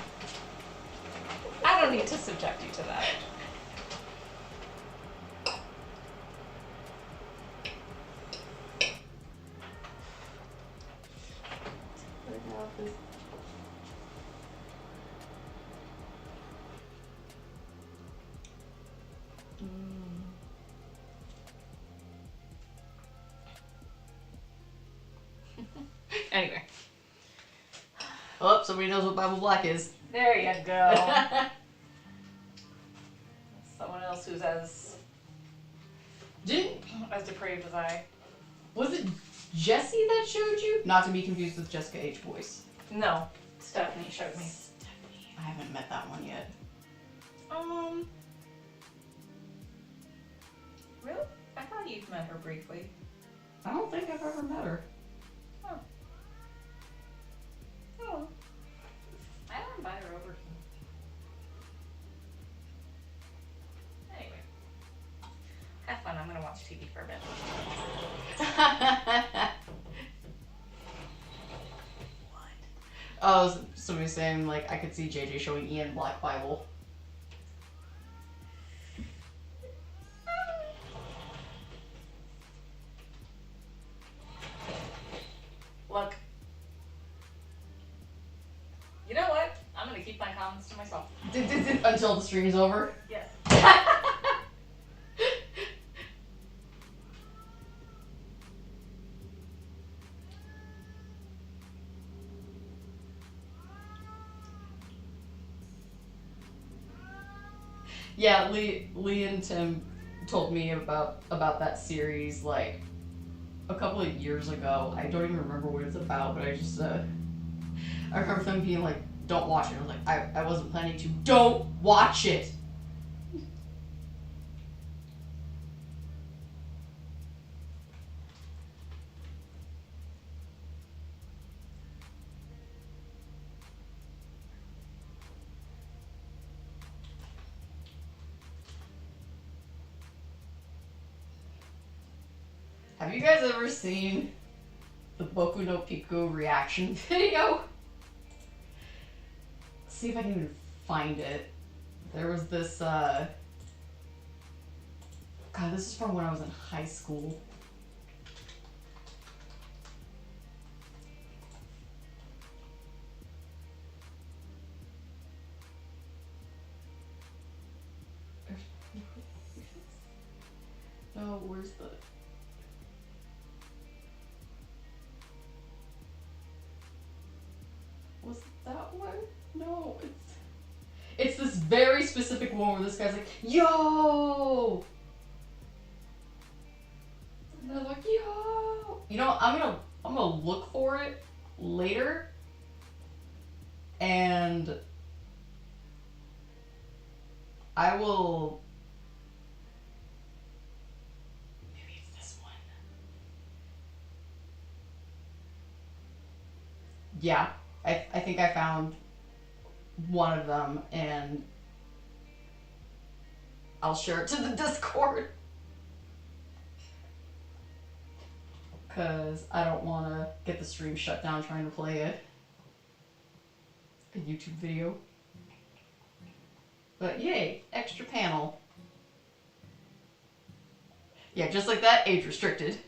Speaker 3: I don't need to subject you to that. Anyway.
Speaker 1: Oh, somebody knows what Bible Black is.
Speaker 3: There you go. Someone else who's as depraved as I.
Speaker 1: Was it Jessie that showed you? Not to be confused with Jessica H. Boyce.
Speaker 3: No. Stephanie showed me.
Speaker 1: Stephanie. I haven't met that one yet.
Speaker 3: Really? I thought you've met her briefly.
Speaker 1: I don't think I've ever met her.
Speaker 3: Oh. Oh. I don't invite her over. Anyway. Have fun. I'm gonna watch TV for a bit.
Speaker 1: What? Oh, somebody saying like I could see JJ showing Ian Black Bible.
Speaker 3: Look. You know what? I'm gonna keep my comments to myself.
Speaker 1: Until the stream's over.
Speaker 3: Yes.
Speaker 1: Yeah, Lee and Tim told me about that series like a couple of years ago. I don't even remember what it's about, but I just I remember them being like, "Don't watch it." I was like, I wasn't planning to. Don't watch it. Have you guys ever seen the Boku no Pico reaction video? Let's see if I can even find it. There was this, God, this is from when I was in high school. No, where's the... Was that one? No, it's this very specific one where this guy's like, yo! And they're like, yo! You know, I'm gonna look for it later. And I will... Maybe it's this one. Yeah, I think I found one of them, and I'll share it to the Discord. Because I don't want to get the stream shut down trying to play a YouTube video. But yay, extra panel. Yeah, just like that, age restricted.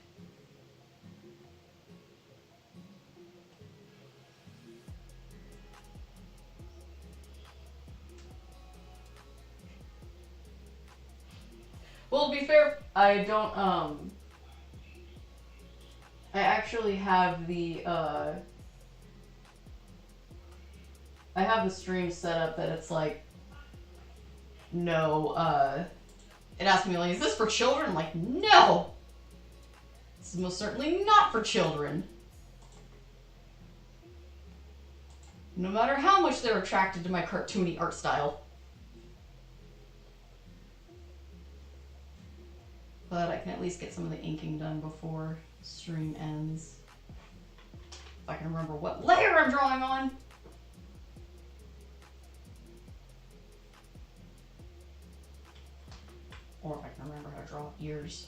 Speaker 1: Well, to be fair, I don't, I actually have the, I have the stream set up that it's like, no, it asked me, like, is this for children? I'm like, no! This is most certainly not for children. No matter how much they're attracted to my cartoony art style. But I can at least get some of the inking done before stream ends. If I can remember what layer I'm drawing on. Or if I can remember how to draw ears.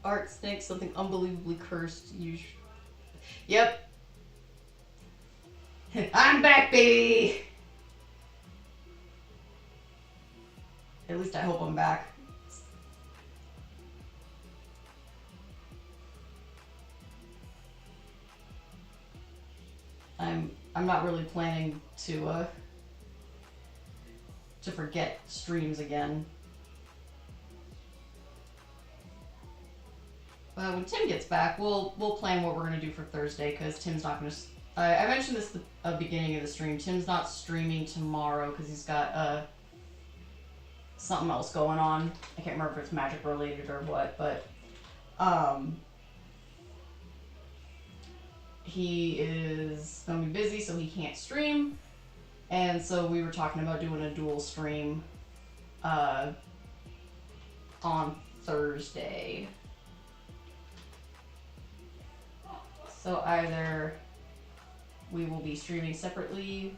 Speaker 1: Art snake, something unbelievably cursed. Yep. I'm back, baby! At least I hope I'm back. I'm not really planning to forget streams again. When Tim gets back, we'll plan what we're gonna do for Thursday, because Tim's not gonna. I mentioned this at the beginning of the stream. Tim's not streaming tomorrow because he's got something else going on. I can't remember if it's magic related or what, but he is gonna be busy, so he can't stream. And so we were talking about doing a dual stream on Thursday. So either we will be streaming separately,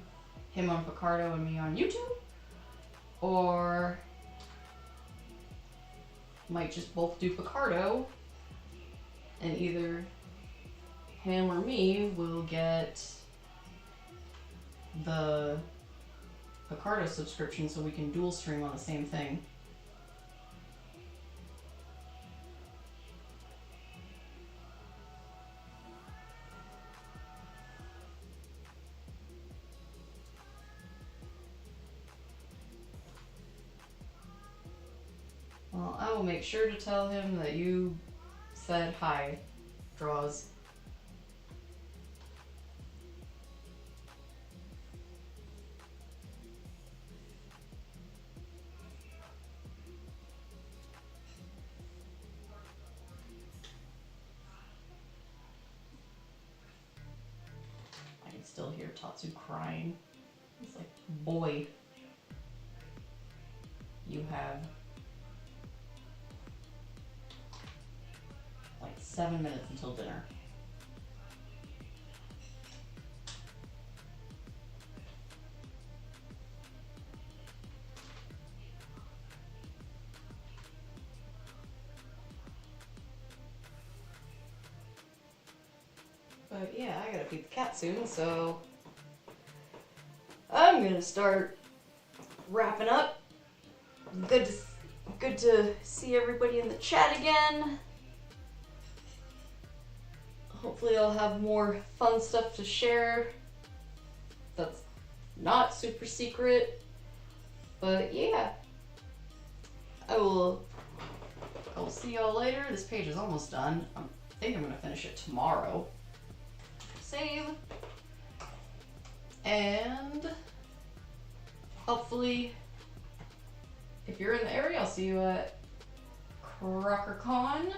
Speaker 1: him on Picardo and me on YouTube, or might just both do Picardo, and either him or me will get the Picardo subscription so we can dual stream on the same thing. Well, I will make sure to tell him that you said hi, Draws. I can still hear Tatsu crying. He's like, boy, you have 7 minutes until dinner. But yeah, I gotta feed the cat soon, so I'm gonna start wrapping up. Good to see everybody in the chat again. Hopefully I'll have more fun stuff to share that's not super secret. But yeah, I will see y'all later. This page is almost done. I think I'm gonna finish it tomorrow. Save. And hopefully, if you're in the area, I'll see you at CrockerCon.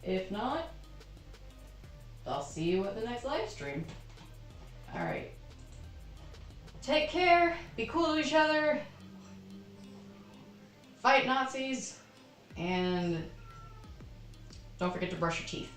Speaker 1: If not, I'll see you at the next live stream. Alright. Take care, be cool to each other, fight Nazis, and don't forget to brush your teeth.